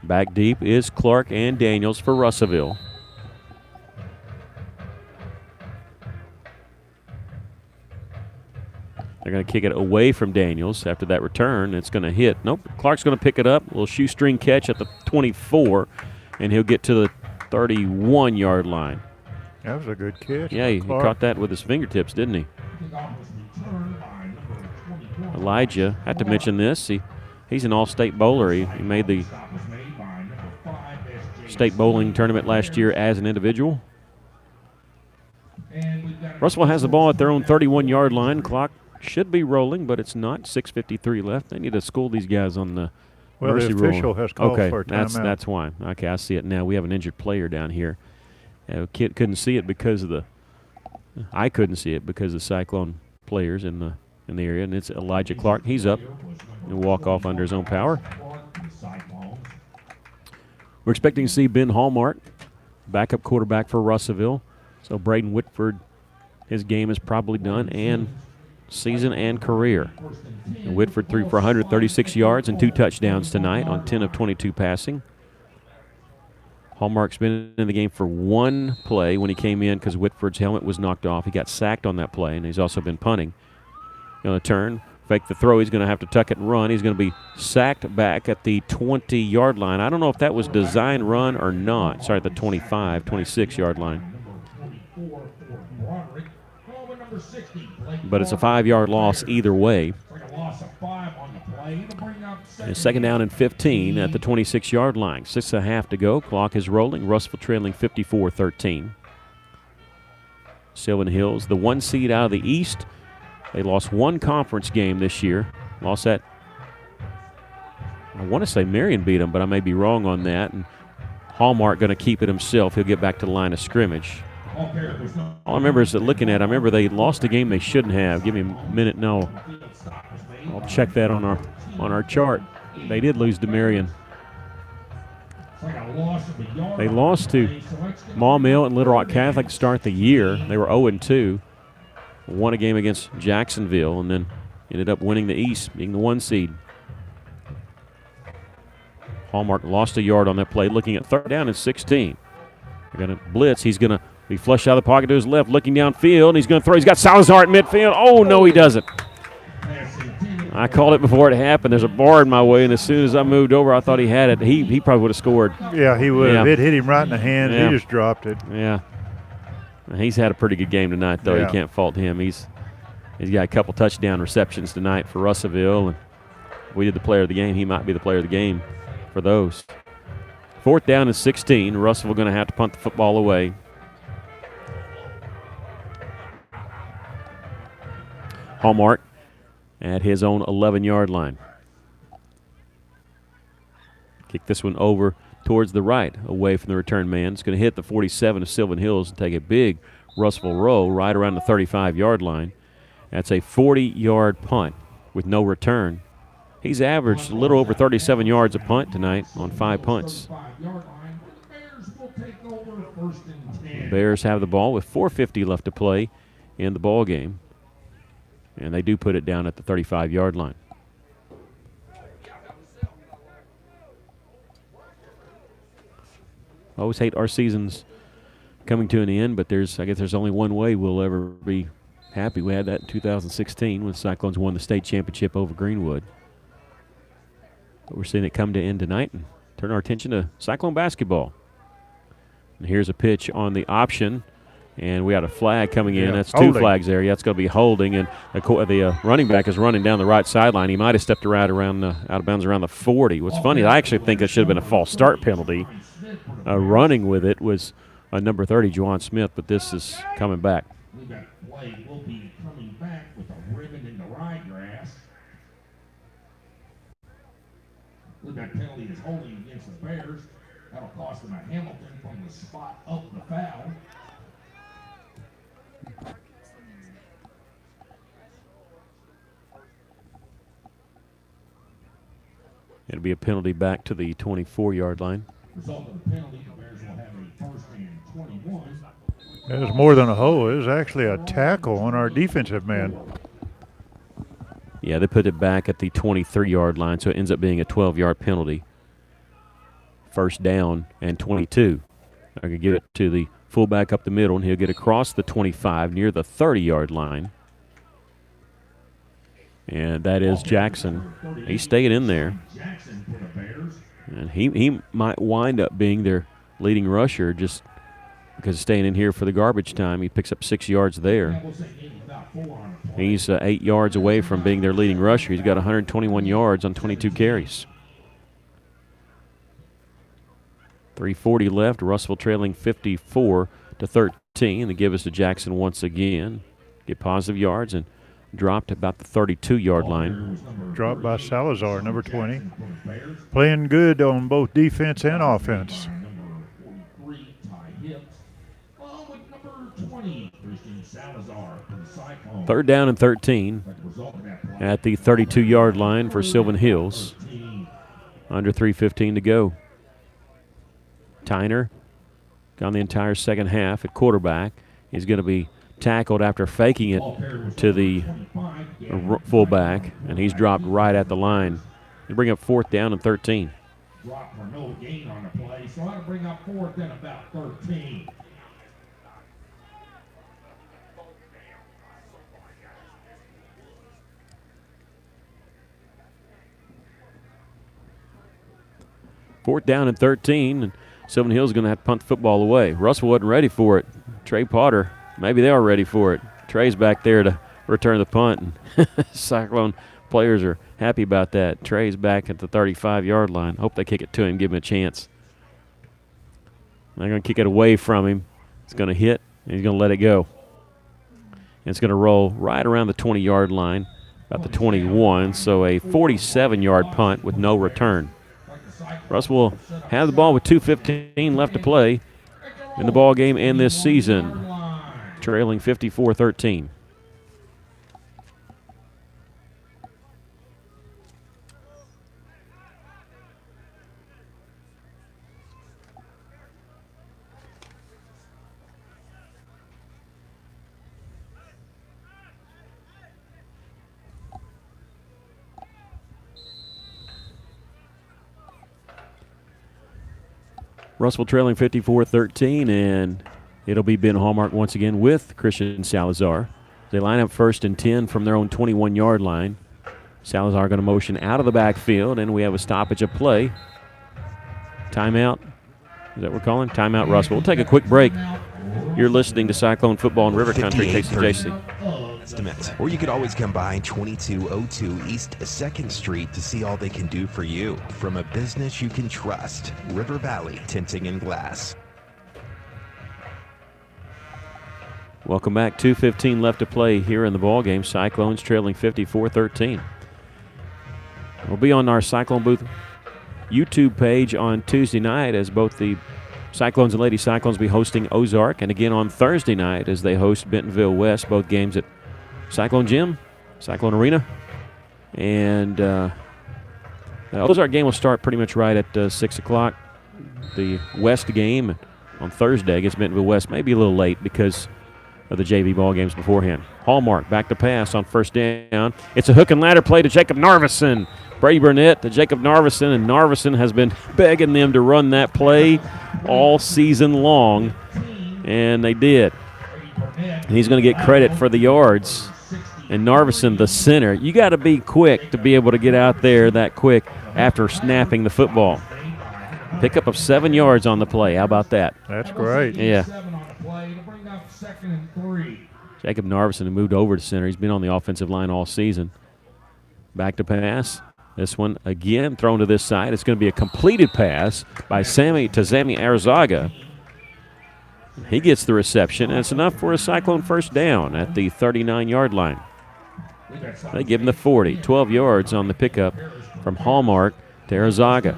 Back deep is Clark and Daniels for Russellville. They're going to kick it away from Daniels after that return. It's going to hit. Nope. Clark's going to pick it up. A little shoestring catch at the 24, and he'll get to the 31-yard line. That was a good catch. Yeah, he caught that with his fingertips, didn't he? Elijah, I have to mention this. He's an all-state bowler. He made the state bowling tournament last year as an individual. Russell has the ball at their own 31-yard line. Clock should be rolling, but it's not. 6:53 left. They need to school these guys on the mercy rule. The official has called for a timeout. That's why. Okay, I see it now. We have an injured player down here. Kid couldn't see it because of the. I couldn't see it because of Cyclone players in the area, and it's Elijah Clark. He's up and walk off under his own power. We're expecting to see Ben Hallmark, backup quarterback for Russellville. So Braden Whitford, his game is probably done, and season and career. And Whitford threw for 136 yards and 2 touchdowns tonight on 10 of 22 passing. Hallmark's been in the game for 1 play when he came in because Whitford's helmet was knocked off. He got sacked on that play, and he's also been punting. Going to turn, Fake the throw. He's going to have to tuck it and run. He's going to be sacked back at the 20-yard line. I don't know if that was design run or not. Sorry, the 25, 26-yard line. But it's a 5-yard loss either way. And second down and 15 at the 26-yard line. 6.5 to go. Clock is rolling. Russellville trailing 54-13. Sylvan Hills, the 1 seed out of the East. They lost one conference game this year. Lost that. I want to say Marion beat them, but I may be wrong on that. And Hallmark going to keep it himself. He'll get back to the line of scrimmage. All I remember is that looking at, I remember they lost a game they shouldn't have. Give me a minute. No, I'll check that on our chart. They did lose to Marion. They lost to Maumelle and Little Rock Catholic to start the year. They were 0-2. Won a game against Jacksonville and then ended up winning the East, being the 1 seed. Hallmark lost a yard on that play, looking at third down and 16. They're going to blitz. He's going to be flushed out of the pocket to his left, looking downfield, and he's going to throw. He's got Salazar at midfield. Oh, no, he doesn't. I called it before it happened. There's a bar in my way, and as soon as I moved over, I thought he had it. He probably would have scored. Yeah, he would have. It hit him right in the hands. Yeah. He just dropped it. Yeah. He's had a pretty good game tonight, though. Yeah. You can't fault him. He's got a couple touchdown receptions tonight for Russellville, and if we did the player of the game, he might be the player of the game for those. Fourth down and 16. Russellville going to have to punt the football away. Hallmark at his own 11-yard line. Kick this one over towards the right, away from the return man. It's going to hit the 47 of Sylvan Hills and take a big Russellville roll right around the 35-yard line. That's a 40-yard punt with no return. He's averaged a little over 37 yards a punt tonight on 5 punts. The Bears have the ball with 4:50 left to play in the ball game. And they do put it down at the 35-yard line. I always hate our seasons coming to an end, but I guess there's only one way we'll ever be happy. We had that in 2016 when the Cyclones won the state championship over Greenwood. But we're seeing it come to end tonight and turn our attention to Cyclone basketball. And here's a pitch on the option. And we had a flag coming in. That's two flags there. Yeah, it's going to be holding. And the running back is running down the right sideline. He might have stepped around out of bounds around the 40. What's funny, I actually think it should have been a false start penalty. Running with it was number 30, Juwan Smith, but this is coming back. That play will be coming back with a ribbon in the ryegrass. That penalty is holding against the Bears. That'll cost them a Hamilton from the spot of the foul. It'll be a penalty back to the 24-yard line. Result of the penalty, the Bears will have a first and 21. It was more than a hole. It was actually a tackle on our defensive man. Yeah, they put it back at the 23-yard line, so it ends up being a 12-yard penalty. First down and 22. I can give it to the fullback up the middle, and he'll get across the 25 near the 30-yard line. And that is Jackson. He stayed in there. And he might wind up being their leading rusher just because of staying in here for the garbage time. He picks up 6 yards there. He's 8 yards away from being their leading rusher. He's got 121 yards on 22 carries. 3:40 left. Russellville trailing 54-13. They give us to Jackson once again. Get positive yards and dropped about the 32-yard line. Dropped by Salazar, number 20. Playing good on both defense and offense. Third down and 13 at the 32-yard line for Sylvan Hills. Under 3:15 to go. Tyner gone the entire second half at quarterback. He's going to be tackled after faking it to the fullback, and he's dropped right at the line. They bring up fourth down and 13. Drop for no gain on the play, so I'll bring up fourth and about 13. 4th down and 13, and Sylvan Hills is going to have to punt the football away. Russell wasn't ready for it. Trey Potter, maybe they are ready for it. Trey's back there to return the punt, and Cyclone players are happy about that. Trey's back at the 35-yard line. Hope they kick it to him, give him a chance. They're going to kick it away from him. It's going to hit, and he's going to let it go. And it's going to roll right around the 20-yard line, about the 21, so a 47-yard punt with no return. Russ will have the ball with 2:15 left to play in the ball game and this season, trailing 54-13. Russell trailing 54-13, and it'll be Ben Hallmark once again with Christian Salazar. They line up 1st and 10 from their own 21-yard line. Salazar going to motion out of the backfield, and we have a stoppage of play. Timeout. Is that what we're calling? Timeout, Russell. We'll take a quick break. You're listening to Cyclone Football in River Country, KCJC. Estimate. Or you could always come by 2202 East 2nd Street to see all they can do for you. From a business you can trust, River Valley Tinting and Glass. Welcome back. 2:15 left to play here in the ball game. Cyclones trailing 54-13. We'll be on our Cyclone Booth YouTube page on Tuesday night as both the Cyclones and Lady Cyclones be hosting Ozark, and again on Thursday night as they host Bentonville West, both games at Cyclone Gym, Cyclone Arena. And the Ozark game will start pretty much right at 6 o'clock. The West game on Thursday against Bentonville West may be a little late because of the JV ball games beforehand. Hallmark back to pass on 1st down. It's a hook and ladder play to Jacob Narveson. Brady Burnett to Jacob Narveson, and Narveson has been begging them to run that play all season long, and they did. And he's going to get credit for the yards. And Narveson, the center, you got to be quick to be able to get out there that quick after snapping the football. Pickup of 7 yards on the play. How about that? That's great. Yeah. Jacob Narveson moved over to center. He's been on the offensive line all season. Back to pass. This one again thrown to this side. It's going to be a completed pass by Sammy Arzaga. He gets the reception, and it's enough for a Cyclone 1st down at the 39-yard line. They give him the 40, 12 yards on the pickup from Hallmark to Arzaga.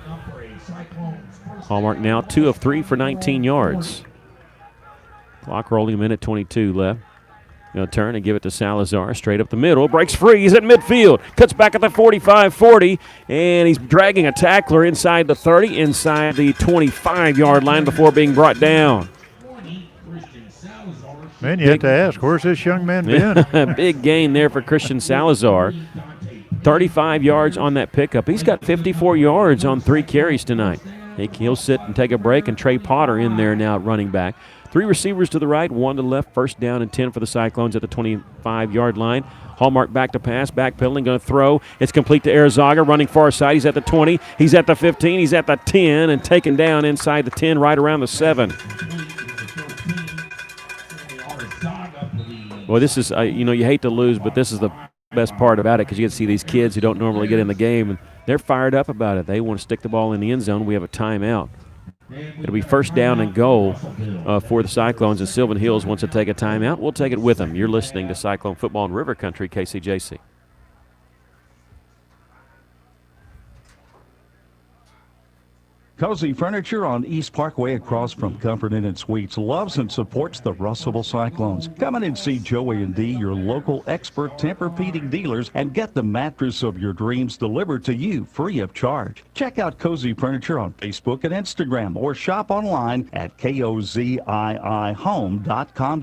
Hallmark now 2 of 3 for 19 yards. Clock rolling, a minute 22 left. Going to turn and give it to Salazar, straight up the middle, breaks free, he's at midfield, cuts back at the 45-40, and he's dragging a tackler inside the 30, inside the 25-yard line before being brought down. Man, you have to ask, where's this young man been? Big gain there for Christian Salazar. 35 yards on that pickup. He's got 54 yards on 3 carries tonight. He'll sit and take a break, and Trey Potter in there now at running back. 3 receivers to the right, 1 to the left. 1st down and 10 for the Cyclones at the 25-yard line. Hallmark back to pass, backpedaling, going to throw. It's complete to Arzaga, running far side. He's at the 20, he's at the 15, he's at the 10, and taken down inside the 10, right around the 7. Well, this is, you hate to lose, but this is the best part about it because you get to see these kids who don't normally get in the game, and they're fired up about it. They want to stick the ball in the end zone. We have a timeout. It'll be 1st down and goal for the Cyclones, and Sylvan Hills wants to take a timeout. We'll take it with them. You're listening to Cyclone Football in River Country, KCJC. Cozy Furniture on East Parkway across from Comfort Inn and Suites loves and supports the Russellville Cyclones. Come in and see Joey and Dee, your local expert Tempur-Pedic dealers, and get the mattress of your dreams delivered to you free of charge. Check out Cozy Furniture on Facebook and Instagram, or shop online at koziihome.com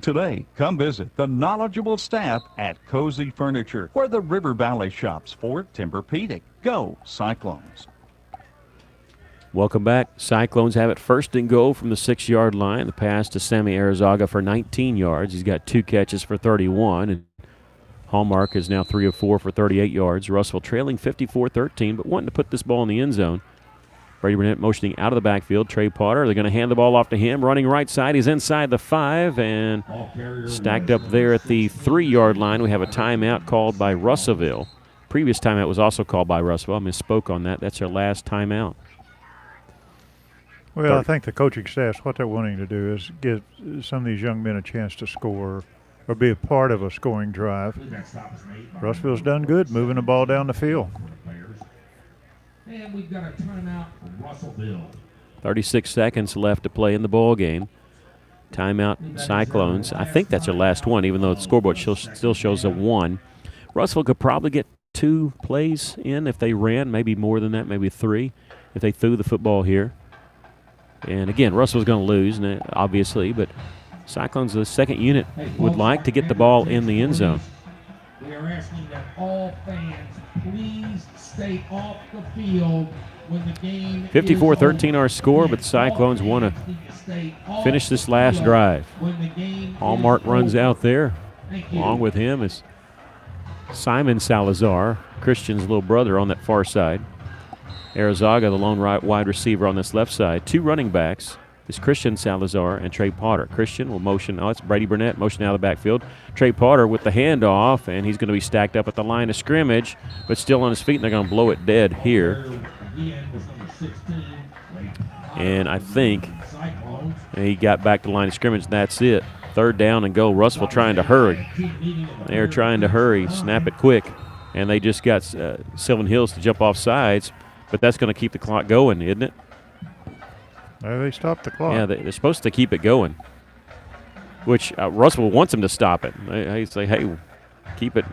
today. Come visit the knowledgeable staff at Cozy Furniture, where the River Valley shops for Tempur-Pedic. Go Cyclones. Welcome back. Cyclones have it 1st and goal from the 6-yard line. The pass to Sammy Arzaga for 19 yards. He's got 2 catches for 31, and Hallmark is now 3 of 4 for 38 yards. Russell trailing 54-13, but wanting to put this ball in the end zone. Brady Burnett motioning out of the backfield. Trey Potter, they're going to hand the ball off to him. Running right side, he's inside the 5 and stacked up there at the 3-yard line. We have a timeout called by Russellville. Previous timeout was also called by Russellville. I misspoke on that. That's their last timeout. Well, I think the coaching staff, what they're wanting to do is give some of these young men a chance to score or be a part of a scoring drive. Russellville's done good moving the ball down the field. And we've got a timeout for Russellville. 36 seconds left to play in the ball game. Timeout Cyclones. I think that's their last one, even though the scoreboard still shows a 1. Russellville could probably get 2 plays in if they ran, maybe more than that, maybe 3, if they threw the football here. And again, Russellville's going to lose, obviously, but Cyclones, the second unit, would like to get the ball in the end zone. We are asking that all fans please stay off the field when the game 54-13 our score, but the Cyclones want to finish this last drive. Hallmark runs out there. Along with him is Simon Salazar, Christian's little brother, on that far side. Arizaga, the lone wide receiver on this left side. 2 running backs is Christian Salazar and Trey Potter. Christian will motion. Oh, it's Brady Burnett motion out of the backfield. Trey Potter with the handoff, and he's going to be stacked up at the line of scrimmage, but still on his feet, and they're going to blow it dead here. And I think he got back to the line of scrimmage. That's it. 3rd down and go. Russellville trying to hurry. They're trying to hurry, snap it quick, and they just got Sylvan Hills to jump off sides, but that's going to keep the clock going, isn't it? They stopped the clock. Yeah, they're supposed to keep it going, which Russellville wants them to stop it. They say, hey, keep it.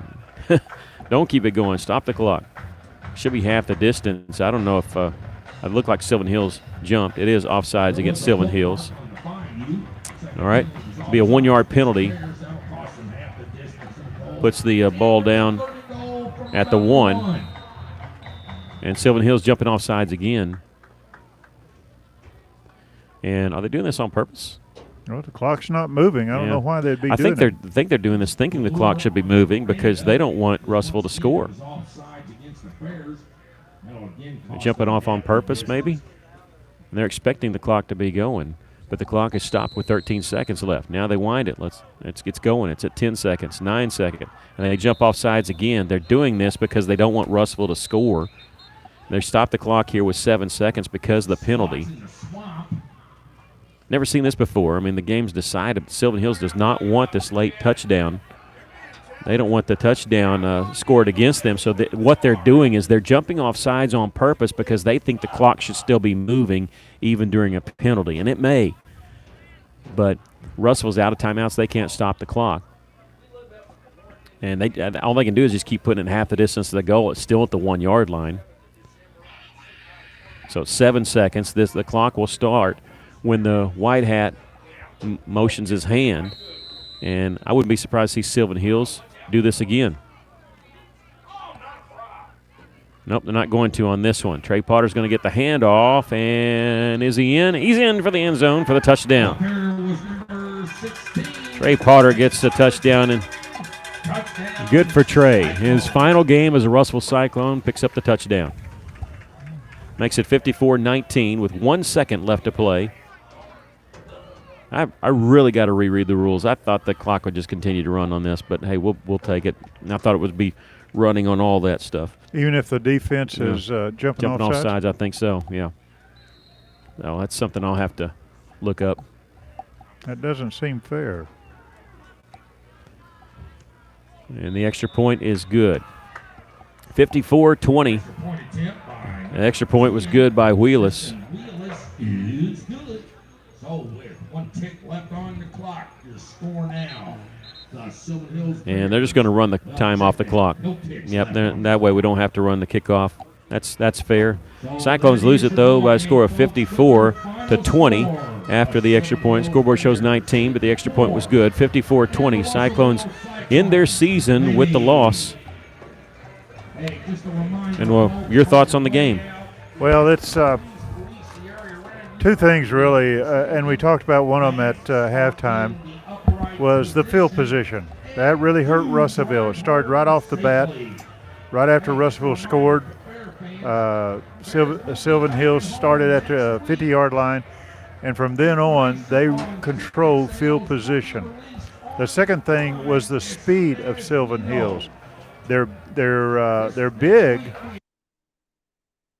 Don't keep it going. Stop the clock. Should be half the distance. I don't know if it looked like Sylvan Hills jumped. It is offsides against Sylvan Hills. All right. Be a 1-yard penalty. Puts the ball down at the 1. And Sylvan Hills jumping off sides again. And are they doing this on purpose? Well, the clock's not moving. I don't know why they'd be doing it. I think they're doing this thinking the clock should be moving because they don't want Russellville to score. They're jumping off on purpose, maybe. And they're expecting the clock to be going. But the clock is stopped with 13 seconds left. Now they wind it. It's going. It's at 10 seconds, 9 seconds. And they jump off sides again. They're doing this because they don't want Russellville to score. They stop the clock here with 7 seconds because of the penalty. Never seen this before. I mean, the game's decided. Sylvan Hills does not want this late touchdown. They don't want the touchdown scored against them. So what they're doing is they're jumping off sides on purpose because they think the clock should still be moving even during a penalty. And it may. But Russellville's out of timeouts. They can't stop the clock. And all they can do is just keep putting it half the distance to the goal. It's still at the 1-yard line. So 7 seconds. The clock will start when the white hat motions his hand. And I wouldn't be surprised to see Sylvan Hills do this again. Nope, they're not going to on this one. Trey Potter's going to get the handoff, and is he in? He's in for the end zone for the touchdown. Trey Potter gets the touchdown, and good for Trey. His final game as a Russellville Cyclone, picks up the touchdown. Makes it 54-19 with 1 second left to play. I really got to reread the rules. I thought the clock would just continue to run on this, but hey, we'll take it. And I thought it would be running on all that stuff. Even if the defense is jumping off sides? I think so, yeah. No, that's something I'll have to look up. That doesn't seem fair. And the extra point is good. 54-20. The extra point was good by Wheelis. So with 1 tick left on the clock, your score now. And they're just going to run the time off the clock. Yep, that way we don't have to run the kickoff. That's fair. Cyclones lose it, though, by a score of 54-20 after the extra point. Scoreboard shows 19, but the extra point was good. 54-20. Cyclones in their season with the loss. And, your thoughts on the game? Well, it's two things, really, and we talked about one of them at halftime, was the field position. That really hurt Russellville. It started right off the bat, right after Russellville scored. Sylvan Hills started at the 50-yard line, and from then on, they controlled field position. The second thing was the speed of Sylvan Hills. They're big,